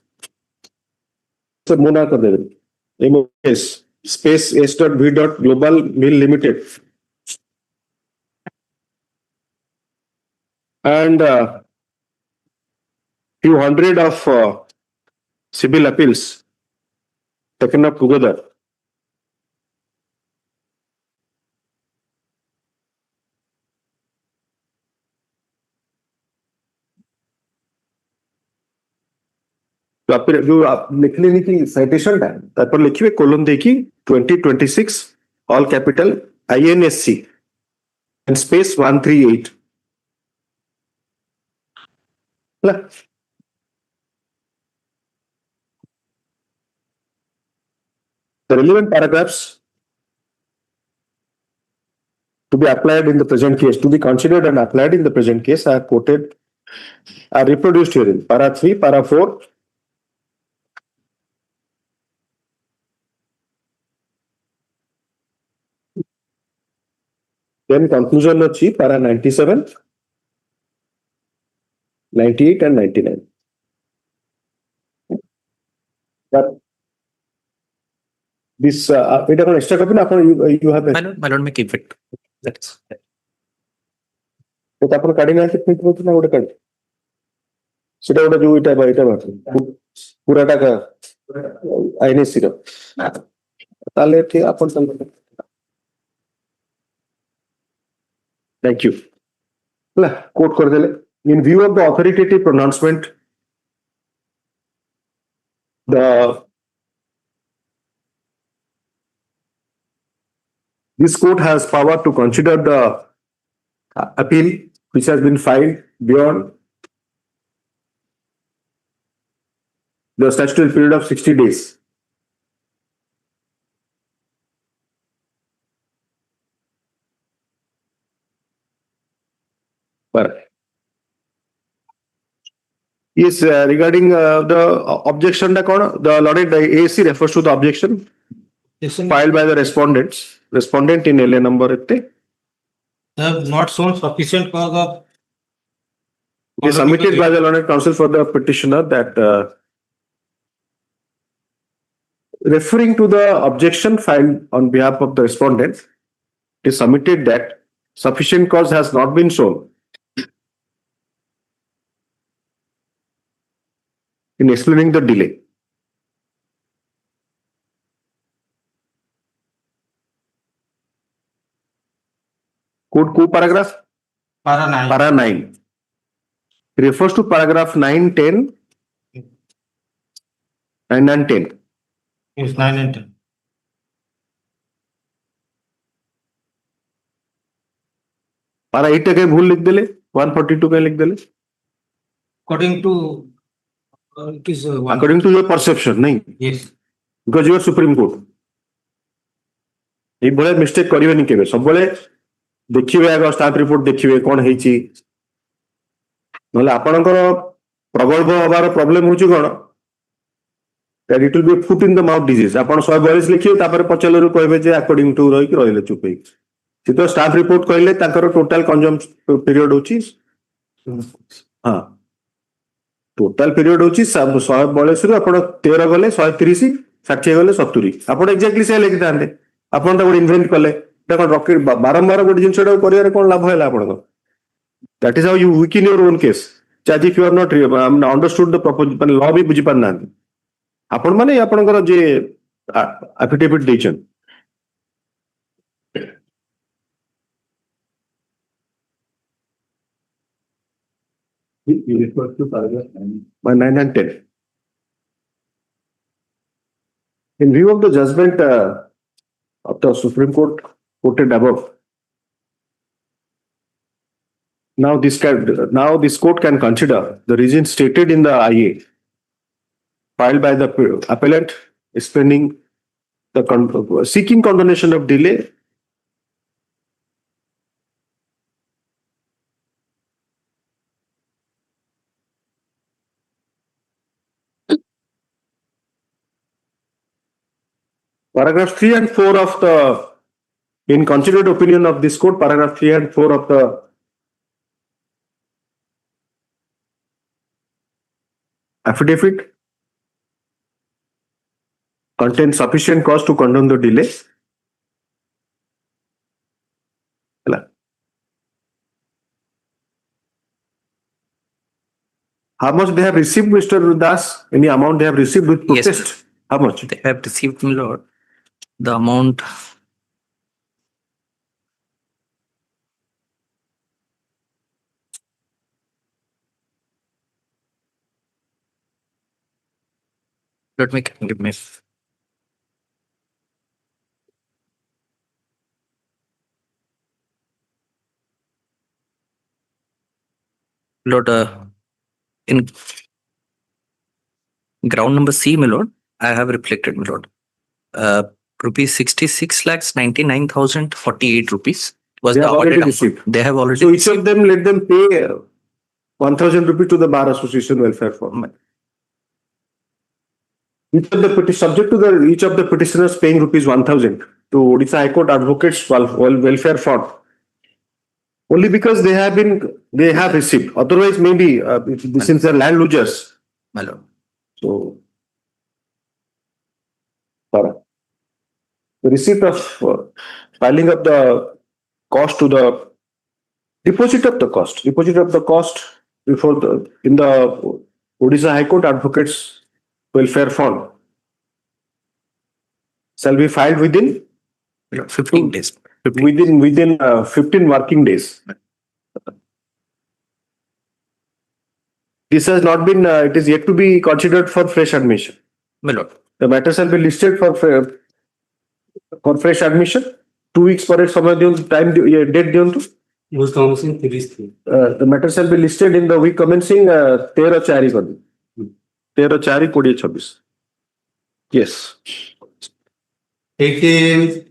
Sir, Mona kar de M/S space S.V. Global Mill Limited. And few hundred of civil appeals taken up together. जो आप लिखने नहीं कि citation time तापर लिखिए colon देखी 2026 all capital INSC and space 138 ହେଲା। The relevant paragraphs to be applied in the present case, to be considered and applied in the present case are quoted, are reproduced herein. Para 3, para 4. Then conclusion achi para 97, 98 and 99. But this, এটা কোন extra copy না আপনার you have it? My lord, may keep it. That's তো তারপর কাটি না আছে print করতে না ওটা কাটি সেটা ওটা যে এটা বা এটা বাকি পুরা টাকা INSC র তাহলে ঠিক আপন থ্যাংক ইউ ହେଲା কোট করে দেলে in view of the authoritative pronouncement this court has power to consider the appeal which has been filed beyond the statutory period of 60 days. But yes, regarding the objection, the lauded AAC refers to the objection filed by the respondents. Respondent in LA number They have not shown sufficient cause of. It is submitted by the learned counsel for the petitioner that referring to the objection filed on behalf of the respondent, it is submitted that sufficient cause has not been shown in explaining the delay. Code co paragraph? Para 9. Para 9. It refers to paragraph 9, 10, 9 and 10. Yes, 9 and 10. Para 8 के भूल लिख देले 142 के लिख देले According to it is according to your perception नहीं yes because you are Supreme Court ये बड़े मिस्टेक करिवे नहीं केबे सब बड़े देखिवे आगे स्टाफ रिपोर्ट देखिवे कोन हेची नले आपनकर प्रगल्भ हबार प्रॉब्लम होची कोन that it will be a foot in the mouth disease आपण 142 लिखियो तापर पचलरु कहबे जे according to रही कि रहिले चुप हे से तो स्टाफ रिपोर्ट कहले ताकर टोटल कंज्यूम पीरियड होची हां टोटल पीरियड होची 142 रु आपण 13 गले 130 60 गले 70 आपण एक्जेक्टली से लिखि दांते आपण त गोटे इन्वेंट कले त कोन रॉकेट बारंबार गोटे जिंसडा करियारे कोन लाभ हैला आपण that is how you weak in your own case charge if you are not understood the proposal law भी बुझी पाना आपण माने आपणकर जे एफिडेविट देचन You refer to paragraph 9 and 10. In view of the judgment of the Supreme Court quoted above, now this court can consider the reasons stated in the IA filed by the appellant explaining the seeking condonation of delay. Paragraph 3 and 4 of the, in considered opinion of this court, paragraph 3 and 4 of the affidavit contain sufficient cause to condone the delay. How much they have received, Mr. Das? Any amount they have received with protest? Yes, how much? They have received, my lord, the amount. Let me give me. Lord, in ground number C, my lord, I have reflected, my lord. Rupees 66 lakhs 99,048 rupees was They the have already awarded amount. received. They have already. So each of them, let them pay 1,000 rupees to the Bar Association Welfare Fund. Subject to the each of the petitioners paying rupees 1,000 to Odisha High Court Advocates Welfare Fund. Only because they have received. Otherwise, maybe since they're land losers. My lord. So, the receipt of filing up the cost to the deposit of the cost before in the Odisha High Court Advocates Welfare Fund shall be filed within 15 days. Within 15 working days. This has not been. It is yet to be considered for fresh admission. My lord. The matter shall be listed for fresh admission. 2 weeks for it. Time date diyantu. The matter shall be listed in the week commencing 13/4. 13/4/2026. Yes. 18.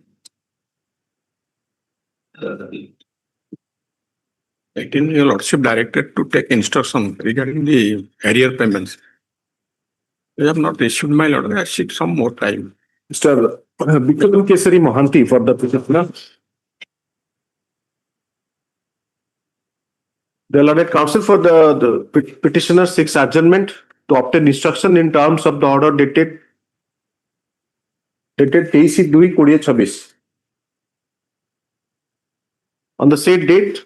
18, your lordship directed to take instruction regarding the arrear payments. They have not issued, my lord. I seek some more time. Mr. Bikram Kesari Mohanty for the petitioner. The learned counsel for the petitioner seeks adjournment to obtain instruction in terms of the order dated 23/2/2026. On the said date,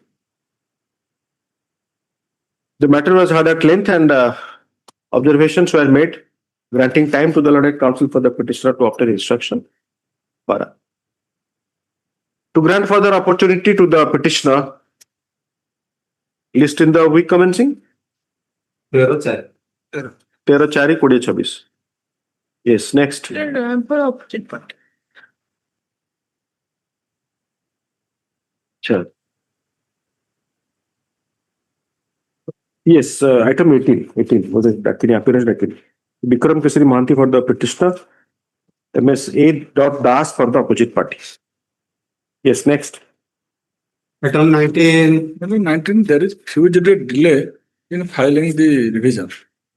the matter was heard at length and observations were made, granting time to the learned counsel for the petitioner to obtain instruction. To grant further opportunity to the petitioner, list in the week commencing 13/4/2026. Yes, next. opposite party. Sure. Yes, item 18 was it appearance record. Bikram Kesari Mohanty for the petitioner, MS A. Das for the opposite party. Yes, next. Item 19. Item 19, there is huge delay in filing the revision.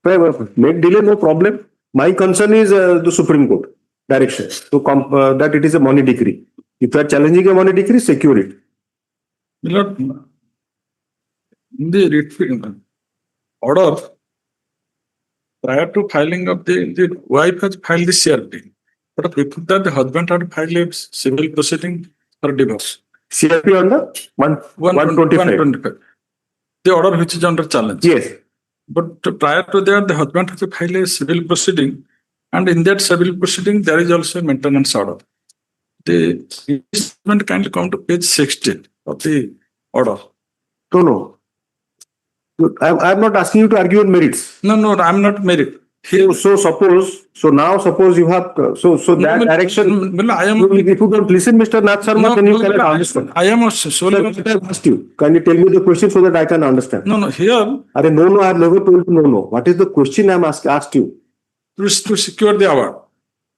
Make delay, no problem. My concern is the Supreme Court direction to that it is a money decree. If you are challenging a money decree, secure it. Lord, in the order, prior to filing of the wife has filed the CRP. But before that, the husband had filed a civil proceeding for divorce. CRP under 125. The order which is under challenge. Yes. But prior to that, the husband has to file a civil proceeding, and in that civil proceeding, there is also a maintenance order. The statement kindly come to page 16 of the order. No. I'm not asking you to argue on merits. No, I'm not married. So now suppose you have that direction. I am. If you don't listen, Mr. Nath Sharma, then you cannot understand. I am solely. Asked you. Can you tell me the question so that I can understand? No. Here. No. I have never told you no. What is the question I'm asked you? To secure the award.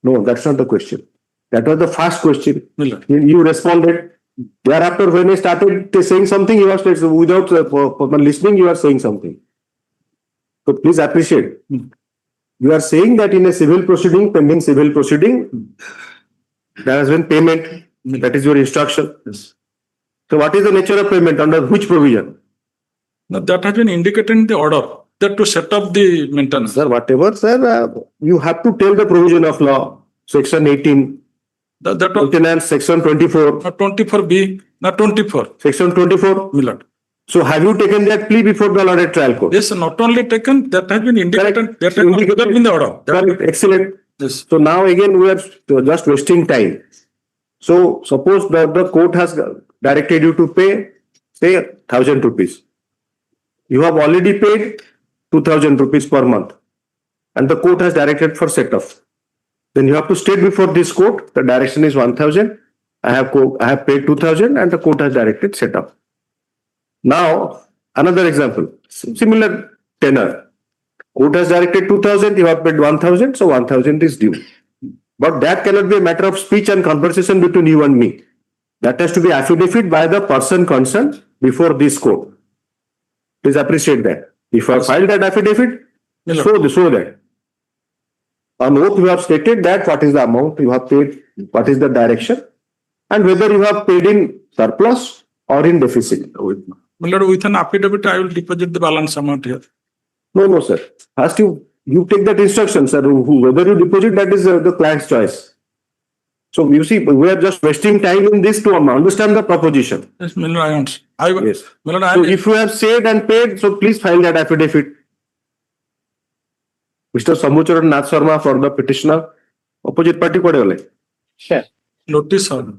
No, that's not the question. That was the first question. You responded. Thereafter, when I started saying something, you are without listening. You are saying something. So please appreciate. You are saying that in a civil proceeding, pending civil proceeding, there has been payment. That is your instruction. Yes. So what is the nature of payment under which provision? No, that has been indicated in the order. That to set up the maintenance. Sir, whatever, sir, you have to tell the provision of law. Section 18. That maintenance, section 24. 24B, not 24. Section 24. Milord. So have you taken that plea before the allotted trial court? Yes, not only taken, that has been indicated. Correct. That has been indicated in the order. Correct. Excellent. Yes. So now again we are just wasting time. So suppose the court has directed you to pay, say 1,000 rupees. You have already paid 2,000 rupees per month. and the court has directed for set off. Then you have to state before this court, the direction is 1,000. I have paid 2,000 and the court has directed set off. Now, another example, similar tenor. Court has directed 2,000, you have paid 1,000, so 1,000 is due. But that cannot be a matter of speech and conversation between you and me. That has to be affidavit by the person concerned before this court. Please appreciate that. If I filed that affidavit, show that. On oath, you have stated that what is the amount you have paid, what is the direction, and whether you have paid in surplus or in deficit. My lord, with an affidavit, I will deposit the balance amount here. No, sir. First, you take that instruction, sir. Whether you deposit, that is the client's choice. So you see, we are just wasting time in this to understand the proposition. Yes, my lord, I understand. Yes. My lord, So if you have said and paid, so please file that affidavit. Mr. Sambucharan Nath Sharma for the petitioner. Opposite party kode gale? Sure. Notice sir.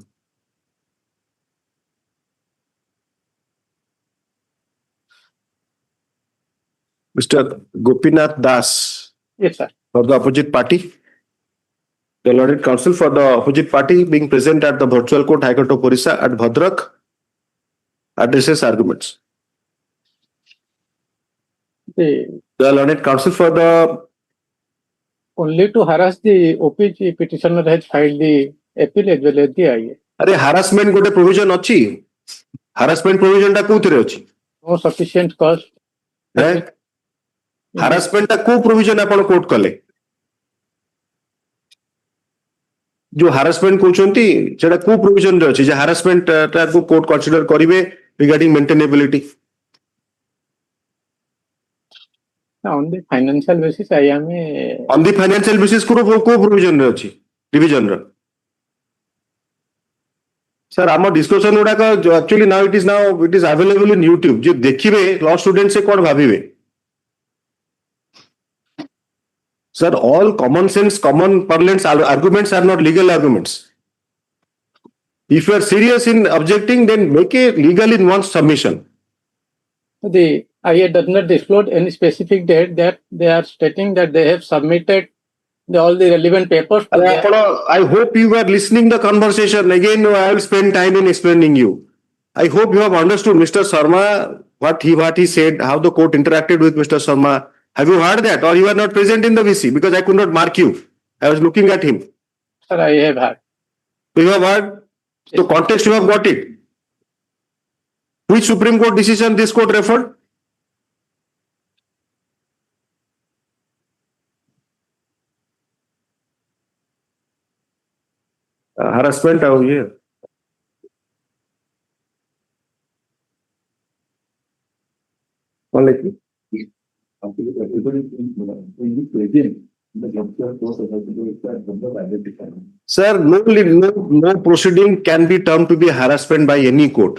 Mr. Gopinath Das. Yes, sir. For the opposite party. The Learned Counsel for the opposite party being present at the virtual court High Court of Orissa at Bhadrak addresses arguments. The Learned Counsel for the only to harass the OPG petitioner has filed the appeal as well as the IA. अरे harassment गोटे provision अच्छी. Harassment provision टा कोउथिरे अछि? No sufficient cause. Harassment टा को provision आपण coat कले? जो harassment कहउछंती सेटा को provision रे अछि जे harassment टा को कोर्ट कंसीडर करिवे regarding maintainability. On the financial basis, I am on the financial basis को provision रे अछि division रे. Sir, our discussion actually now it is available in YouTube. जो देखिबे law students से कौन भाविबे? Sir, all common sense, common parlance arguments are not legal arguments. If you are serious in objecting, then make a legal in one submission. The IA does not disclose any specific date that they are stating that they have submitted all the relevant papers. I hope you were listening the conversation. Again, I will spend time in explaining you. I hope you have understood Mr. Sharma, what he said, how the court interacted with Mr. Sharma. Have you heard that, or you are not present in the VC? Because I could not mark you. I was looking at him. Sir, I have heard. So you have heard? So context you have got it. Which Supreme Court decision this court referred? Harassment out here. Sir, no proceeding can be termed to be harassment by any court.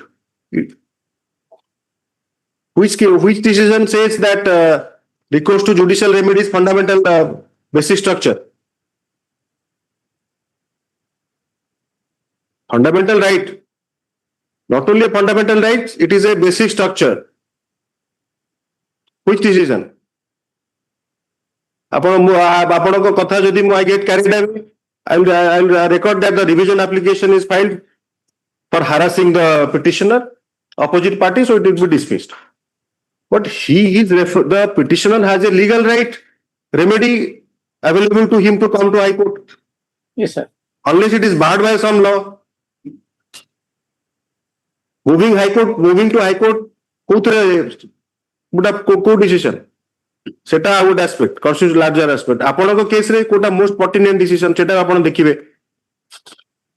Which decision says that recourse to judicial remedy is fundamental basic structure? Fundamental right. Not only a fundamental right, it is a basic structure. Which decision? I get carried away. I will record that the revision application is filed for harassing the petitioner, opposite party, so it will be dismissed. But the petitioner has a legal right, remedy available to him to come to High Court. Yes, sir. Unless it is barred by some law. Moving to High Court, court decision. Seta a good aspect, constitutional larger aspect. Apanako case re kota most pertinent decision seta apan dekhibe.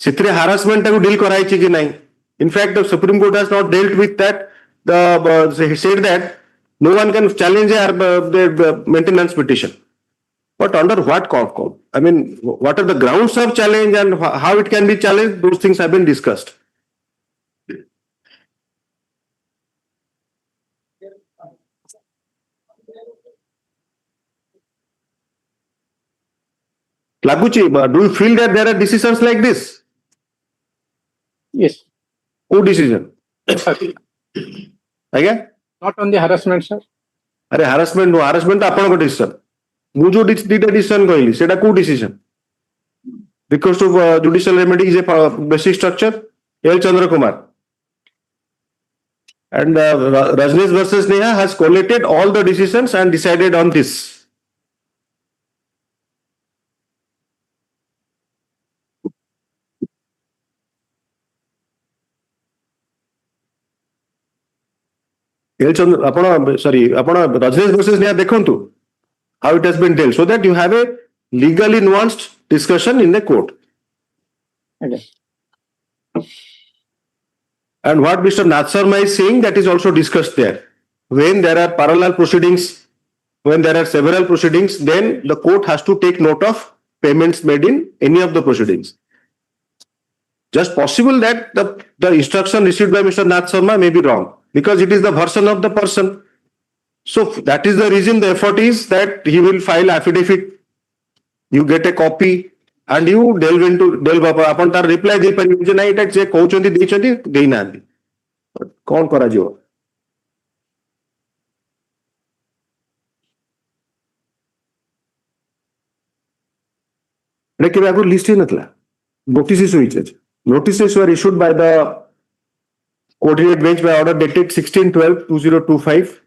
Sithre harassment taku deal karaichi ki nahi. In fact, the Supreme Court has not dealt with that. He said that no one can challenge the maintenance petition. But under what court? I mean, what are the grounds of challenge and how it can be challenged? Those things have been discussed. Laguchi, do you feel that there are decisions like this? Yes. Who decision? Again? Not on the harassment, sir. Harassment, no harassment, upon decision. ମୁଁ ଯୋଉ ଦିଟା decision କହିଲି ସେଇଟା କୋଉ decision? Recourse to judicial remedy is a basic structure. L. Chandra Kumar. And Rajneesh versus Neha has collated all the decisions and decided on this. L. Chandra, apana Rajneesh versus Neha dekhuntu how it has been dealt so that you have a legally nuanced discussion in the court. Okay. And what Mr. Nath Sharma is saying, that is also discussed there. When there are parallel proceedings, when there are several proceedings, then the court has to take note of payments made in any of the proceedings. Just possible that the instruction received by Mr. Nath Sharma may be wrong because it is the version of the person. So that is the reason the effort is that he will file affidavit. You get a copy and you delve upon tar reply dei pari je nai eta je कहउचंती देइचंती देइ नांदी कोन करा जिवो ने केबे आगु list ही नथला notices होइछ notices were issued by the coordinate bench by order dated 16/12/2025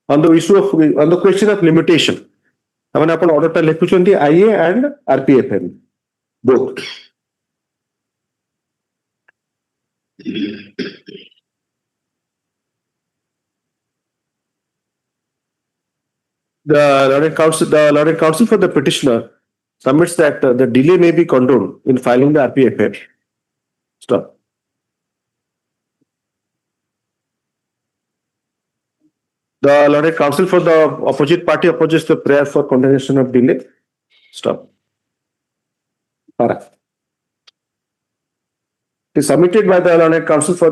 on the issue of on the question of limitation. I upon order टा लिखुचंती IA and RPFM both. The learned counsel for the petitioner submits that the delay may be condoned in filing the RPFM. Stop. The learned counsel for the opposite party opposes the prayer for condonation of delay. Stop. Para. It is submitted by the learned counsel for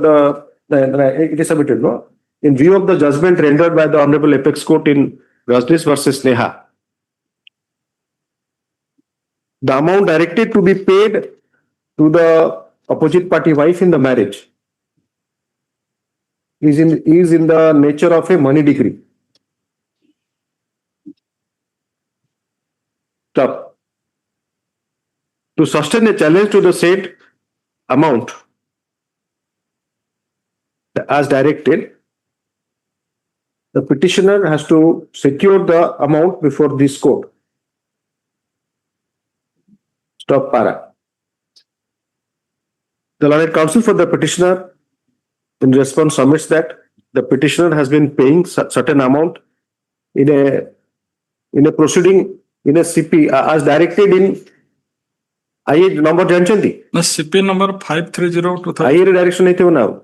it is submitted, no? In view of the judgment rendered by the Honorable Apex Court in Rajneesh versus Neha, the amount directed to be paid to the opposite party wife in the marriage is in the nature of a money decree. Stop. To sustain a challenge to the said amount as directed, the petitioner has to secure the amount before this court. Stop. Para. The learned counsel for the petitioner in response submits that the petitioner has been paying certain amount in a proceeding in a CP as directed in IA number janchanti. No, CP number 530 IA direction aithe now.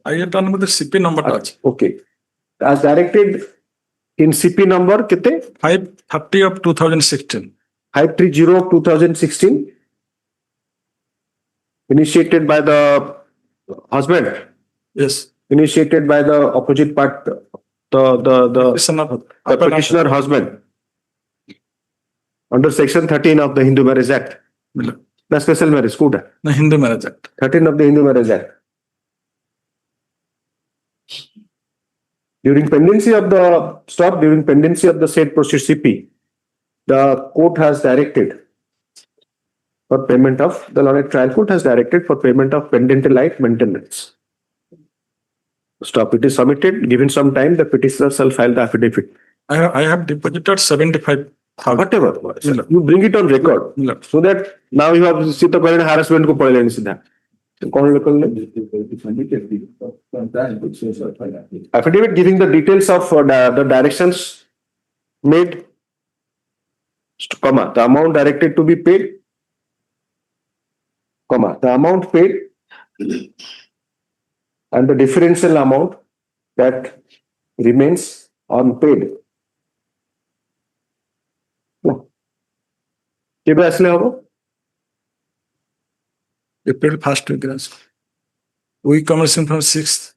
IA done with the CP number touch. Okay. As directed in CP number kete 530 of 2016. 530 of 2016 initiated by the husband. Yes. Initiated by the opposite part, the petitioner husband under section 13 of the Hindu Marriage Act. The special marriage code. The Hindu Marriage Act. 13 of the Hindu Marriage Act. During pendency of the said proceed CP, the court has directed for payment of the learned trial court has directed for payment of pendent life maintenance. Stop. It is submitted. Given some time, the petitioner shall file the affidavit. I have deposited 75,000. Whatever. You bring it on record. So that now you have see the current harassment ko pale leni sidha. Affidavit giving the details of the directions made, comma, the amount directed to be paid, comma, the amount paid and the differential amount that remains unpaid. केबे आसले हबो? April 1st week. Week commencing from 6th.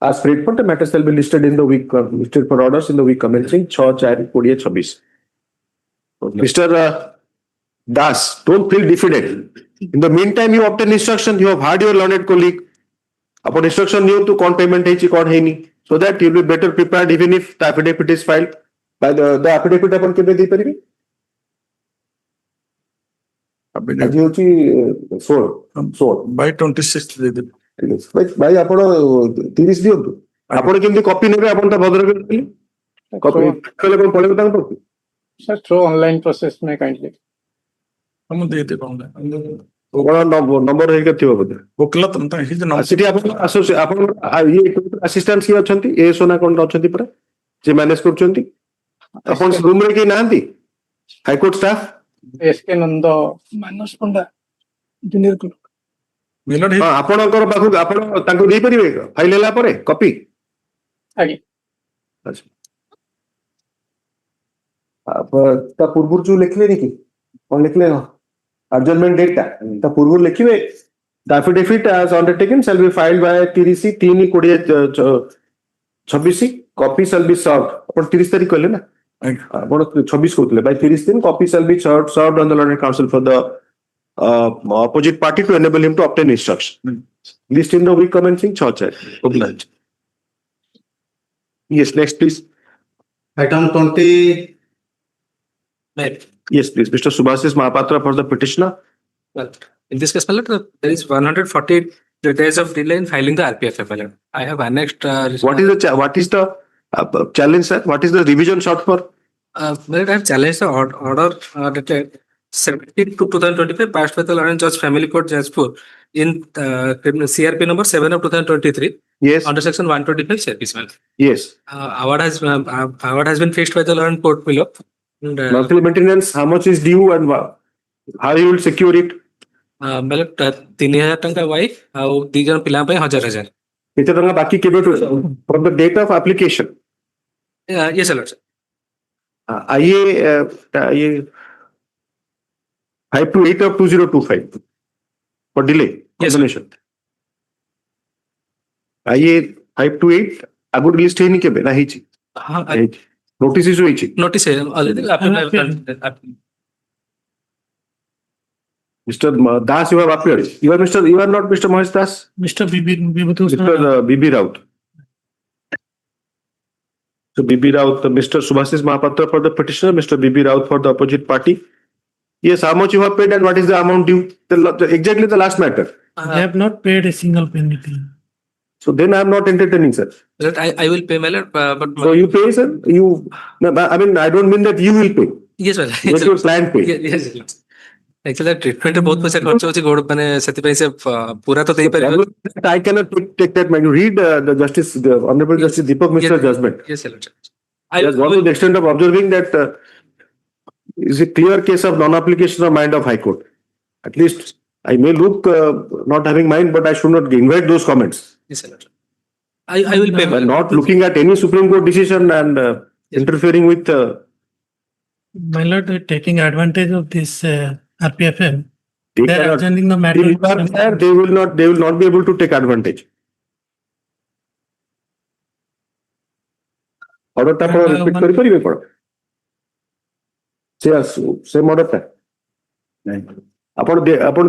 As Fredford, the matter shall be listed in the week listed for orders in the week commencing 6/4/2026. Mr. Das, don't feel defeated. In the meantime, you obtain instruction. You have heard your learned colleague. Upon instruction, you to con payment heichi, con heini. so that you'll be better prepared even if the affidavit is filed by the affidavit upon केबे देई परिबे आज होची 16 by 26th ଦେଇଦେବି भाई आपण 30 दियंतु आपण केमती कॉपी नेबे आपण त भद्रक देली कॉपी कले कोन पळे तांको Sir, through online process may kindly. हम देते पाऊंगा कोन नंबर हेके थिबो बदे वकिला तंत हि जे सिटी आपण आपण ये असिस्टेंट की अछंती ए सोना कोन अछंती पर जे मैनेज करछंती आपण रूम रे की नांती high court staff SK Nanda Manas Panda junior clerk. मिलड हां आपणकर पाखु आपण तांको देई परिबे फाइल हैला परे कॉपी आगे अच्छा आप ता पूर्व जो लिखले नी की कोन लिखले हो adjournment date ता पूर्व लिखिबे the affidavit as undertaken shall be filed by 30 3 20 26 copy shall be served अपन 30 तारीख कहले ना अपन 26 कहतले by 30 दिन copy shall be served on the learned counsel for the opposite party to enable him to obtain instruction list in the week commencing 6 है yes next please Item 20. yes please Mr. Subhasis Mahapatra for the petitioner. Well, in this case, my lord, there is 140 days of delay in filing the RPF, my lord. I have annexed. What is the challenge, sir? What is the revision sought for? My lord, I have challenged the order dated 17 to 2025 passed by the Lawrence Judge Family Court, Jajpur, in CRP number 7 of 2023. Yes. Under section 125 CRP, my lord. Yes. Award has been fixed by the Lawrence Court below. And, monthly maintenance, how much is due and how you will secure it? my lord, 3000 टंका wife और 2 जन पिला पे 1000 कितने टंका बाकी केबे from the date of application? yes sir. आइए 5 to 8 of 2025 for delay cancellation. आइए 5 to 8 आगु लिस्ट है नहीं केबे ना हिची हां नोटिस इशू हिची नोटिस है already Mr. Das, you have appeared. You are not Mr. Mahesh Das? Mr. BB Raut. So BB Raut, Mr. Subhasis Mahapatra for the petitioner, Mr. BB Raut for the opposite party. Yes, how much you have paid and what is the amount due? Exactly the last matter. They have not paid a single penny. So then I am not entertaining, sir. I will pay, my lord, but so you pay, sir? I mean, I don't mean that you will pay. Yes, sir. Let your client pay. Yes, yes. Actually, treatment बहुत पैसा खर्च होची गोड़ माने सेति पैसे पूरा तो देई परिबो. I cannot take that. You read the justice, the honorable Justice Deepak Mishra's judgment. Yes, sir. I just want to the extent of observing that is a clear case of non-application of mind of High Court. At least I may look not having mind, but I should not invite those comments. Yes, sir. I will pay. Not looking at any Supreme Court decision and interfering with. My lord, taking advantage of this RPFM. They are adjourning the matter. They will not be able to take advantage. Order ta por repeat kari paribe por. Same order ta. ଆପଣ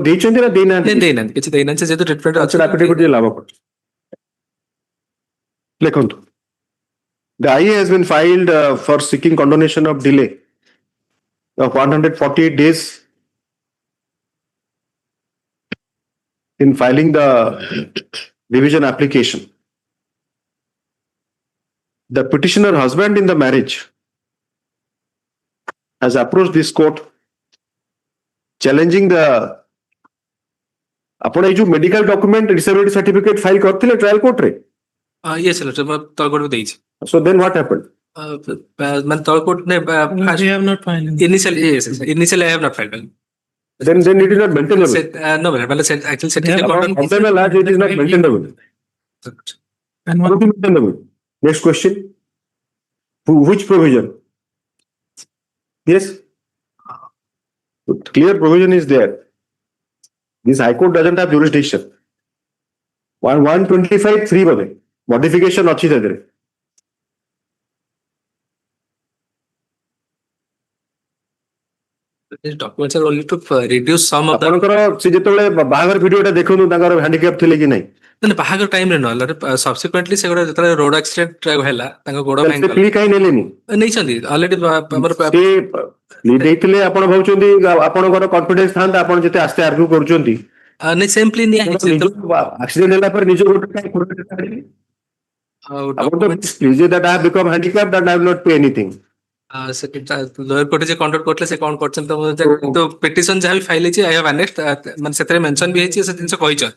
ଦେଇଛନ୍ତି ନା ଦେଇନାହାନ୍ତି କିଛି ଦେଇନାହାନ୍ତି ଯେହେତୁ treatment ଅଛି affidavit ଲାଭ କର ଲେଖନ୍ତୁ. The IA has been filed for seeking condonation of delay of 148 days in filing the revision application. The petitioner husband in the marriage has approached this court challenging the अपने जो medical document disability certificate file करथिले trial court रे. yes sir तळकोट को देइछि. So then what happened? Man तळकोट ने we have not filed. Initially yes initially I have not filed. Then it is not maintainable. No but actually set it is not maintainable. And what is maintainable? Next question. Which provision? Yes. Clear provision is there. This High Court doesn't have jurisdiction. 125(3) bade modification achi tadre. These documents are only to reduce some of the ଆପଣଙ୍କର ସେ ଯେତେବେଳେ ବାହାଘର ଭିଡିଓଟା ଦେଖନ୍ତୁ ତାଙ୍କର handicap ଥିଲେ କି ନାହିଁ ବାହାଘର ଟାଇମରେ ନହେଲେ ସବସିକ୍ୱେଣ୍ଟଲି ସେ ଗୋଟେ ଯେତେବେଳେ ରୋଡ ଆକ୍ସିଡେଣ୍ଟ ହେଲା ତାଙ୍କ ଗୋଡ ସେ ଭାଙ୍ଗିଗଲା ପ୍ଲି କାହିଁ ନେଲେନି? ନେଇଛନ୍ତି ଅଲରେଡି ଆମର ସେ ପ୍ଲି ଦେଇଥିଲେ ଆପଣ ଭାବୁଛନ୍ତି ଆପଣଙ୍କର କନଫିଡେନ୍ସ ଥାନ୍ତା ଆପଣ ଯେତେ ଆସ୍ତେ ଆର୍ଗ୍ୟୁ କରୁଛନ୍ତି। ନାଇଁ ସେମ୍ ପ୍ଲି ନିଆ ହେଇଛି ଆକ୍ସିଡେଣ୍ଟ ହେଲା ପରେ ନିଜ ଗୋଟେ କାହିଁ କୋର୍ଟରେ ଛାଡ଼ିବେ? ଆଉ ଆପଣ ତ please that I have become handicapped and I will not pay anything. Lower court ଯେ କଣ୍ଟ୍ରୋଲ କରିଥିଲେ ସେ କଣ କରିଛନ୍ତି ତ ମୁଁ ଜାଣିନି। କିନ୍ତୁ ପିଟିସନ ଯାହା ବି ଫାଇଲ ହେଇଛି ଆଇ ହାଭ୍ ଆନେକ୍ସଡ ମାନେ ସେଥିରେ ମେନସନ ବି ହେଇଛି ସେ ଜିନିଷ କହିଛନ୍ତି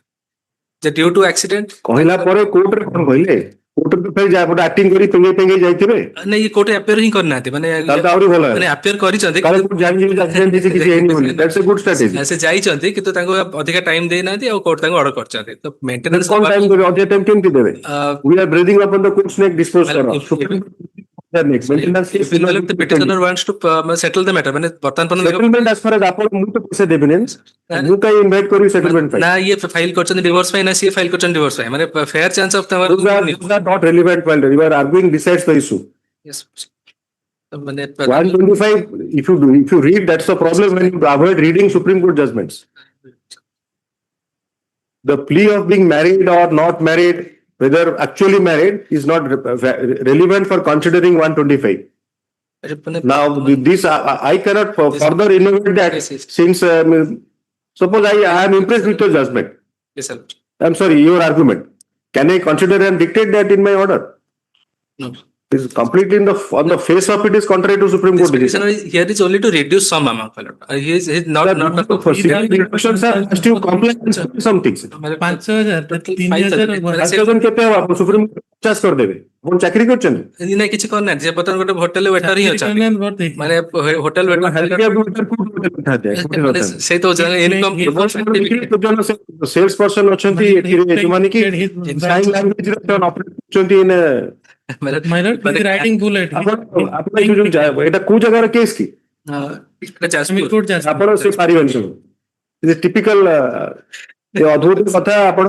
ଯେ ଡ୍ୟୁ ଟୁ ଆକ୍ସିଡେଣ୍ଟ କହିଲା ପରେ କୋର୍ଟରେ କଣ କହିଲେ? କୋର୍ଟରେ ତ ଫେର ଗୋଟେ ଆକ୍ଟିଂ କରି ପେଙ୍ଗେଇ ଯାଇଥିବେ। ନାଇଁ ଇଏ କୋର୍ଟ ଆପିୟର ହିଁ କରିନାହାନ୍ତି ମାନେ ତାହେଲେ ତ ଆହୁରି ଭଲ ହେଲା। ମାନେ ଆପିୟର କରିଛନ୍ତି କାଳେ କୋର୍ଟ ଜାଣିଯିବେ ଯେ accident ହେଇଛି, କିଛି ହେଇନି ବୋଲି। That's a good strategy. ସେ ଯାଇଛନ୍ତି କିନ୍ତୁ ତାଙ୍କୁ ଅଧିକା ଟାଇମ ଦେଇନାହାନ୍ତି ଆଉ କୋର୍ଟ ତାଙ୍କୁ ଅର୍ଡର କରିଛନ୍ତି ତ ମେଣ୍ଟେନାନ୍ସ କଣ ଟାଇମ ଦେବେ? ଅଧିକ ଟାଇମ କେମିତି ଦେବେ? We are breathing upon the court's neck, dispose କର। Supreme Maintenance case will not be petitioner wants to settle the matter ମାନେ ବର୍ତ୍ତମାନ settlement as far as ଆପଣ ମୁଁ ତ ପଇସା ଦେବିନି। ମୁଁ କାହିଁ ଇନଭାଇଟ୍ କରିବି ସେଟଲମେଣ୍ଟ ପାଇଁ? ନା ଇଏ ଫାଇଲ କରିଛନ୍ତି ଡିଭୋର୍ସ ପାଇଁ ନା ସିଏ ଫାଇଲ କରିଛନ୍ତି ଡିଭୋର୍ସ ପାଇଁ ମାନେ fair chance of Those are not relevant while you are arguing besides the issue. ମାନେ 125, if you read, that's the problem when you avoid reading Supreme Court judgments. The plea of being married or not married, whether actually married, is not relevant for considering 125. Now, this I cannot further innovate that since suppose I am impressed with your judgment. Yes, sir. I'm sorry, your argument. Can I consider and dictate that in my order? No. This is completely on the face of it is contrary to Supreme Court decision. Here is only to reduce some amount. He is not Reductions are just to comply with some things. 5,000 5,000 କେତେ ହବ? ଆପଣ supreme court 50 କରିଦେବେ। ଆପଣ ଚାକିରି କରିଛନ୍ତି? ନାଇଁ କିଛି କରିନାହାନ୍ତି ଯେ ବର୍ତ୍ତମାନ ଗୋଟେ ହୋଟେଲ ୱେଟର ହିଁ ଅଛନ୍ତି ମାନେ ହୋଟେଲ ସେଇ ତ ଇନକମ୍ ସେଲ୍ସ ପର୍ସନ ଅଛନ୍ତି ଯୋଉମାନେ କି ସାଇନ୍ ଲାଙ୍ଗୁଏଜରେ ଅପରେଟ୍ କରୁଛନ୍ତି writing bullet. ଏଇଟା କୋଉ ଜାଗାର କେସ୍ କି? ଆପଣ ସେ ପାରିବେନି ସବୁ। ଟିପିକାଲ ଅଦ୍ଭୁତ କଥା ଆପଣ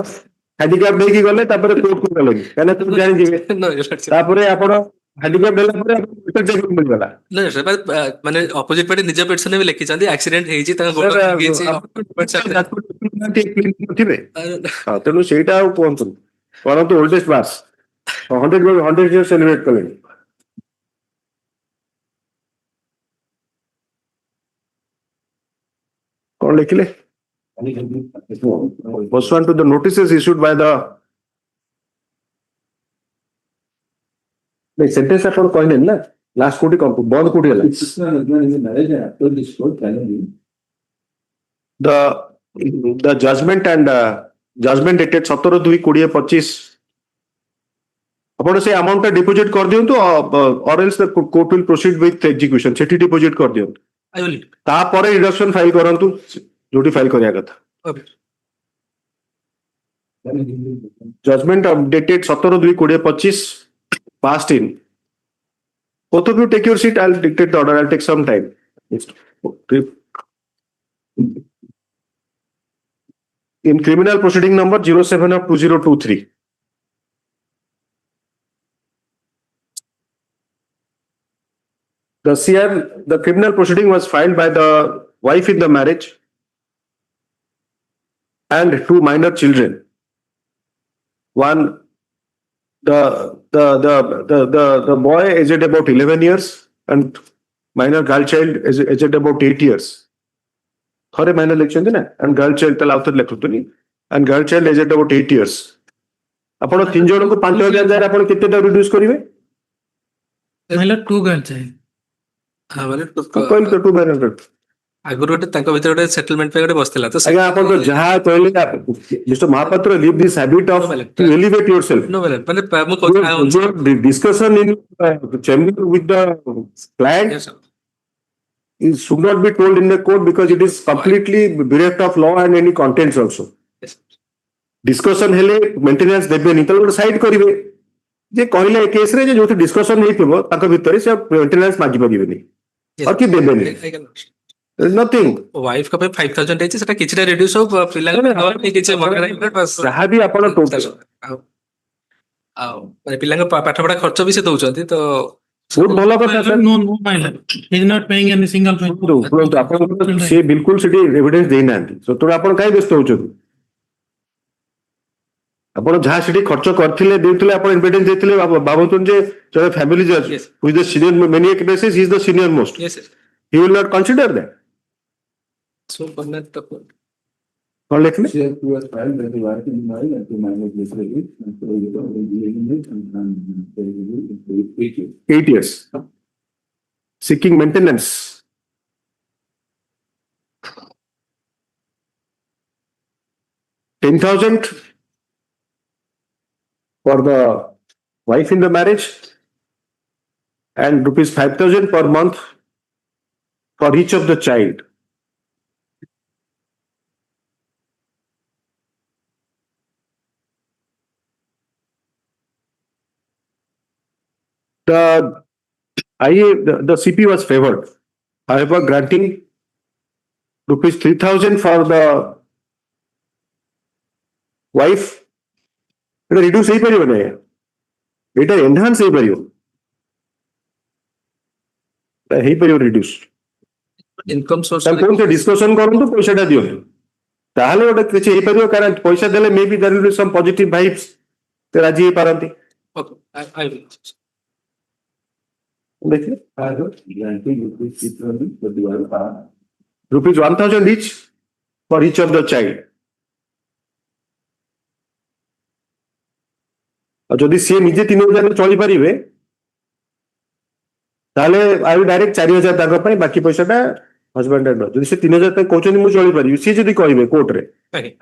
ହ୍ୟାଣ୍ଡିକ୍ୟାପ୍ ନେଇକି ଗଲେ ତାପରେ କୋର୍ଟକୁ ଗଲେ କାହିଁକିନା କୋର୍ଟ ଜାଣିଯିବେ ତାପରେ ଆପଣ ହ୍ୟାଣ୍ଡିକ୍ୟାପ୍ ଦେଲା ପରେ ମିଳିଗଲା। ମାନେ ଅପୋଜିଟ ପାର୍ଟି ନିଜ ପିଟିସନରେ ବି ଲେଖିଛନ୍ତି ଆକ୍ସିଡେଣ୍ଟ ହେଇଛି ତାଙ୍କ ଗୋଡ ଥିବେ ତେଣୁ ସେଇଟା ଆଉ କୁହନ୍ତୁ କରନ୍ତୁ ଓଲ୍ଡେଷ୍ଟ ବାସ୍ 100 years ସେଲିବ୍ରେଟ କଲେଣି। କଣ ଲେଖିଲେ? Pursuant to the notices issued by the sentence ଆପଣ କହିଲେନି ନା ଲାଷ୍ଟ କୋଉଠି ବନ୍ଦ କୋଉଠି ହେଲା? The judgment and judgment dated 17/2/2025 ଆପଣ ସେ ଆମାଉଣ୍ଟ ଟା ଡିପୋଜିଟ୍ କରିଦିଅନ୍ତୁ or else the court will proceed with execution ସେଠି ଡିପୋଜିଟ୍ କରିଦିଅନ୍ତୁ ତାପରେ ରିଡକ୍ସନ ଫାଇଲ କରନ୍ତୁ ଯୋଉଠି ଫାଇଲ କରିବା କଥା। Judgment dated 17/2/2025 passed in. Both of you take your seat. I'll dictate the order. I'll take some time. In criminal proceeding number 07 of 2023. The criminal proceeding was filed by the wife in the marriage and two minor children. One, the boy aged about 11 years and minor girl child aged about 8 years. थोड़े minor election ना and girl child तला उतर लेखुतनी and girl child aged about 8 years. अपन तीन जनों को 5,000 जाए अपन कितने टा reduce करीबे? मतलब 2 girl child. हाँ मतलब कौन तो 2 minor girl? ଆଗରୁ ଗୋଟେ ତାଙ୍କ ଭିତରେ ଗୋଟେ ସେଟଲମେଣ୍ଟ ପାଇଁ ଗୋଟେ ବସିଥିଲା ତ ଆଜ୍ଞା ଆପଣ ତ ଯାହା କହିଲେ mister Mahapatra live this habit of to elevate yourself. No ମାନେ ମୁଁ your discussion in chamber with the client should not be told in the court because it is completely bereft of law and any contents also. Discussion ହେଲେ maintenance ଦେବେନି ତାହେଲେ ଗୋଟେ side କରିବେ ଯେ କହିଲେ ଏ case ରେ ଯେ ଯୋଉଠି discussion ହେଇଥିବ ତାଙ୍କ ଭିତରେ ସେ maintenance ମାଗି ପାରିବେନି ଆଉ କି ଦେବେନି। Nothing. वाइफ का 5,000 ହେଇଛି ସେଟା କିଛିଟା ରିଡ୍ୟୁସ ହୋ ପିଲାଙ୍କ କିଛି ମଗରା ବାସ୍ ଯାହା ବି ଆପଣ ଟୋଟାଲ ଆଉ ମାନେ ପିଲାଙ୍କ ପାଠ ପଢା ଖର୍ଚ୍ଚ ବି ସେ ଦଉଛନ୍ତି ତ ବହୁତ ଭଲ କଥା sir. No, he is not paying any single penny. ଶୁଣନ୍ତୁ ଆପଣ ସେ ବିଲକୁଲ ସେଠି ଏଭିଡେନ୍ସ ଦେଇନାହାନ୍ତି ସେତେବେଳେ ଆପଣ କାହିଁ ବ୍ୟସ୍ତ ହଉଛନ୍ତି? ଆପଣ ଯାହା ସେଠି ଖର୍ଚ୍ଚ କରିଥିଲେ ଦେଇଥିଲେ ଆପଣ ଇମ୍ପେଡେନ୍ସ ଦେଇଥିଲେ ଭାବନ୍ତୁ ଯେ ଜଣେ ଫ୍ୟାମିଲି ଜଜ୍ ହୁ is the senior many cases he is the senior most. Yes, sir. He will not consider that. So, Karnataka. କଣ ଲେଖିଲେ? Eight years. Seeking maintenance. $10,000 for the wife in the marriage and rupees 5,000 per month for each of the child. The CP was favored, however, granting rupees 3,000 for the wife. এটা reduce ହେଇପାରିବ ନା এটা enhance ହେଇପାରିବ ହେଇପାରିବ reduce Income source. ତାହେଲେ କୋଉ discussion କରନ୍ତୁ ପଇସାଟା ଦିଅନ୍ତୁ ତାହେଲେ ଗୋଟେ କିଛି ହେଇପାରିବ କାରଣ ପଇସା ଦେଲେ may be there will be some positive vibes ସେ ରାଜି ହେଇପାରନ୍ତି Okay, I will. ଦେଖିଲେ rupees 1,000 each for each of the child. ଆଉ ଯଦି ସିଏ ନିଜେ 3,000 ଚଳିପାରିବେ ତାହେଲେ ଆଉ ଡାଇରେକ୍ଟ 4,000 ତାଙ୍କ ପାଇଁ ବାକି ପଇସାଟା ହଜବେଣ୍ଡ ଆଣ୍ଡ ଯଦି ସେ 3,000 ପାଇଁ କହୁଛନ୍ତି ମୁଁ ଚଳିପାରିବି ସିଏ ଯଦି କହିବେ କୋର୍ଟରେ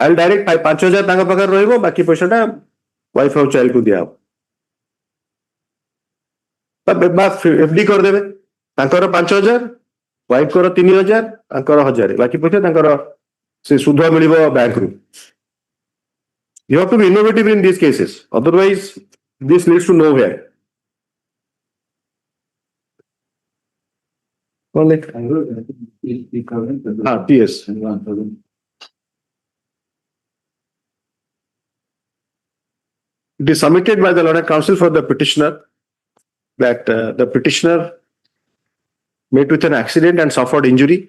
ଆଉ ଡାଇରେକ୍ଟ 5,000 ତାଙ୍କ ପାଖରେ ରହିବ ବାକି ପଇସାଟା ୱାଇଫ ଆଉ ଚାଇଲ୍ଡକୁ ଦିଆହବ ବା ଏଫଡି କରିଦେବେ ତାଙ୍କର 5,000 ୱାଇଫଙ୍କର 3,000 ତାଙ୍କର 1,000 ବାକି ପଇସା ତାଙ୍କର ସେ ସୁଧ ମିଳିବ ବ୍ୟାଙ୍କରୁ. You have to be innovative in these cases. Otherwise, this leads to nowhere. Yes. It is submitted by the learned counsel for the petitioner that the petitioner met with an accident and suffered injury.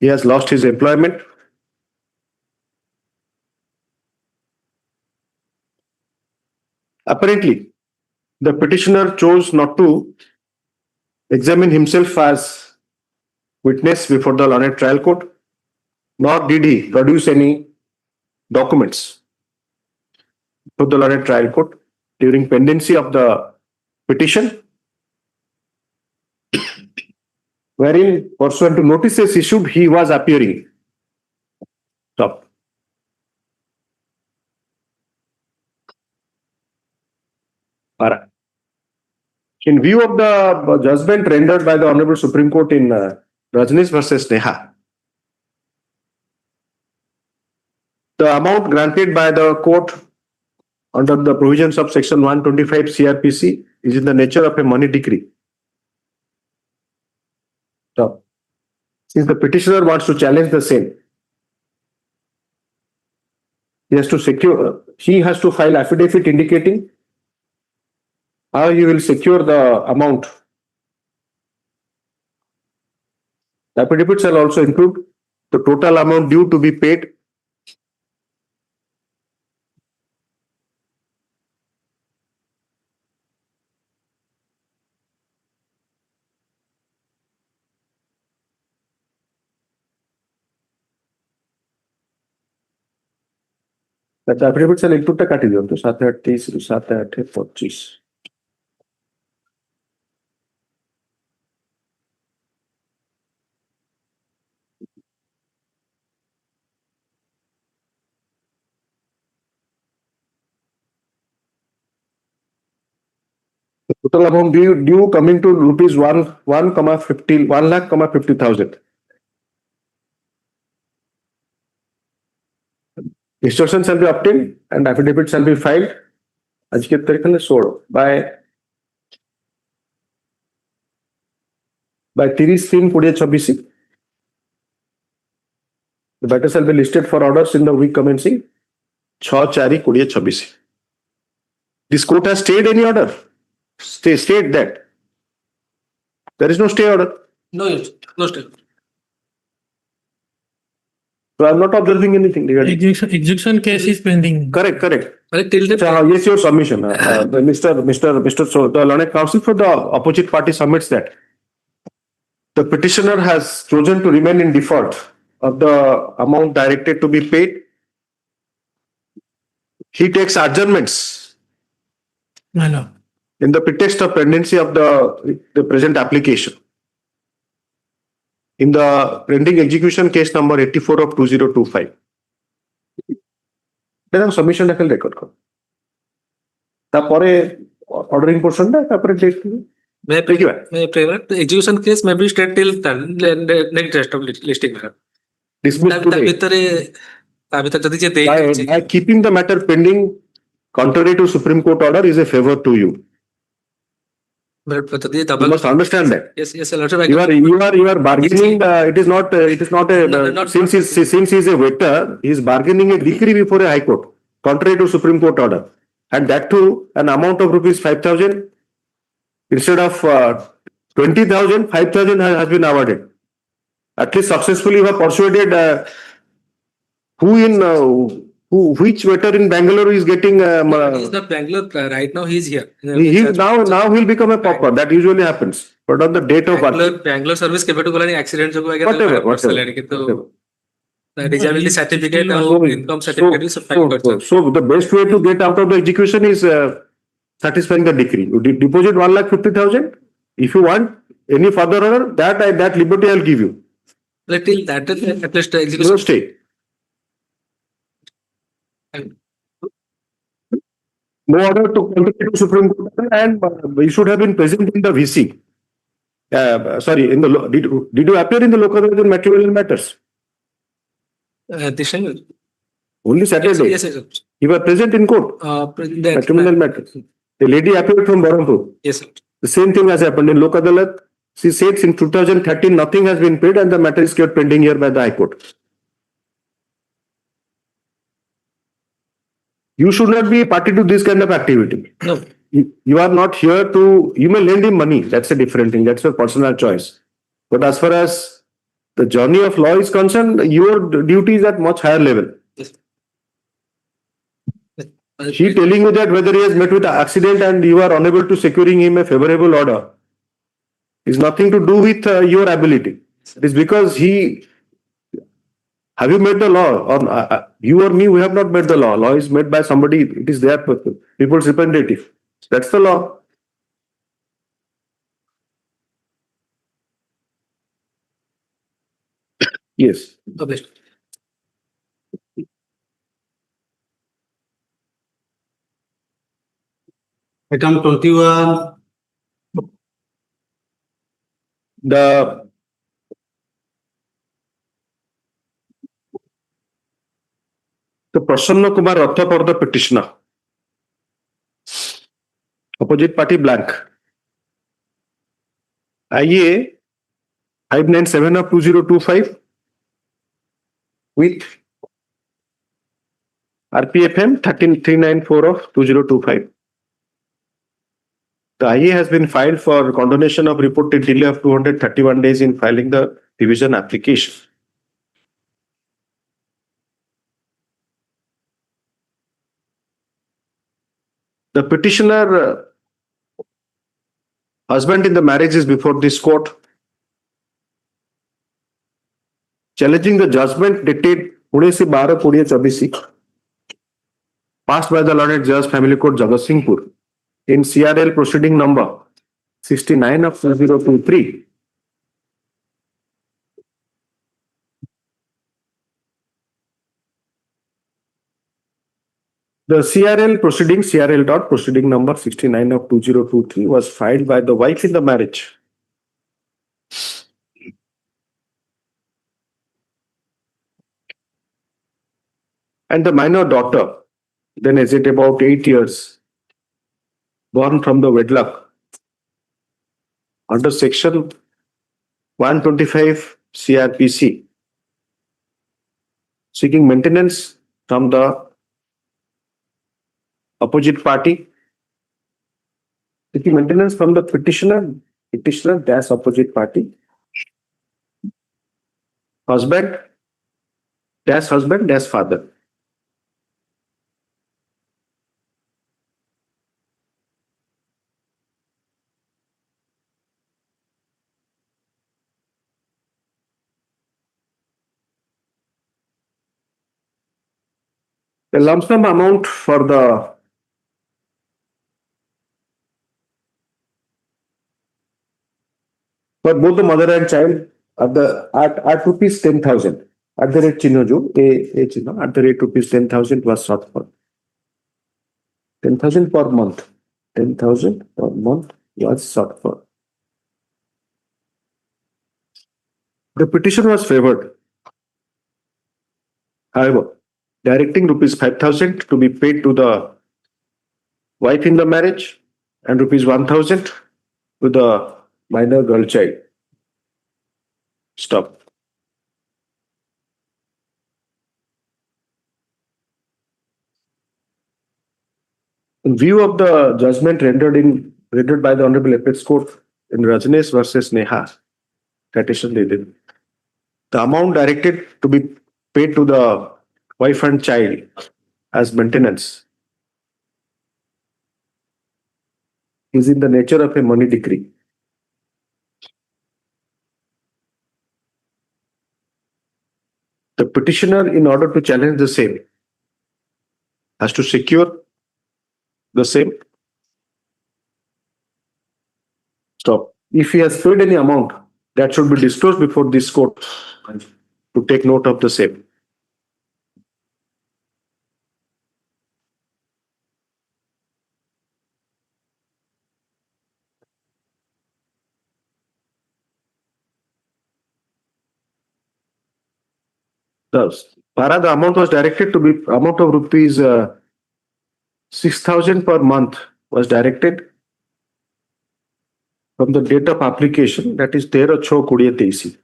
He has lost his employment. Apparently, the petitioner chose not to examine himself as witness before the learned trial court, nor did he produce any documents for the learned trial court during pendency of the petition, wherein pursuant to notices issued, he was appearing. Stop. In view of the judgment rendered by the Honorable Supreme Court in Rajneesh versus Neha, the amount granted by the court under the provisions of Section 125 CRPC is in the nature of a money decree. So, since the petitioner wants to challenge the same, he has to file affidavit indicating how he will secure the amount. The affidavit shall also include the total amount due to be paid, the affidavit shall include the কাটি দিও তো 7-8 7-8-25. The total amount due coming to rupees 1,50,000. Instruction shall be obtained and affidavit shall be filed आज के तारीख में 16 by 30/3/2026. The matter shall be listed for orders in the week commencing 6/4/2026. This court has stayed any order. State that there is no stay order. No, yes, no stay. So I'm not observing anything regarding. Execution case is pending. Correct, correct. Well, till the Yes, your submission. So the learned counsel for the opposite party submits that the petitioner has chosen to remain in default of the amount directed to be paid. He takes adjournments My lord. in the pretext of pendency of the present application. In the pending execution case number 84 of 2025. Then submission level record karo. Tapore ordering portion na tapore date. May the execution case may be stayed till next rest of listing. Dismissed today. By keeping the matter pending contrary to Supreme Court order is a favor to you. You must understand that. Yes, yes, Lordship. You are bargaining. It is not a since he is a waiter, he is bargaining a decree before a High Court, contrary to Supreme Court order, and that too an amount of rupees 5,000 instead of 20,000, 5,000 has been awarded. At least successfully you have persuaded which waiter in Bangalore is getting. He's not Bangalore right now. He's here. Now he'll become a pauper. That usually happens. But on the date of Bangalore service के बेटू बोला accident जो हुआ whatever. The disability certificate and income certificate is fine. So the best way to get out of the execution is satisfying the decree. You deposit 1,50,000. If you want any further order, that liberty I'll give you. Till that at least execution. No stay. No order to contribute to Supreme Court, and you should have been present in the VC. Sorry, did you appear in the local in matrimonial matters? This time. Only Saturday. Yes. You were present in court. Matrimonial matters. The lady appeared from Berhampur. Yes, sir. The same thing has happened in Lok Adalat. She said in 2013 nothing has been paid and the matter is kept pending here by the High Court. You should not be a party to this kind of activity. No. You are not here to, you may lend him money. That's a different thing. That's your personal choice. But as far as the journey of law is concerned, your duty is at much higher level. Yes. He telling you that whether he has met with an accident and you are unable to securing him a favorable order is nothing to do with your ability. It is because have you made the law? Or you or me, we have not made the law. Law is made by somebody. It is their people's representative. That's the law. Yes. Published. Item 21. The Prasanna Kumar Ratha for the petitioner. Opposite party blank. IA 597 of 2025 with RPFM 13394 of 2025. The IA has been filed for condonation of reported delay of 231 days in filing the division application. The petitioner husband in the marriage is before this court challenging the judgment dated 19/12/2024 passed by the Learned Judge Family Court Jagatsinghpur in CRL proceeding number 69 of 2023. The CRL proceeding, CRL proceeding number 69 of 2023 was filed by the wife in the marriage. And the minor daughter, then aged about 8 years, born from the wedlock under section 125 CRPC, seeking maintenance from the opposite party, seeking maintenance from the petitioner dash opposite party, husband, dash husband dash father. The lump sum amount for both the mother and child at rupees 10,000 at the rate chino jo a chino at the rate rupees 10,000 was sought for. 10,000 per month. 10,000 per month was sought for. The petition was favored. However, directing rupees 5,000 to be paid to the wife in the marriage and rupees 1,000 to the minor girl child. Stop. In view of the judgment rendered by the Honorable Apex Court in Rajneesh versus Neha, petition dated, the amount directed to be paid to the wife and child as maintenance is in the nature of a money decree. The petitioner, in order to challenge the same, has to secure the same. Stop. If he has paid any amount, that should be disclosed before this court to take note of the same. Thus, the amount was directed to be amount of rupees 6,000 per month was directed from the date of application, that is 13/6/2023.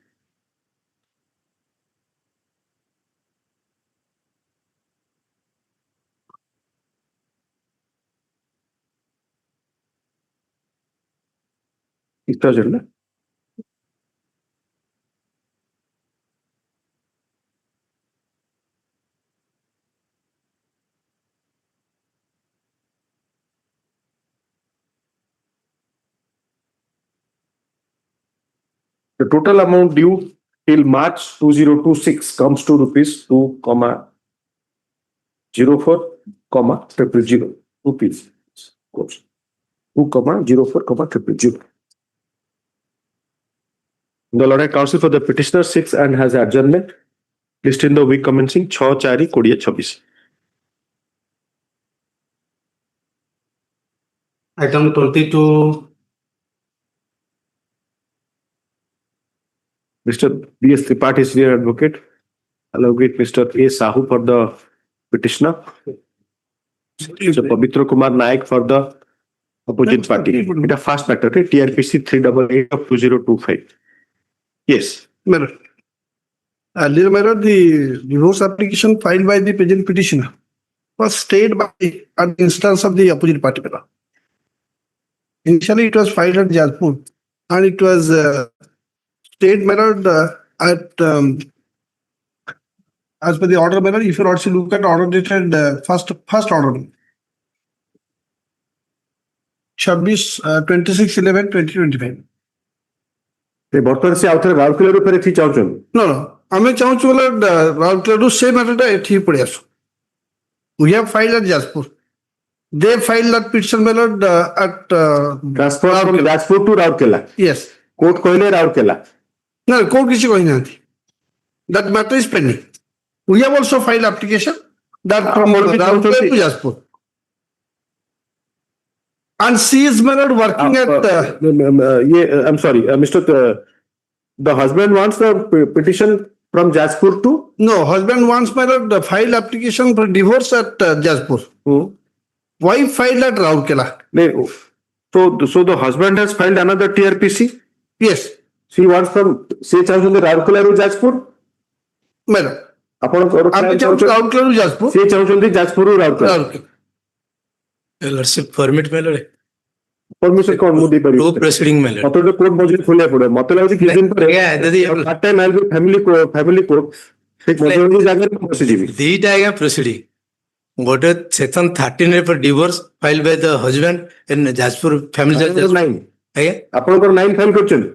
The total amount due till March 2026 comes to rupees 2,04,000,000 rupees. 2,04,000,000. The Lord Counsel for the petitioner sits and has adjournment listed in the week commencing 6/4/2026. Item 22. Mr. B.S. Tripathi, senior advocate, along with Mr. A. Sahoo for the petitioner, Mr. Pavitra Kumar Naik for the opposite party. It's a fast matter, right? TRPC 388 of 2025. Yes. Madam. Earlier, Madam, the divorce application filed by the present petitioner was stayed by at the instance of the opposite party. Madam. Initially, it was filed at Jajpur and it was stayed, Madam, at as per the order, Madam. If you also look at order dated first order 26/11/2025. ବର୍ତ୍ତମାନ ସେ ଆଉଥରେ ରାଉରକେଲାରୁ ଫେରେ ଏଠି ଚାହୁଁଛନ୍ତି? No, ଆମେ ଚାହୁଁଛୁ ବୋଲେ ରାଉରକେଲାରୁ ସେ ମ୍ୟାଟରଟା ଏଠି ପଳେଇ ଆସୁ. We have filed at Jajpur. They filed that petition, Madam, at transfer from Jajpur to Raurkela. Yes. Court କହିଲେ ରାଉରକେଲା. No, court କିଛି କହିନାହାନ୍ତି. That matter is pending. We have also filed application that from Raurkela to Jajpur. And she is, Madam, working at. I'm sorry, Mr. The husband wants the petition from Jajpur to? No, husband wants, Madam, the file application for divorce at Jajpur. Wife filed at Raurkela. So the husband has filed another TRPC? Yes. She wants from, se ଚାହୁଁଛନ୍ତି ରାଉରକେଲାରୁ Jajpur? Madam. ଆପଣ ରାଉରକେଲାରୁ ଯାଜପୁର? ସେ ଚାହୁଁଛନ୍ତି ଯାଜପୁରରୁ Rourkela? Lordship permit मेलरे permission कौन मु दे परिबो? Two proceeding मेलरे मते तो court मजूरी खोले पड़े मते लाଗୁଛି କିଛି ଦିନ ପରେ ପାର୍ଟ ଟାଇମ ଆଇल ବି ଫ୍ୟାମିଲି କୋର୍ଟ ଠିକ ମଝି ଜାଗାରେ ମୁଁ ବସିଯିବି। ଦିଟା ଆଜ୍ଞା ପ୍ରୋସିଡିଂ, ଗୋଟେ ସେକ୍ସନ 13 ରେ divorce file Bai the husband in Jajpur family ଜଜ୍। ନାଇଁ ଆଜ୍ଞା ଆପଣଙ୍କର 9 ଫାଇଲ କରିଛନ୍ତି?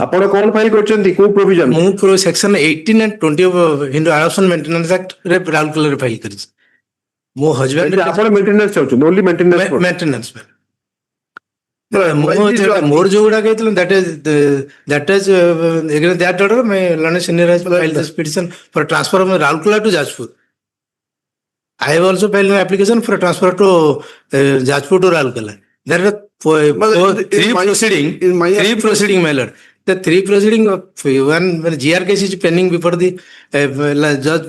ଆପଣ କଣ ଫାଇଲ କରିଛନ୍ତି, କୋଉ ପ୍ରୋଭିଜନ? ମୁଁ section 18 and 20 of Hindu adoption maintenance act ରେ ରାଉରକେଲାରେ ଫାଇଲ କରିଛି। ମୋ ହଜବେଣ୍ଡ ଆପଣ ମେଣ୍ଟେନାନ୍ସ ଚାହୁଛନ୍ତି, ଓନ୍ଲି ମେଣ୍ଟେନାନ୍ସ ମେଣ୍ଟେନାନ୍ସ ମୋର ଯୋଉଗୁଡା କହିଥିଲେ that is against that order my learned senior has filed this petition for transfer of Raulkela to Jajpur. I have also filed an application for transfer to Jajpur to Raulkela. There are three proceeding, my lord. The three proceeding of one GR case is pending before the judge,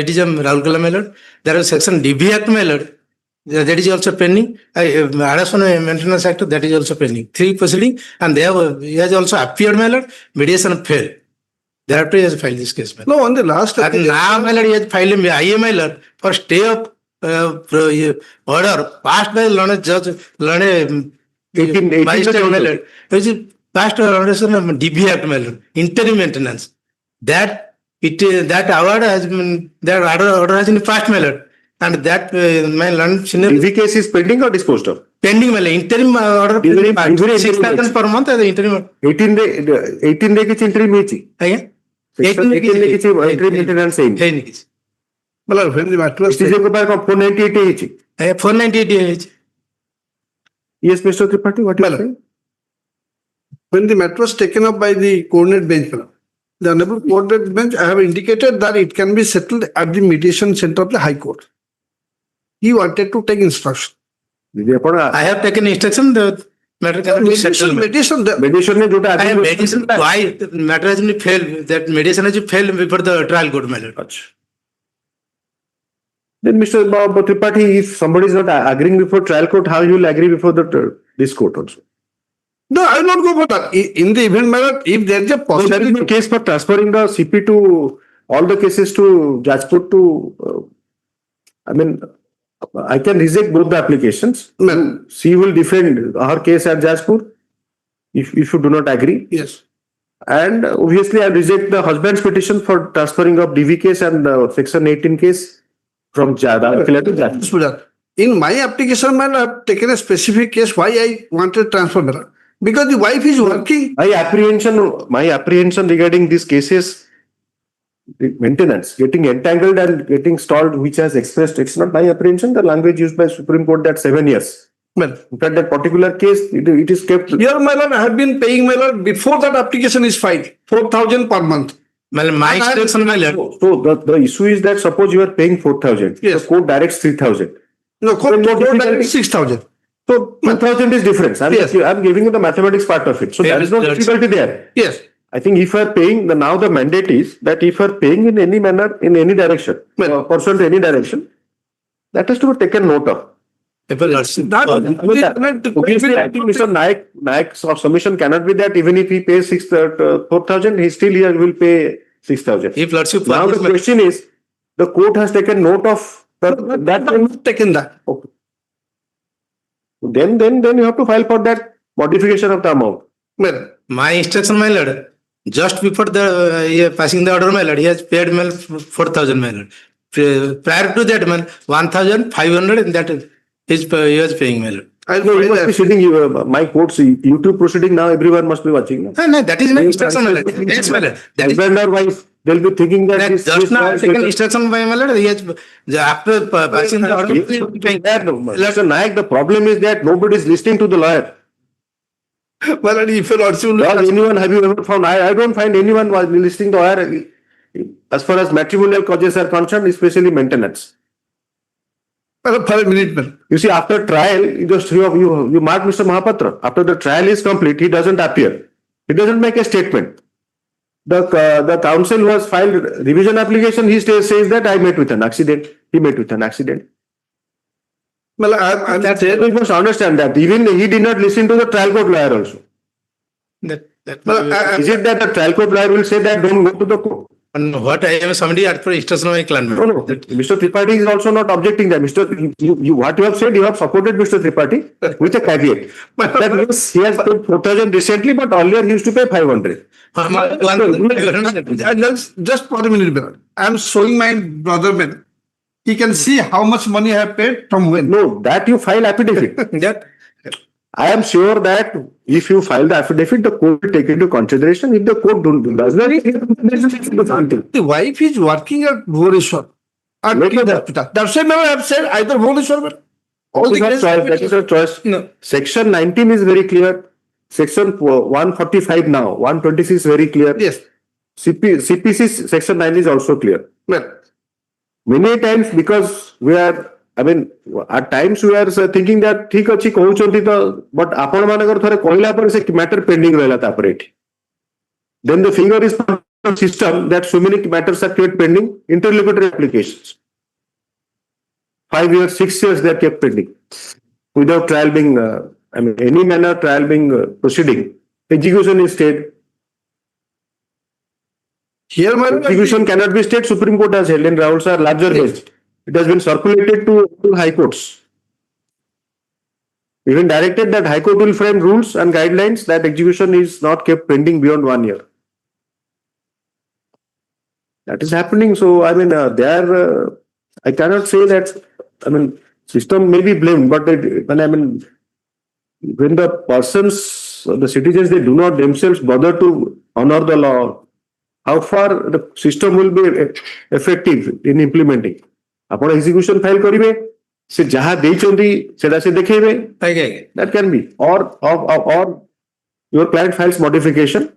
it is Raulkela, my lord. There is section DB Act, my lord. That is also pending. Adoption Maintenance Act, that is also pending. Three proceeding, and he has also appeared, my lord. Mediation failed. Thereafter, he has filed this case, my lord. No, on the last And now, my lord, he has filed IA, my lord, for stay of order passed by learned judge, learned magistrate, my lord, which is passed on DB Act, my lord, interim maintenance. That award has been, that order has been passed, my lord. And that my learned senior DV case is pending or disposed of? Pending, my lord. Interim order 6,000 per month as the interim. 18 day किसी interim ହେଇଛି? ଆଜ୍ଞା 18 day किसी interim maintenance ହେଇନି? मतलब when the matter was taken by 498 ହେଇଛି? ଆଜ୍ଞା 498 ହେଇଛି. Yes, Mr. Tripathi, what you saying? When the matter was taken up by the coordinate bench, the honorable coordinate bench, I have indicated that it can be settled at the mediation center of the High Court. He wanted to take instruction. I have taken instruction. The matter cannot be settled. Mediation. Mediation में जोटा mediation why the matter has been failed? That mediation has failed before the trial court, my lord. Then, Mr. Tripathi, if somebody is not agreeing before trial court, how you will agree before this court also? No, I will not go for that. In the event, my lord, if there is a possibility. There is no case for transferring the CP to all the cases to Jajpur to. I mean, I can reject both the applications. She will defend her case at Jajpur if you do not agree. Yes. And obviously, I reject the husband's petition for transferring of DV case and Section 18 case from Raulkela to Jajpur. In my application, I have taken a specific case why I wanted transfer. Because the wife is working. My apprehension regarding these cases, the maintenance, getting entangled and getting stalled, which has expressed, it's not my apprehension, the language used by Supreme Court that 7 years. Well, in fact, that particular case, it is kept. Here, my lord, I have been paying, my lord, before that application is filed, 4,000 per month. Well, my instruction, my lord. So the issue is that suppose you are paying 4,000, yes. The court directs 3,000. No, court directs 6,000. So 2,000 is difference. I'm giving you the mathematics part of it. So there is no difficulty there. Yes. I think if you are paying, now the mandate is that if you are paying in any manner, in any direction, pursuant to any direction, that has to be taken note of. Obviously, I think Mr. Naik's submission cannot be that even if he pays 4,000, he still will pay 6,000. Now the question is, the court has taken note of that. Taken that. Okay. Then you have to file for that modification of the amount. Well, my instruction, my lord, just before the passing the order, my lord, he has paid 4,000, my lord. Prior to that, 1,500, and that he was paying, my lord. You must be sitting, my court's YouTube proceeding now, everyone must be watching. No, that is my instruction, my lord. Yes, my lord. Husband or wife, they'll be thinking that just now taken instruction by my lord. He has, after passing the order, Mr. Naik, the problem is that nobody is listening to the lawyer. Well, if you anyone have you ever found? I don't find anyone was listening to lawyer as far as matrimonial causes are concerned, especially maintenance. For a minute, you see, after trial, you mark Mr. Mahapatra. After the trial is complete, he doesn't appear. He doesn't make a statement. The counsel who has filed revision application, he says that I met with an accident. He met with an accident. Well, we must understand that even he did not listen to the trial court lawyer also. Is it that the trial court lawyer will say that don't go to the court? And what I am submitting as per instruction of my clan. No, no. Mr. Tripathi is also not objecting that. What you have said, you have supported Mr. Tripathi with a caveat. That means he has paid 4,000 recently, but earlier he used to pay 500. Just for a minute, I am showing my brother man. He can see how much money I have paid from when. No, that you file affidavit. That I am sure that if you file the affidavit, the court will take into consideration. If the court does not, the wife is working at Bhubaneswar. At the hospital. That's why I have said either Bhubaneswar or that is a choice. No. Section 19 is very clear. Section 145 now, 126 is very clear. Yes. CPC section 9 is also clear. Well, many times because we are, I mean, at times we are thinking that ठीक अच्छी कहूँचंती तो, but आपण मानकर थोड़े कोइला पर से matter pending रहला तापरेट. Then the finger is part of the system that so many matters are kept pending, interlocutory applications. 5 years, 6 years they are kept pending without trial being, I mean, any manner trial being proceeding. Execution is stayed. Here, execution cannot be stayed. Supreme Court has held in Rahul's are larger based. It has been circulated to high courts. Even directed that High Court will frame rules and guidelines that execution is not kept pending beyond 1 year. That is happening. So, I mean, I cannot say that, I mean, system may be blamed, but when the persons, the citizens, they do not themselves bother to honor the law, how far the system will be effective in implementing. Upon execution file karibe, se jaha deichonti seda se dekhebe. That can be. Or your client files modification.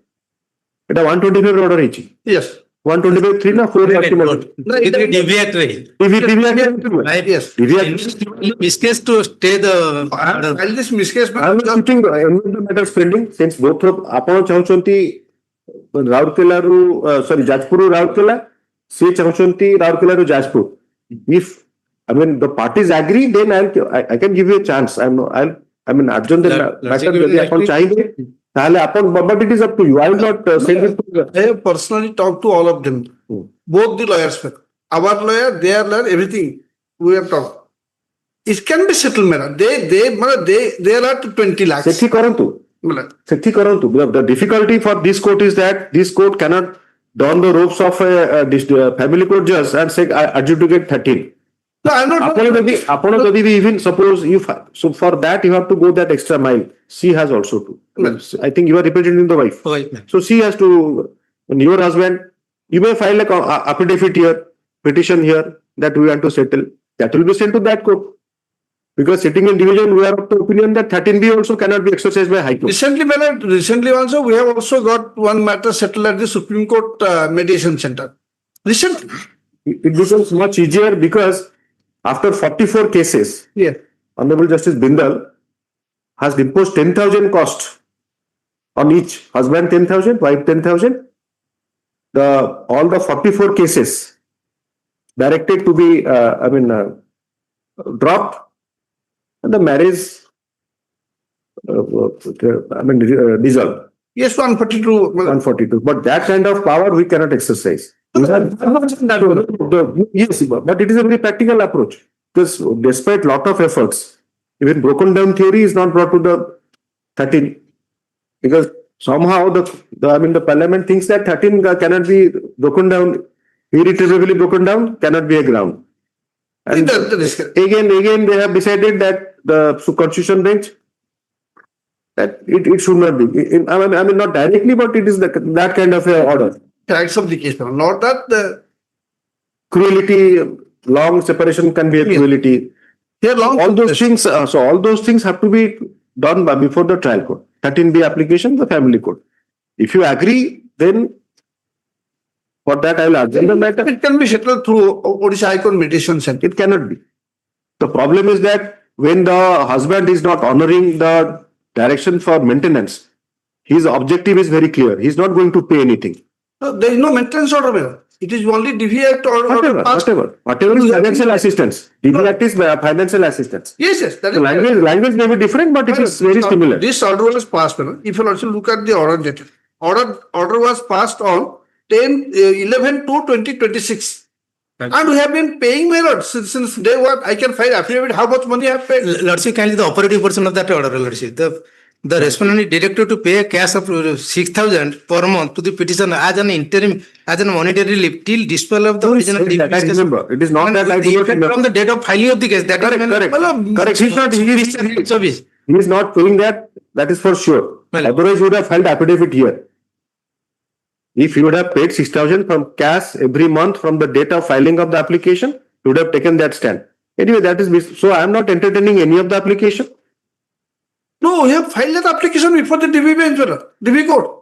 It a 125 order ichi. Yes. 125 na 4 Yes. Miscase to stay the. I'll just miscase. I am keeping the matters pending since both of upon chahunti Raurkela sorry Jajpur Raurkela, se chahunti Raurkela Jajpur. If I mean the parties agree, then I can give you a chance. I mean Arjun the matter যদি আপন চাইবে তাহলে আপন but it is up to you. I will not send it to. I have personally talked to all of them. Both the lawyers, our lawyer, their lawyer, everything. We have talked. It can be settled matter. They are at 20 lakhs. Sethi karantu. The difficulty for this court is that this court cannot don the ropes of a family court judge and say adjudicate 13. No, I'm not. Even suppose you so for that you have to go that extra mile. She has also to. I think you are representing the wife. So she has to. When your husband, you may file like affidavit here, petition here that we want to settle. That will be sent to that court. Because sitting in division, we are of the opinion that 13B also cannot be exercised by High Court. Recently also, we have also got one matter settled at the Supreme Court Mediation Center. Recently. It becomes much easier because after 44 cases, Honorable Justice Bindal has imposed 10,000 cost on each. Husband 10,000, wife 10,000. All the 44 cases directed to be, dropped. And the marriage, dissolved. Yes, 142. 142. But that kind of power we cannot exercise. Yes, but it is a very practical approach. Because despite lot of efforts, even broken down theory is not brought to the 13. Because somehow the parliament thinks that 13 cannot be broken down, irretrievably broken down, cannot be a ground. And again, they have decided that the constitution bench that it should not be. I mean, not directly, but it is that kind of a order. Facts of the case, not that the cruelty, long separation can be a cruelty. All those things. So all those things have to be done before the trial court. 13B application, the family court. If you agree, then. For that, I will argue the matter. It can be settled through Odisha High Court Mediation Center. It cannot be. The problem is that when the husband is not honoring the direction for maintenance, his objective is very clear. He is not going to pay anything. No, there is no maintenance order. It is only DV Act or whatever is financial assistance. DV Act is financial assistance. Yes. That is language may be different, but it is very similar. This order was passed. If you also look at the order, order was passed on 11 to 2026. And we have been paying my lord since day one. I can file affidavit how much money I have paid. Lordship, kindly the operative portion of that order, Lordship. The respondent is directed to pay a cash of 6,000 per month to the petitioner as an interim, as an monetary relief till disposal of the original that I remember. It is not that I do not remember. from the date of filing of the case. That Correct, is correct. when- Correct. He is not doing that. That is for sure. Well- Otherwise, you would have filed affidavit here. If you would have paid 6,000 from cash every month from the date of filing of the application, you would have taken that stand. Anyway, that is so. I am not entertaining any of the application. No, we have filed that application before the DB bench, DB court.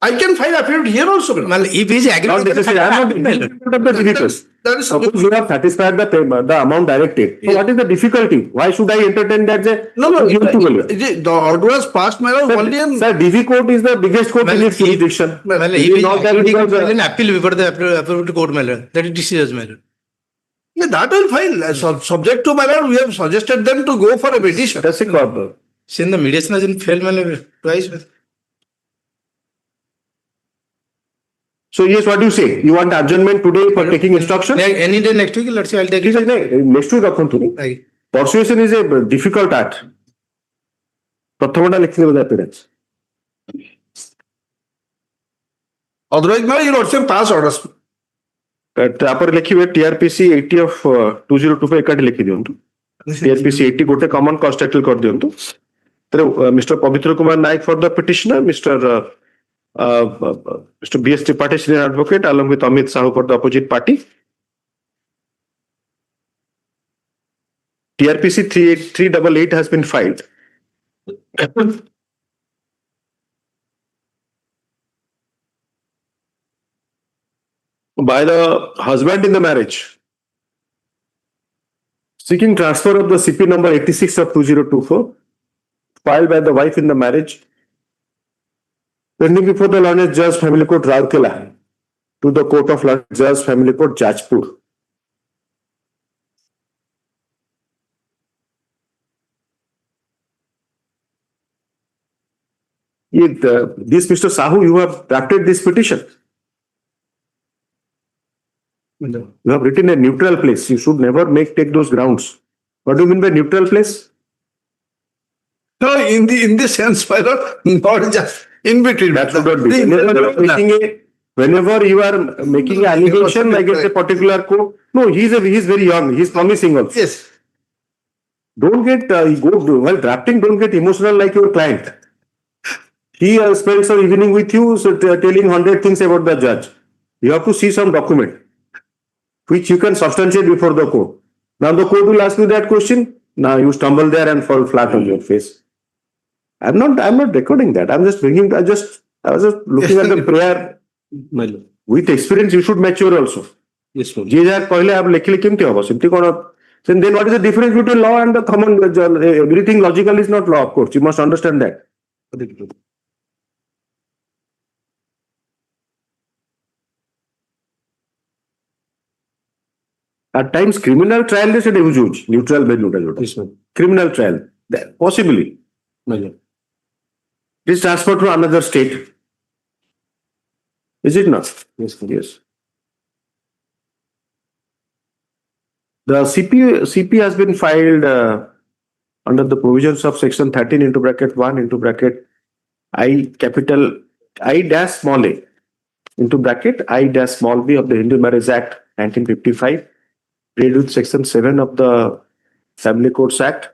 I can file affidavit here also. Well, if he is agreed, Not necessarily. I am not in favor of the difficulty. That is Suppose you have satisfied the payment, the amount directed. So what is the difficulty? Why should I entertain that? No. The order was passed, my lord, only in. Sir, DV court is the biggest court in its jurisdiction. well, It if is he not that agreed, because, an appeal before the appellate court, my lord. That is decision, my lord. Yeah, that will file. Subject to my lord, we have suggested them to go for a mediation. That's a problem. Since the mediation has been failed, my lord, twice. So yes, what do you say? You want adjournment today for taking instruction? Any day next week, let's say I'll take This it. is next week Aye. Persuasion is a difficult act. Prathamata likhne with appearance. Otherwise, my lord, same pass orders. ତାପରେ ଲେଖିବେ TRPC 80 of 2025 ଏକାଠି ଲେଖି ଦିଅନ୍ତୁ। TRPC 80 ଗୋଟେ common cause title କରିଦିଅନ୍ତୁ। Mr. Pavitra Kumar Naik for the petitioner, Mr. B.S. Tripathi senior advocate along with Amit Sahoo for the opposite party. TRPC 388 has been filed. By the husband in the marriage, seeking transfer of the CP number 86 of 2024, filed by the wife in the marriage, pending before the Learned Judge Family Court Rourkela to the Court of Learned Judge Family Court Jajpur. This Mr. Sahoo, you have drafted this petition. You have written a neutral place. You should never take those grounds. What do you mean by neutral place? No, in the sense, my lord, not just in between. That should not be. Whenever you are making an allegation against a particular court, no, he's very young. He's promising also. Yes. Don't get while drafting. Don't get emotional like your client. He spent some evening with you, so telling 100 things about the judge. You have to see some document which you can substantiate before the court. Now the court will ask you that question. Now you stumble there and fall flat on your face. I'm not recording that. I'm just bringing. I was just looking at the prayer. With experience, you should mature also. Yes, sir. Then what is the difference between law and the common? Everything logical is not law, of course. You must understand that. At times, criminal trial is a huge neutral criminal trial. Possibly. It is transferred to another state. Is it not? Yes. Yes. The CP has been filed under the provisions of section 13 into bracket 1 into bracket I capital I dash small a into bracket I dash small b of the Hindu Marriage Act 1955, read with section 7 of the Family Courts Act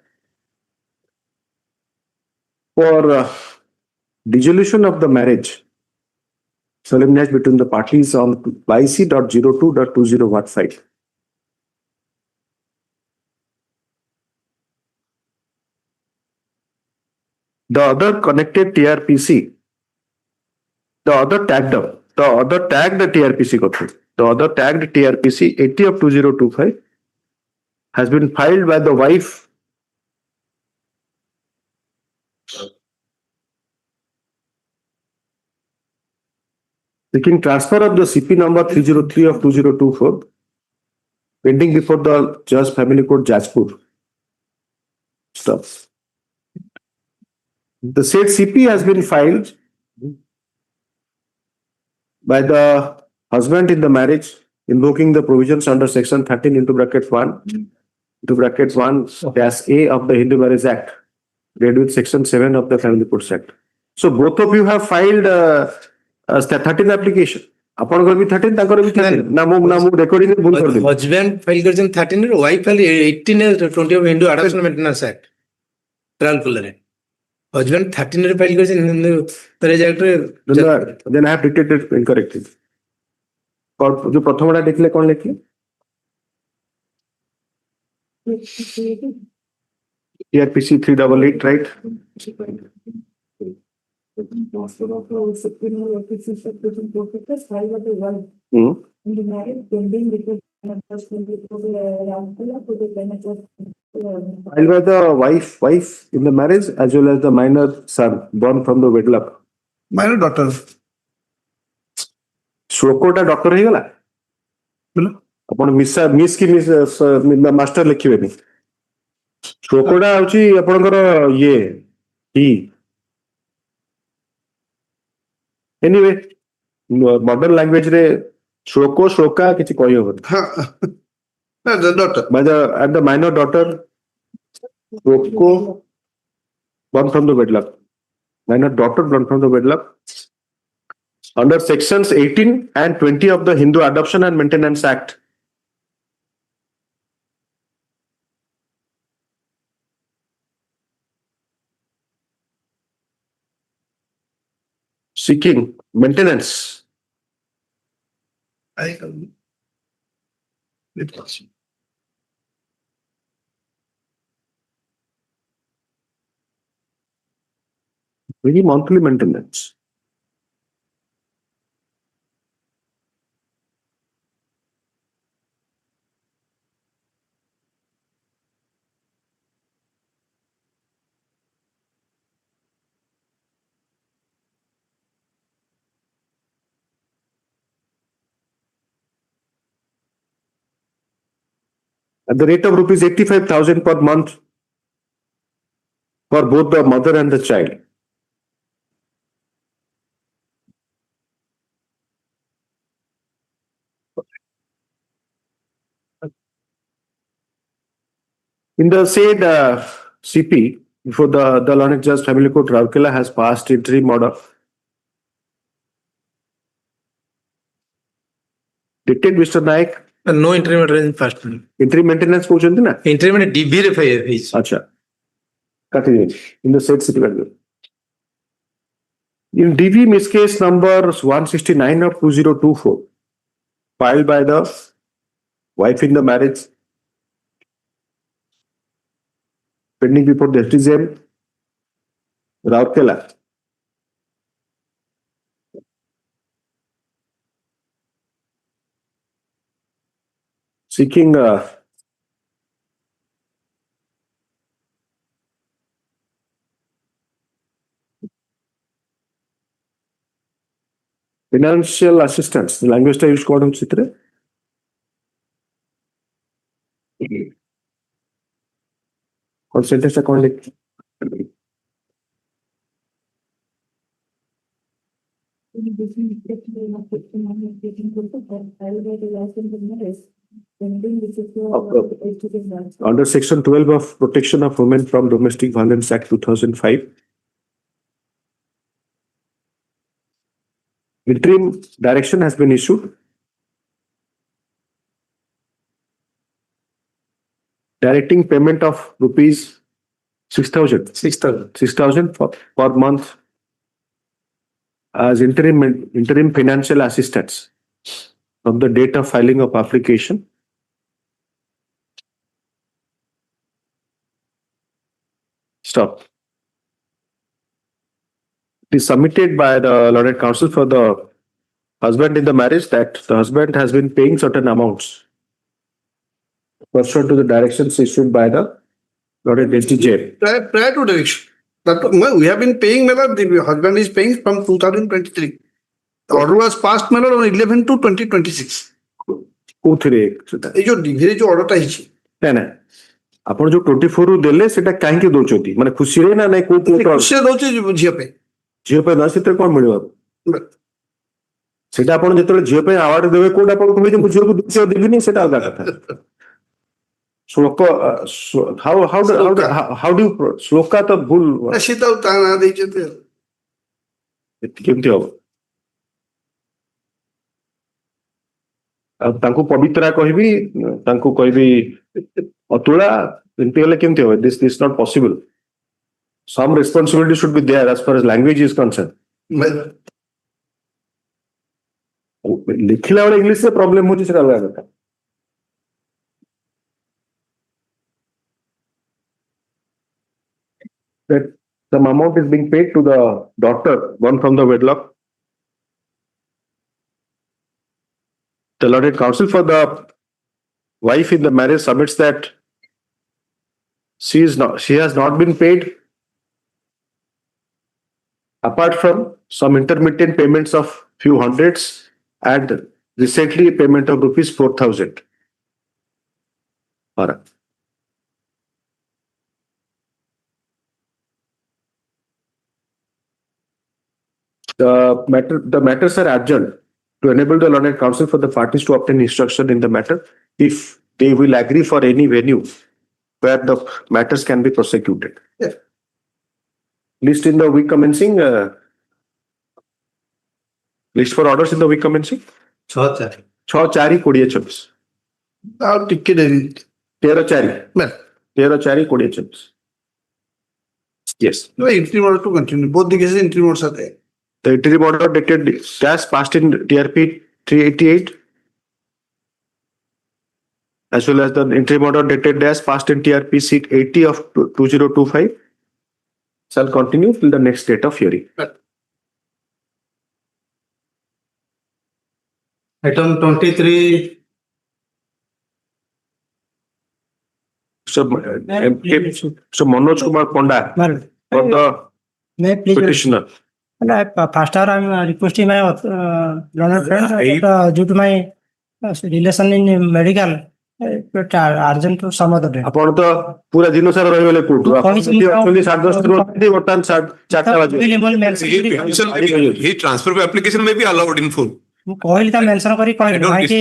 for dissolution of the marriage solemnized between the parties on YC.02.2015. The other connected TRPC, the other tagged TRPC got through. The other tagged TRPC 80 of 2025 has been filed by the wife seeking transfer of the CP number 303 of 2024 pending before the Judge Family Court Jajpur. Stuff. The said CP has been filed by the husband in the marriage invoking the provisions under section 13 into brackets 1 into brackets 1 dash A of the Hindu Marriage Act, read with section 7 of the Family Courts Act. So both of you have filed 13 application. ଆପଣଙ୍କର ବି 13 ତାଙ୍କର ବି 13 ନା ମୁଁ recording ରେ ଭୁଲ କରିଦେଲି. Husband file କରିଛନ୍ତି 13 ରେ, wife file 18 20 of Hindu adoption maintenance act ରାଉରକେଲାରେ. ହଜବେଣ୍ଡ 13 ରେ ଫାଇଲ କରିଛନ୍ତି ହିନ୍ଦୁ ମ୍ୟାରେଜ ଆକ୍ଟ ରେ. Then I have dictated incorrectly. जो प्रथमटा देखले कौन लिखले? TRPC 388, right? Filed by the wife in the marriage as well as the minor son born from the wedlock. Minor daughter. श्लोकोटा doctor हो गला अपन मिस की मास्टर लिखिबेनी. श्लोकोटा होची आपनकर ये टी. एनीवे मॉडर्न लैंग्वेज रे श्लोका किछि कहि हो. हां doctor by the at the minor daughter Shloko born from the wedlock. Minor daughter born from the wedlock. Under sections 18 and 20 of the Hindu Adoption and Maintenance Act, seeking maintenance. Very monthly maintenance. At the rate of rupees 85,000 per month for both the mother and the child. In the said CP, before the Learned Judge Family Court Rourkela has passed interim order dictate Mr. Naik. No interim maintenance first. Interim maintenance कहउछन्ती ना. Interim ने DB रे face. अच्छा काटी दे. In the said city value. In DB miss case number 169 of 2024 filed by the wife in the marriage pending before the SDJM Rourkela. Seeking financial assistance. The language I use called Chitra. Or sentence account. Under section 12 of Protection of Women from Domestic Violence Act 2005, interim direction has been issued directing payment of rupees 6,000 per month as interim financial assistance from the date of filing of application. Stop. It is submitted by the Learned Counsel for the husband in the marriage that the husband has been paying certain amounts pursuant to the directions issued by the Learned SDJ. Prior to direction. That we have been paying, the husband is paying from 2023. The order was passed on 11 to 2026. जो order है ना आपण जो 24 रु देले सेटा काहे के दोचोती माने खुशी रे ना नै को खुशी दोचे झियो पे ना सेते कोन मिलबा সেটা ଆପଣ ଯେତେବେଳେ ଝିଅ ପାଇଁ ଆୱାର୍ଡ ଦେବେ କୋଉଟା ଆପଣ କହିବେ ମୁଁ ଝିଅକୁ ଦୁଃଖ ଦେବିନି ସେଟା ଅଲଗା କଥା ଶ୍ଲୋକ how do you ଶ୍ଲୋକା ତ ଭୁଲ ସେ ତ ତା ନାଁ ଦେଇଛନ୍ତି ଆଉ। କେମିତି ହବ ଆଉ ତାଙ୍କୁ ପବିତ୍ରା କହିବି ତାଙ୍କୁ କହିବି ଅତୁଳା ଏମିତି ହେଲେ କେମିତି ହବ this not possible some responsibility should be there as far as language is concerned लिखिला बेले इंग्लिश से प्रॉब्लम होची सेटा अलग କଥା that some amount is being paid to the daughter one from the wedlock. The Lorded Counsel for the wife in the marriage submits that she has not been paid apart from some intermittent payments of few hundreds and recently a payment of rupees 4,000. Alright. The matters are adjourned to enable the learned counsel for the parties to obtain instruction in the matter if they will agree for any venue where the matters can be prosecuted. Yeah. List in the week commencing. List for orders in the week commencing. 6/4/2024. ଆଉ ଟିକେ ଡେରି 13/4/2024. Yes. No entry order to continue. Both the cases entry orders are there. The interim order dated dash passed in TRP 388 as well as the interim order dated dash passed in TRP seat 80 of 2025 shall continue till the next date of hearing. Item 23. So Manoj Kumar Ponda for the petitioner. First hour, I'm requesting my learned friend due to my relation in medical, urgent to some other day. ଆପଣ ତ ପୁରା ଦିନ ସାରା ରହିଗଲେ court ଅଛନ୍ତି 10:30 ବର୍ତ୍ତମାନ 4ଟା ବାଜେ His transfer of application may be allowed in full. ମୁଁ କହିଲି ତା ମେନସନ କରି କହିଲି ଭାଇକି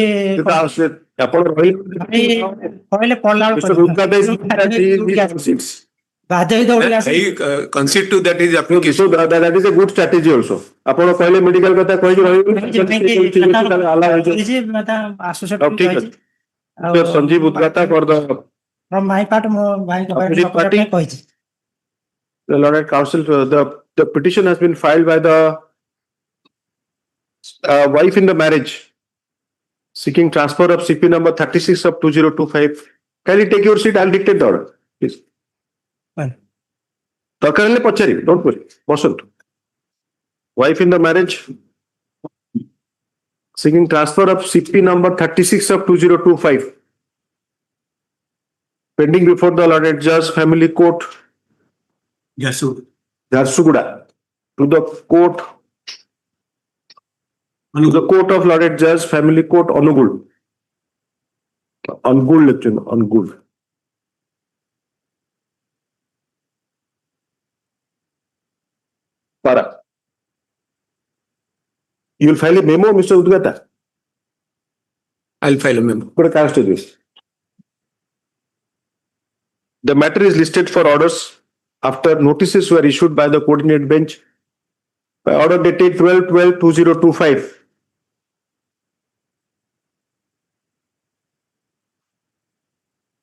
ଆପଣ କହିଲେ ପଢିଲା concede to that is application. So that is a good strategy also. ଆପଣ କହିଲେ ମେଡିକାଲ କଥା କହିକି Sanjeev Udgata for the my part ମୋ ଭାଇଙ୍କ ପାଇଁ କହିଛି. The Lorded Counsel, the petition has been filed by the wife in the marriage seeking transfer of CP number 36 of 2025. Kindly take your seat. I'll dictate the order, please. ଦରକାର ହେଲେ ପଚାରିବେ, don't worry. ବସନ୍ତୁ. Wife in the marriage seeking transfer of CP number 36 of 2025 pending before the Lorded Judge Family Court Jharsuguda to the court of Lorded Judge Family Court Angul. Para. You will file a memo, Mr. Udgata? I'll file a memo. Put a cast to this. The matter is listed for orders after notices were issued by the coordinate bench by order dated 12/12/2025.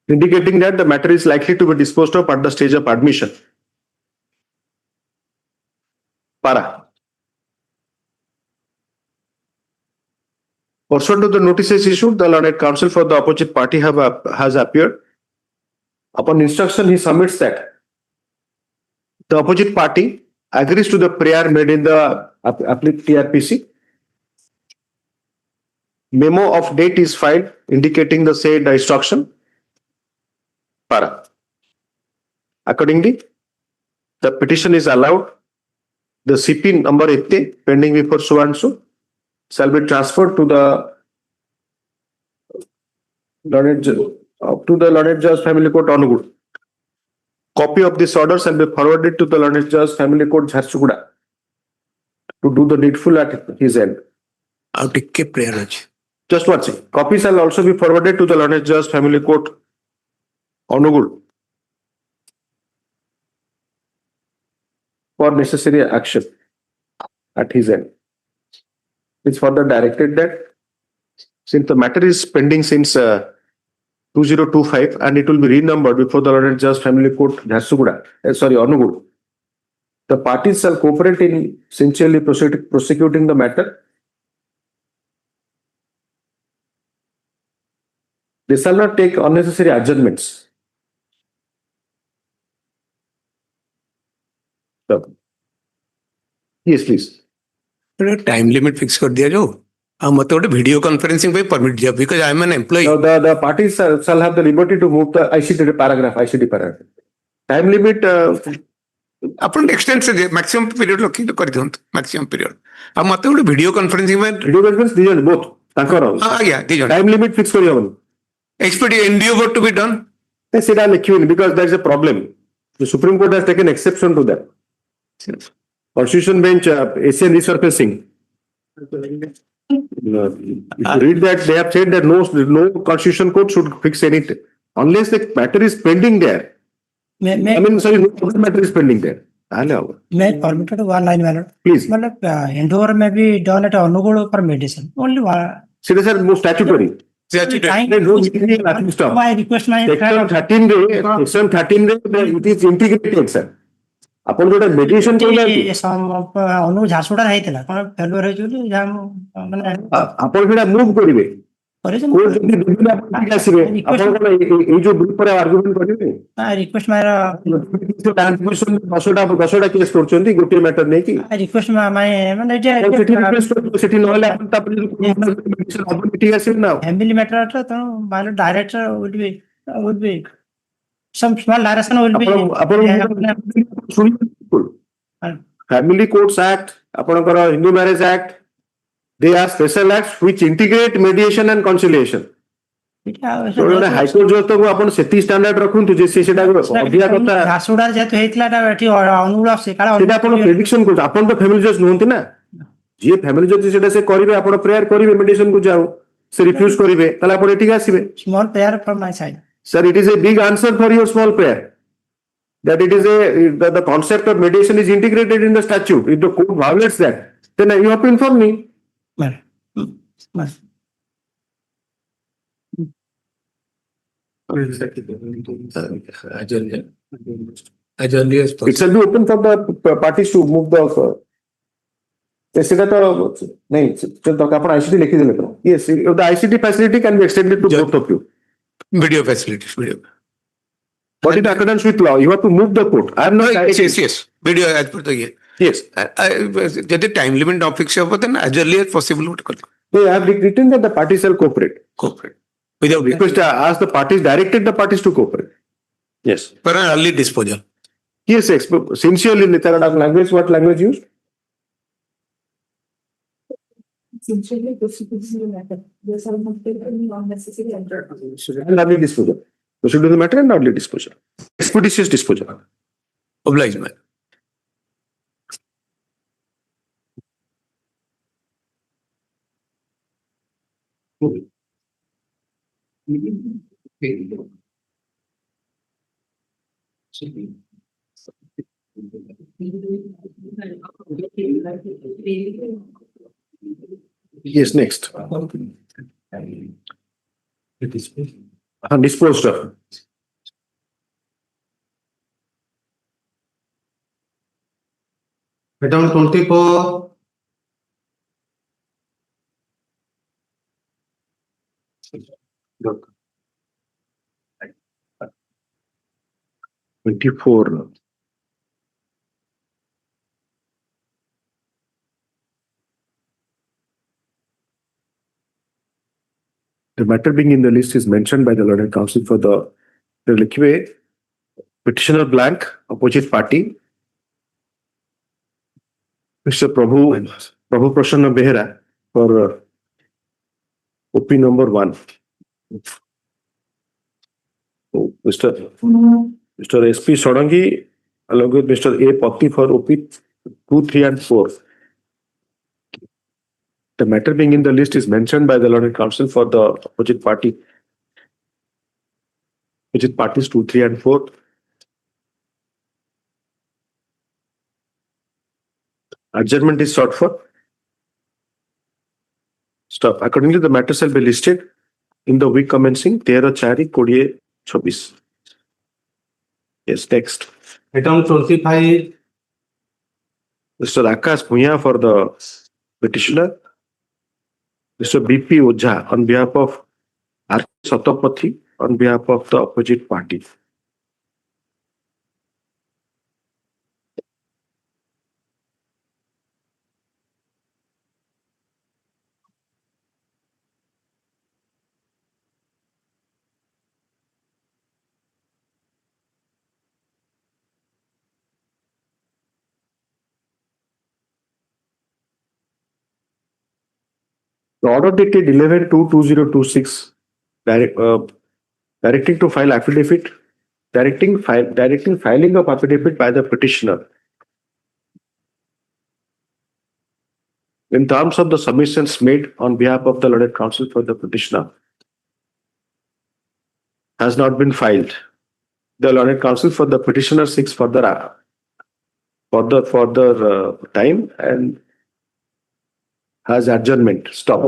Indicating that the matter is likely to be disposed of at the stage of admission. Para. Pursuant to the notices issued, the learned counsel for the opposite party has appeared. Upon instruction, he submits that the opposite party agrees to the prayer made in the TRPC. Memo of date is filed indicating the said instruction. Para. Accordingly, the petition is allowed. The CP number 80 pending before so and so shall be transferred to the Learned Judge Family Court Angul. Copy of this order shall be forwarded to the Learned Judge Family Court Jharsuguda to do the needful at his end. ଆଉ ଟିକେ prayer ଅଛି। Just one second. Copy shall also be forwarded to the Learned Judge Family Court, Hon'Ble, for necessary action at his end. It's further directed that since the matter is pending since 2025 and it will be renumbered before the Learned Judge Family Court, Hon'Ble, the parties shall cooperate in sincerely prosecuting the matter. They shall not take unnecessary adjournments. So, yes, please. Time limit fix कर दिया जाओ ଆଉ ମତେ ଗୋଟେ video conferencing ପାଇଁ permit ଦିଅ because I M ଆନ୍ employee. Now the parties shall have the liberty to move the ICT paragraph. Time limit. ଆପଣ ଏକ୍ସଟେନ୍ସ ମ୍ୟାକ୍ସିମମ୍ ପିରିୟଡ଼ ରଖିକି କରିଦିଅନ୍ତୁ ମ୍ୟାକ୍ସିମମ୍ ପିରିୟଡ଼। ଆଉ ମତେ ଗୋଟେ ଭିଡିଓ କନଫରେନ୍ସିଂ ପାଇଁ ଭିଡିଓ କନଫରେନ୍ସ ଦି ଜଣ ବୋଥ ତାଙ୍କର ଆଜ୍ଞା ଦି ଜଣ ଟାଇମ ଲିମିଟ ଫିକ୍ସ କରିହବନି। ଏକ୍ସପେକ୍ଟ ଏନଡିଓ got to be done. ସେଟା ଲେଖିବେନି because there is a problem. The Supreme Court has taken exception to that. Constitution bench Asian resurfacing. If you read that, they have said that no Constitution Court should fix anything unless the matter is pending there. No matter is pending there. May I permitted one line, madam? Please. Endeavor may be done at Hon'Ble for medicine. Only one. Citizen more statutory. My request, my Section 13 it is integrated, sir. ଆପଣ ଯୋଉଟା medicine ଅନୁ ଝାରସୁଗୁଡା ହେଇଥିଲା କଣ failure ହେଇଛି ବୋଲି ଆପଣ ସେଟା move କରିବେ ଆସିବେ ଆପଣ କଣ ଏଇ ଯୋଉ ବିଲ୍ ପରେ ଆର୍ଗୁମେଣ୍ଟ କରିବେ ରିକ୍ୱେଷ୍ଟ ମାଇ ଦଶଟା କେସ୍ କରୁଛନ୍ତି ଗୋଟିଏ ମ୍ୟାଟର ନେଇକି ରିକ୍ୱେଷ୍ଟ ମାଇ ମାନେ ସେଠି ନହେଲେ ଆପଣ ତାପରେ ଏଠିକି ଆସିବେ ନା ଫ୍ୟାମିଲି ମ୍ୟାଟର ତେଣୁ ମାଇ director would be some small direction will be Family Courts Act, ଆପଣଙ୍କର Hindu Marriage Act, they are special acts which integrate mediation and conciliation. High court ଜଜ୍ ତ ଆପଣ ସେତିକି ଷ୍ଟାଣ୍ଡାର୍ଡ ରଖନ୍ତୁ ଯେ ସେଟା ଅଧିକା କଥା ଝାରସୁଗୁଡା ଯେହେତୁ ହେଇଥିଲା ଏଠି ଅନୁଗୁଳ ସେଟା ଆପଣ ପ୍ରେଡିକ୍ସନ କରୁଛନ୍ତି ଆପଣ ତ ଫ୍ୟାମିଲି ଜଜ୍ ନୁହନ୍ତି ନା ଯିଏ ଫ୍ୟାମିଲି ଜଜ୍ ସେଟା ସେ କରିବେ ଆପଣ ପ୍ରେୟାର କରିବେ ମେଡିସିନ କୁ ଯାଉ ସେ ରିଫ୍ୟୁଜ କରିବେ ତାହେଲେ ଆପଣ ଏଠିକି ଆସିବେ small prayer from my side. Sir, it is a big answer for your small prayer. That it is the concept of mediation is integrated in the statute. If the court violates that, then you have to inform me. It shall be open for the parties to move the. Yes, the ICT facility can be extended to both of you. Video facilities, video. What is the accordance with law? You have to move the court. I am not. Yes. Video as per the year. Yes. ଯଦି time limit not fix ହେବ then as early as possible would call. They have written that the parties shall cooperate. Without request, ask the parties, directed the parties to cooperate. Yes. For an early disposal. Yes, sincerely, language, what language used? Sincerely prosecuting the matter. There shall not be any unnecessary interruption. Early disposal. Proceed to the matter and early disposal. Expeditious disposal. Oblige, man. Yes, next. Disposed of. Item 24. Look. 24. The matter being in the list is mentioned by the Learned Counsel for the liquid petitioner blank, opposite party, Mr. Prabhu Prasanna Behera for OP number 1. So, Mr. SP Sodangi along with Mr. A Patti for OP 2, 3 and 4. The matter being in the list is mentioned by the learned counsel for the opposite party, which is parties 2, 3, and 4. Adjournment is sought for. Stop. Accordingly, the matter shall be listed in the week commencing 13/4/2024. Yes, next. Item 25. Mr. Akash Bhuya for the petitioner. Mr. BP Ojha on behalf of R. Satapathy on behalf of the opposite party. The order dated 11/2/2026 directing to file affidavit, directing filing of affidavit by the petitioner in terms of the submissions made on behalf of the learned counsel for the petitioner has not been filed. The learned counsel for the petitioner seeks further time and has adjournment. Stop.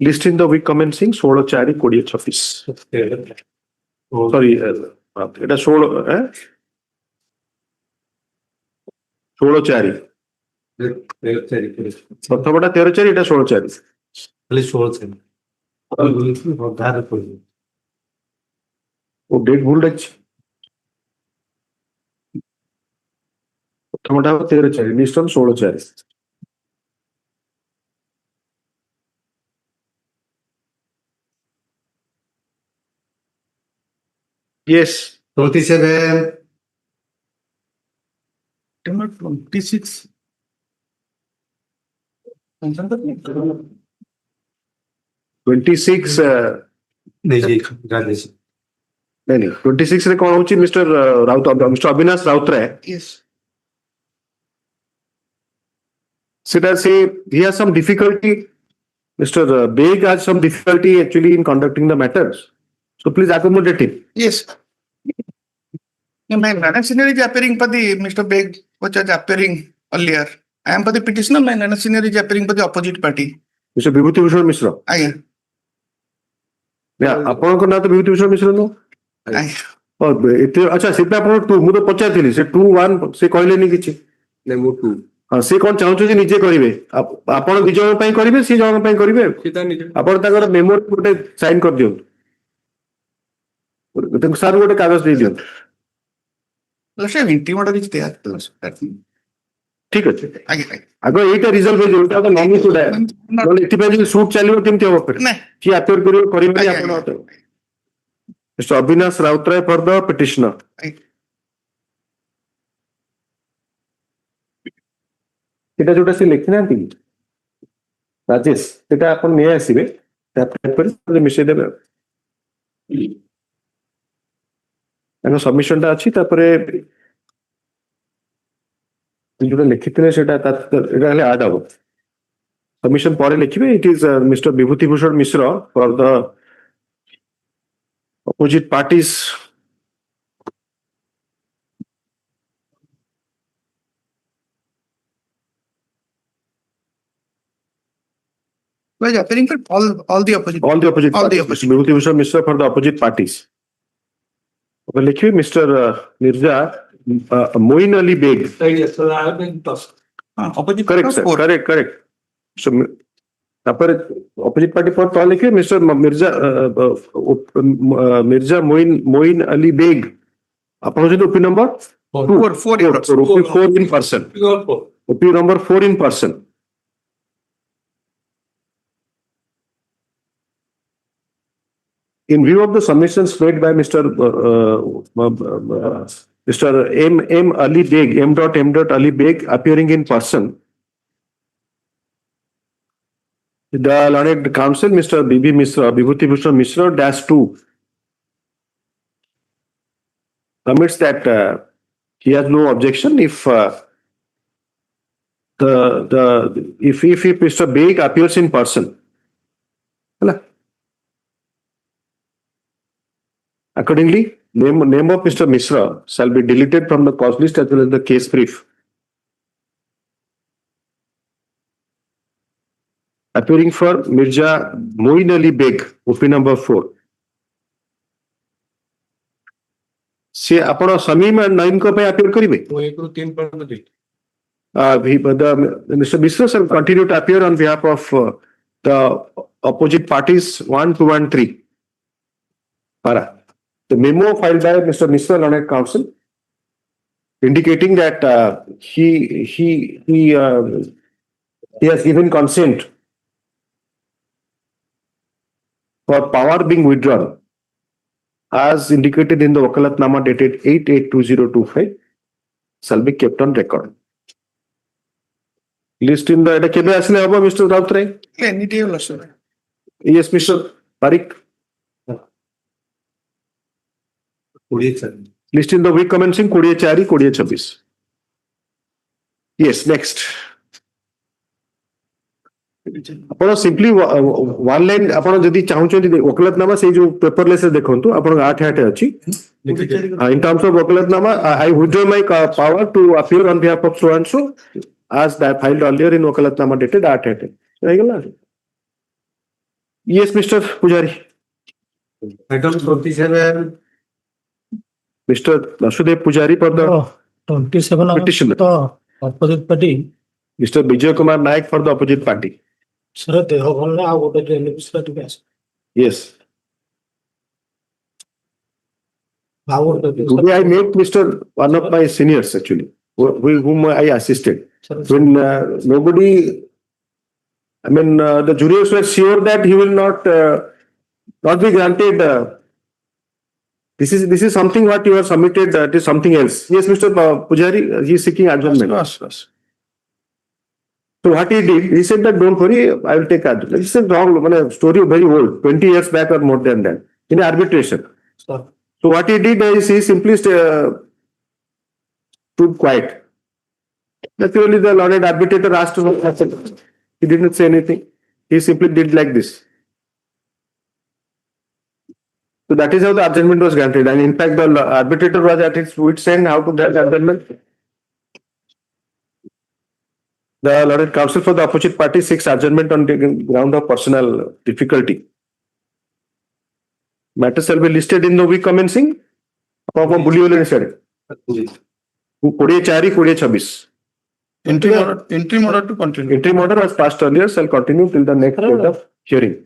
List in the week commencing 16/4/2024. Sorry, এটা 16/4 প্রথমটা 13/4, এটা 16/4 খালি 16 ও date ভুল রাখছি। প্রথমটা হবে 13/4, list on 16/4। Yes. 27. 26. 26 नहीं 26 रे कौन होची mister Raut mister Avinash Routray. Yes. Seটা say he has some difficulty. Mr. Beg has some difficulty actually in conducting the matters. So please accommodate him. Yes. My senior is appearing for the Mr. Beg, which was appearing earlier. I am for the petitioner. My senior is appearing for the opposite party. Mr. Vibhuti Bhushan Mishra. Aye. Yeah, ଆପଣଙ୍କ ନାଁ ତ ବିଭୂତି ଭୂଷଣ ମିଶ୍ର ନୁହଁ? ଏତେ ଆଚ୍ଛା ସେଟା ଆପଣ 2 ମୁଁ ତ ପଚାରିଥିଲି ସେ 2 1 ସେ କହିଲେନି କିଛି। ନାଇଁ ମୁଁ 2 ହଁ ସେ କଣ ଚାହୁଁଛନ୍ତି ନିଜେ କରିବେ ଆପଣ 2 ଜଣ ପାଇଁ କରିବେ ସେ ଜଣ ପାଇଁ କରିବେ ଆପଣ ତାଙ୍କର ମେମୋରି ଗୋଟେ ସାଇନ୍ କରିଦିଅନ୍ତୁ ସାର୍ ଗୋଟେ କାଗଜ ଦେଇ ଦିଅନ୍ତୁ। ଠିକ ଅଛି ଆଗ ଏଇଟା ରିଜଲ୍ଭ ହେଇଯିବ ଏଇଟା ତ ନନି ସୁଡା ନହେଲେ ଏଥିପାଇଁ ଯଦି ସୁଟ୍ ଚାଲିବ କେମିତି ହବ କିଏ ଆପିୟର କରିବ କରିବେନି ଆପଣ ମିଷ୍ଟର ଅବିନାଶ ରାଉତରାୟ ଫର ଦ ପିଟିସନର। ସେଟା ଯୋଉଟା ସେ ଲେଖିନାହାନ୍ତି ରାଜେଶ ସେଟା ଆପଣ ନେଇ ଆସିବେ ମିଶେଇ ଦେବେ ତାଙ୍କ ସବମିଶନ ଟା ଅଛି ତାପରେ ଯୋଉଟା ଲେଖିଥିଲେ ସେଟା ଏଟା ହେଲେ ଆଡ୍ ହବ ସବମିଶନ ପରେ ଲେଖିବେ it is mister Bibhuti Bhushan Mishra for the opposite parties Was appearing for all the opposite. All the opposite parties. Vibhuti Bhushan Mishra for the opposite parties. Okay, लिखिए Mr. Mirza Moin Ali Beg. Yes, sir. I have been tossed. Opposite Correct, sir. Correct. So, पर opposite party for तो लिखिए Mr. Mirza Moin Ali Beg. आपको जो OP number 4 in person. OP number 4 in person. In view of the submissions made by Mr. M. Ali Beg, M. Ali Beg appearing in person, the learned counsel, Mr. B.B. Mishra, Vibhuti Bhushan Mishra, -2, commits that he has no objection if if Mr. Baig appears in person, accordingly, name of Mr. Mishra shall be deleted from the cause list as well as the case brief. Appearing for Mirza Moin Ali Beg, OP number 4. से आपण Sameem and Naeem को पे appear करिवे. Mr. Mishra shall continue to appear on behalf of the opposite parties 1, 2 and 3. Para. The memo filed by Mr. Mishra Learned Counsel indicating that he has given consent for power being withdrawn as indicated in the Wakalatnama dated 8/8/2025 shall be kept on record. List in the kebe asile hobo Mr. Rautray? Any day, sir. Yes, Mr. Parik. List in the week commencing 20/4/2026. Yes, next. ଆପଣ simply one line ଆପଣ ଯଦି ଚାହୁଁଛନ୍ତି ଓକିଲାତନାମା ସେଇ ଯୋଉ paperless ଦେଖନ୍ତୁ ଆପଣଙ୍କ 8 ଅଛି in terms of ଓକିଲାତନାମା I withdraw my power to appear on behalf of so and so as that filed earlier in ଓକିଲାତନାମା dated 8 ହେଇଗଲା. Yes, Mr. Pujari. Item 27. Mr. Vasudev Pujari for the 27 petitioner. Opposite party. Mr. Vijay Kumar Naik for the opposite party. Sir, they have only out of the Yes. Today Today I met Mr. one of my seniors actually, whom I assisted. When nobody, I mean, the jurors were sure that he will not be granted. This is something what you have submitted. It is something else. Yes, Mr. Pujari, he is seeking adjournment. Yes. So what he did, he said that don't worry, I will take adjournment. This is wrong. Story very old, 20 years back or more than that, in arbitration. So what he did is he simply stood quiet. Naturally, the learned arbitrator asked him what happened. He didn't say anything. He simply did like this. So that is how the adjournment was granted. And in fact, the arbitrator was at its wit's end how to grant adjournment. The learned counsel for the opposite party seeks adjournment on the ground of personal difficulty. Matter shall be listed in the week commencing. Interim order to continue. Interim order was passed earlier shall continue till the next date of hearing.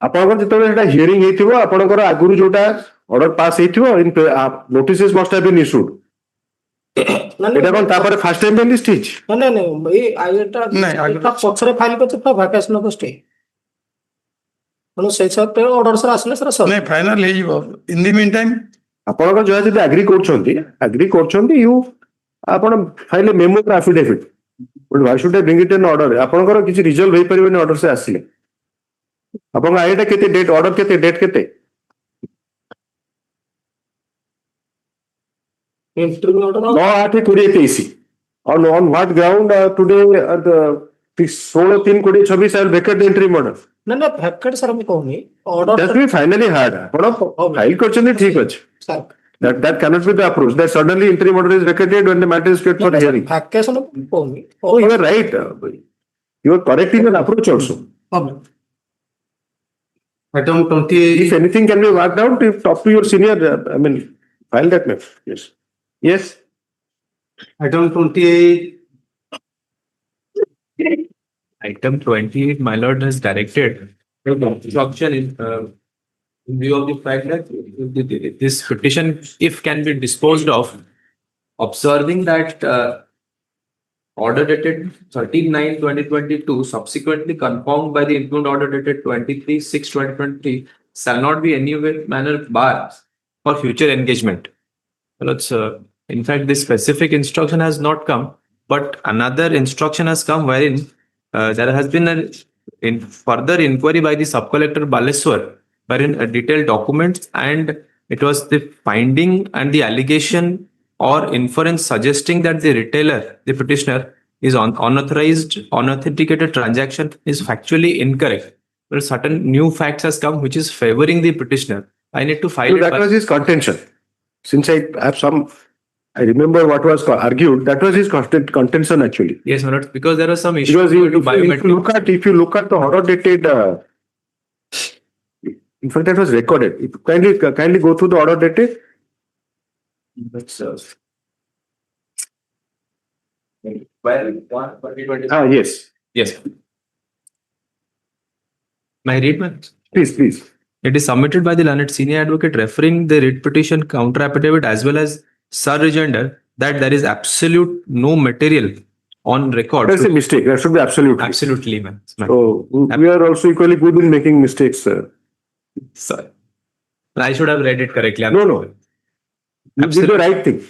ଆପଣଙ୍କର ଯେତେବେଳେ ଏଟା hearing ହେଇଥିବ ଆପଣଙ୍କର ଆଗରୁ ଯୋଉଟା order pass ହେଇଥିବ ନୋଟିସେସ୍ ମଷ୍ଟ have been issued ଏଟା କଣ ତାପରେ ଫାର୍ଷ୍ଟ ଟାଇମ୍ ପାଇଁ ଲିଷ୍ଟ ହେଇଛି ପଛରେ ଫାଇଲ କରିଛି ଭାକେସନ ଅଫ ଷ୍ଟେ ତେଣୁ ସେଇ ସତ୍ତ୍ୱେ ଅର୍ଡର ସାର୍ ଆସିଲେ ସାର୍ ନାଇଁ ଫାଇନାଲ ହେଇଯିବ ଇନ୍ ଦି ମିନ୍ ଟାଇମ୍ ଆପଣଙ୍କର ଯାହା ଯଦି ଆଗ୍ରି କରୁଛନ୍ତି ଆପଣ file memo affidavit but why should I bring it in order ଆପଣଙ୍କର କିଛି ରିଜଲ୍ଭ ହେଇପାରିବନି ଅର୍ଡର ସେ ଆସିଲେ ଆପଣଙ୍କ ଆଇଟା କେତେ ଡେଟ୍ ଅର୍ଡର କେତେ ଡେଟ୍ କେତେ order 9/8/2023 on what ground today at 16/3/2026 I will vacate the interim order. ନା ଭ୍ୟାକେଟ୍ ସାର୍ ମୁଁ କହୁନି order That will be finally hard. ଆପଣ ଫାଇଲ କରିଛନ୍ତି ଠିକ ଅଛି. That cannot be the approach. That suddenly interim order is vacated when the matter is kept for hearing. Vacation କହୁନି. Oh, you are right. You are correct in your approach also. Item 28. If anything can be worked out, if talk to your senior, I mean, file that matter. Yes. Yes. Item 28. Item 28, my lord has directed instruction in view of the fact that this petition, if can be disposed of, observing that order dated 13/9/2022, subsequently confirmed by the impugned order dated 23/6/2023, shall not be any manner barred for future engagement. Well, in fact, this specific instruction has not come, but another instruction has come wherein there has been a further inquiry by the sub-collector Baleswar wherein a detailed document and it was the finding and the allegation or inference suggesting that the retailer, the petitioner, is unauthorized, unauthenticated transaction is factually incorrect. But certain new facts has come which is favoring the petitioner. I need to file So it. that was his contention. Since I have some, I remember what was argued. That was his contention actually. Yes, my lord, because there are some issues. Because related to biometric. if you look at the order dated, in fact that was recorded. If you kindly go through the order dated. That's Yes. Yes. May I read, man? Please. It is submitted by the learned senior advocate referring the writ petition counter affidavit as well as sir rejoinder that there is absolute no material on record. That's a mistake. That should be absolutely. Absolutely, man. So we are also equally good in making mistakes, sir. Sorry. I should have read it correctly. No. You did the right thing.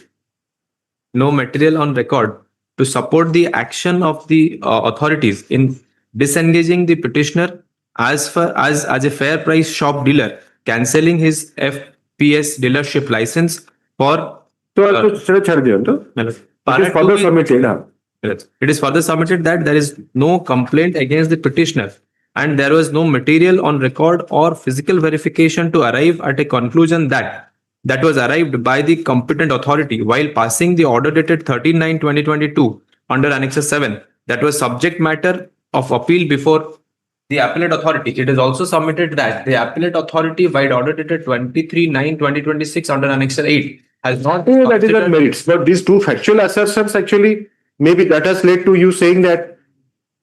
No material on record to support the action of the authorities in disengaging the petitioner as a fair price shop dealer, cancelling his FPS dealership license for. It is further submitted. It is further submitted that there is no complaint against the petitioner and there was no material on record or physical verification to arrive at a conclusion that was arrived by the competent authority while passing the order dated 13/9/2022 under Annex 7 that was subject matter of appeal before the appellate authority. It is also submitted that the appellate authority by order dated 23/9/2026 under Annex 8 has not. That is not merits. But these two factual assertions actually, maybe that has led to you saying that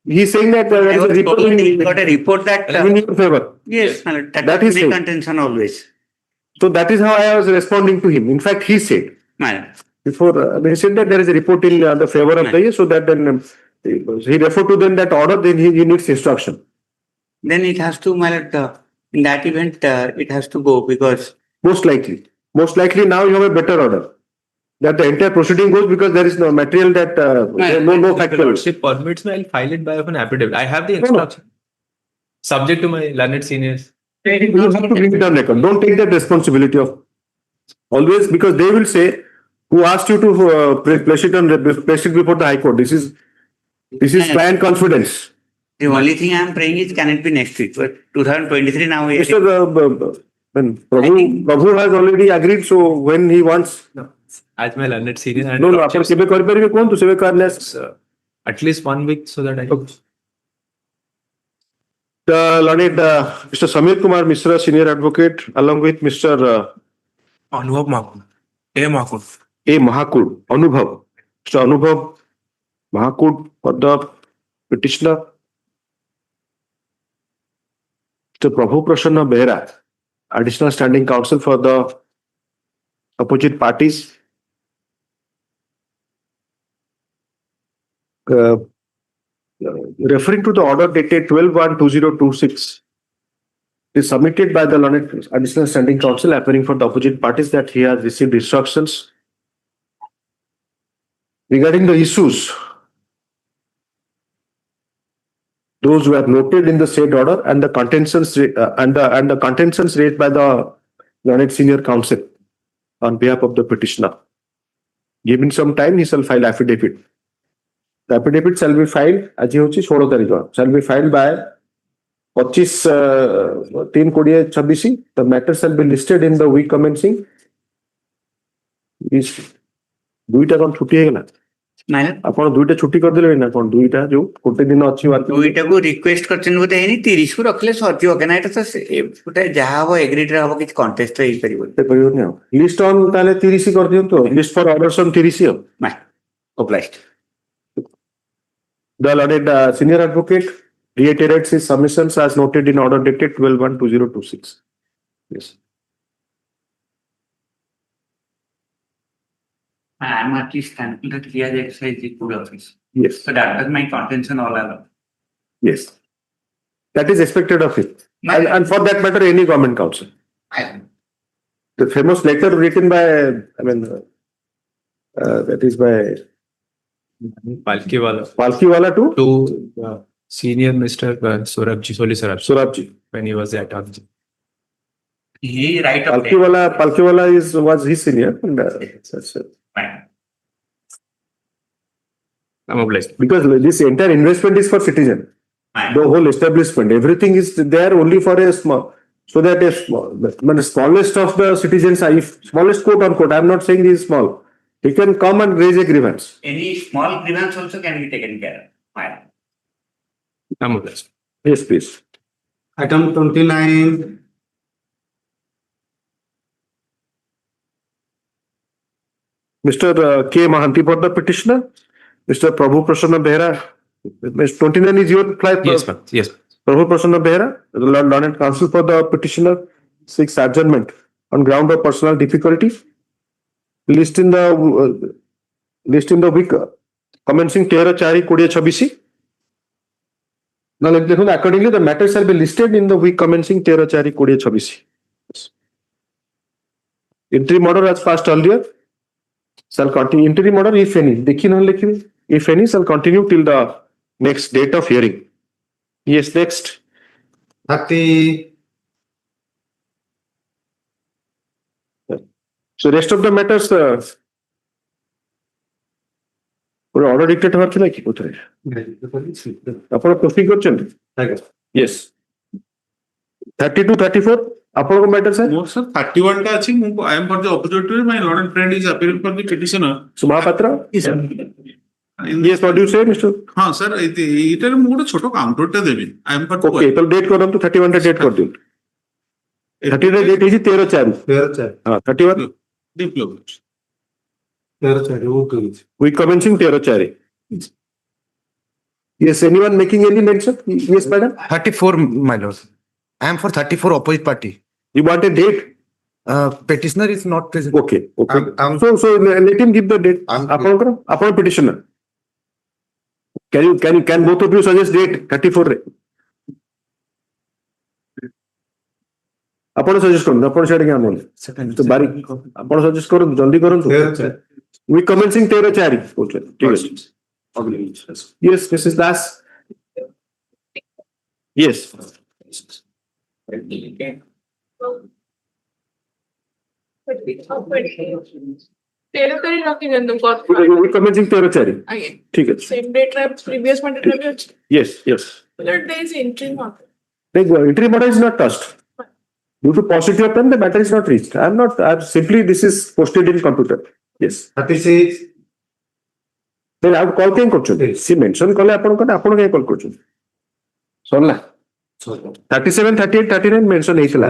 he's saying that there is a report got a report that in your favor. Yes, that is the contention always. So that is how I was responding to him. In fact, he said before he said that there is a report in the favor of the year, so that then he referred to then that order. Then he needs instruction. Then it has to, in that event, it has to go because most likely now you have a better order that the entire proceeding goes because there is no material that no factual. Lordship permits me, I'll file it by an affidavit. I have the instruction. Subject to my learned seniors. You have to bring it on record. Don't take that responsibility of always, because they will say, who asked you to place it before the High Court? This is client confidence. The only thing I am praying is, can it be next week? But 2023 now. Prabhu has already agreed. So when he wants, as my learned senior, and no, at least 1 week so that I. The learned Mr. Samir Kumar Misra, senior advocate, along with Mr. Anubhav Mahakul. A. Mahakul. Anubhav. Mr. Anubhav Mahakul for the petitioner. Mr. Prabhu Prasanna Behra, additional standing counsel for the opposite parties. Referring to the order dated 12/1/2026, is submitted by the learned additional standing counsel appearing for the opposite parties that he has received instructions regarding the issues those who are noted in the said order and the contentions and the contentions raised by the learned senior counsel on behalf of the petitioner. Given some time, he shall file affidavit. The affidavit shall be filed, as he 16 तारीख, shall be filed by 25/3/2026. The matter shall be listed in the week commencing. Is दुईटा कौन छुट्टी है ना? ଆପଣ ଦୁଇଟା ଛୁଟି କରିଦେଲେ ନା କଣ? ଦୁଇଟା ଯୋଉ ଗୋଟେ ଦିନ ଅଛି ଦୁଇଟାକୁ ରିକ୍ୱେଷ୍ଟ କରିଛନ୍ତି ବୋଧେ ହେଇନି, 30 କୁ ରଖିଲେ ସରିଯିବ କାହିଁକି ନା ଏଟା ତ ଗୋଟେ ଯାହା ହବ ଏଗ୍ରିଡ୍ ରେ ହବ, କିଛି କଣ୍ଟେଷ୍ଟ ହେଇପାରିବନି ଆଉ ଲିଷ୍ଟ ଅନ୍ ତାହେଲେ 30 କରିଦିଅନ୍ତୁ, ଲିଷ୍ଟ ଫର ଅର୍ଡର୍ସ ଅନ୍ 30 ଆଉ obliged. The learned senior advocate reiterates his submissions as noted in order dated 12/1/2026. Yes. I am at least thankful that he has exercised the good office. Yes. So that was my contention all along. Yes. That is expected of it. And for that matter, any government counsel. The famous letter written by, that is by Palkiwala to senior Mr. Surabji, Solicitor Surabji, when he was at Abji. He right up there. Palkiwala was his senior. And, that's it. Fine. I'm obliged. Because this entire investment is for citizen. Fine. The whole establishment, everything is there only for a small, so that a small, the smallest of the citizens, if smallest quote unquote, I'm not saying he is small, he can come and raise a grievance. Any small grievance also can be taken care of. Fine. I'm obliged. Yes, please. Item 29. Mr. K. Mahanti for the petitioner. Mr. Prabhu Prasanna Behera. Ms. 29 is your flight. Yes, ma'am. Yes. Prabhu Prasanna Behera, the Lord Learned Counsel for the petitioner, seeks adjournment on ground of personal difficulty. List in the week commencing 13/4/2026. Now, accordingly, the matter shall be listed in the week commencing 13/4/2026. Interim order as passed earlier shall continue. Interim order, if any, if any, shall continue till the next date of hearing. Yes, next. 30. So rest of the matters, order dictate হওয়ার ছিল কি কোথায় আপনারা proceed করছেন yes 32 34 ଆପଣଙ୍କ matter sir ମୋର sir 31 ଟା ଅଛି ମୁଁ I am for the oppository, my lord and friend is appearing for the petitioner. ସୁମହାପାତ୍ର yes what do you say Mr. ହଁ sir ଏଇଟାରେ ମୁଁ ଗୋଟେ ଛୋଟ କାଉଣ୍ଟରଟା ଦେବି I am for the okay ତାହେଲେ ଡେଟ୍ କରନ୍ତୁ 31 ଟା ଡେଟ୍ କରିଦିଅନ୍ତୁ 30 ରେ ଡେଟ୍ ହେଇଛି 13/4 ହଁ 31 Development. we commencing 13/4 yes anyone making any mention yes madam 34, my lord. I am for 34 opposite party. you want a date Petitioner is not present. okay so let him give the date ଆପଣଙ୍କର petitioner can both of you suggest date 34 ରେ ଆପଣ suggest କରନ୍ତୁ ଆପଣ ସେଟା କି ଆମଲେ ତ ବାରି ଆପଣ ସଜେଷ୍ଟ କରନ୍ତୁ ଜଲ୍ଦି କରନ୍ତୁ we commencing 13/4 କହୁଛନ୍ତି ଠିକ ଅଛି yes Mrs. Das yes we commencing 13/4 ଠିକ ଅଛି Same date previous mandate yes there is interim order. the interim order is not touched due to paucity of time the matter is not reached I'm simply this is posted in computer yes 36. then I call କାଇଁ କରୁଛନ୍ତି C mention କଲେ ଆପଣ କାଇଁ call କରୁଛନ୍ତି ସରିଲା 37 38 39 mention ହେଇଥିଲା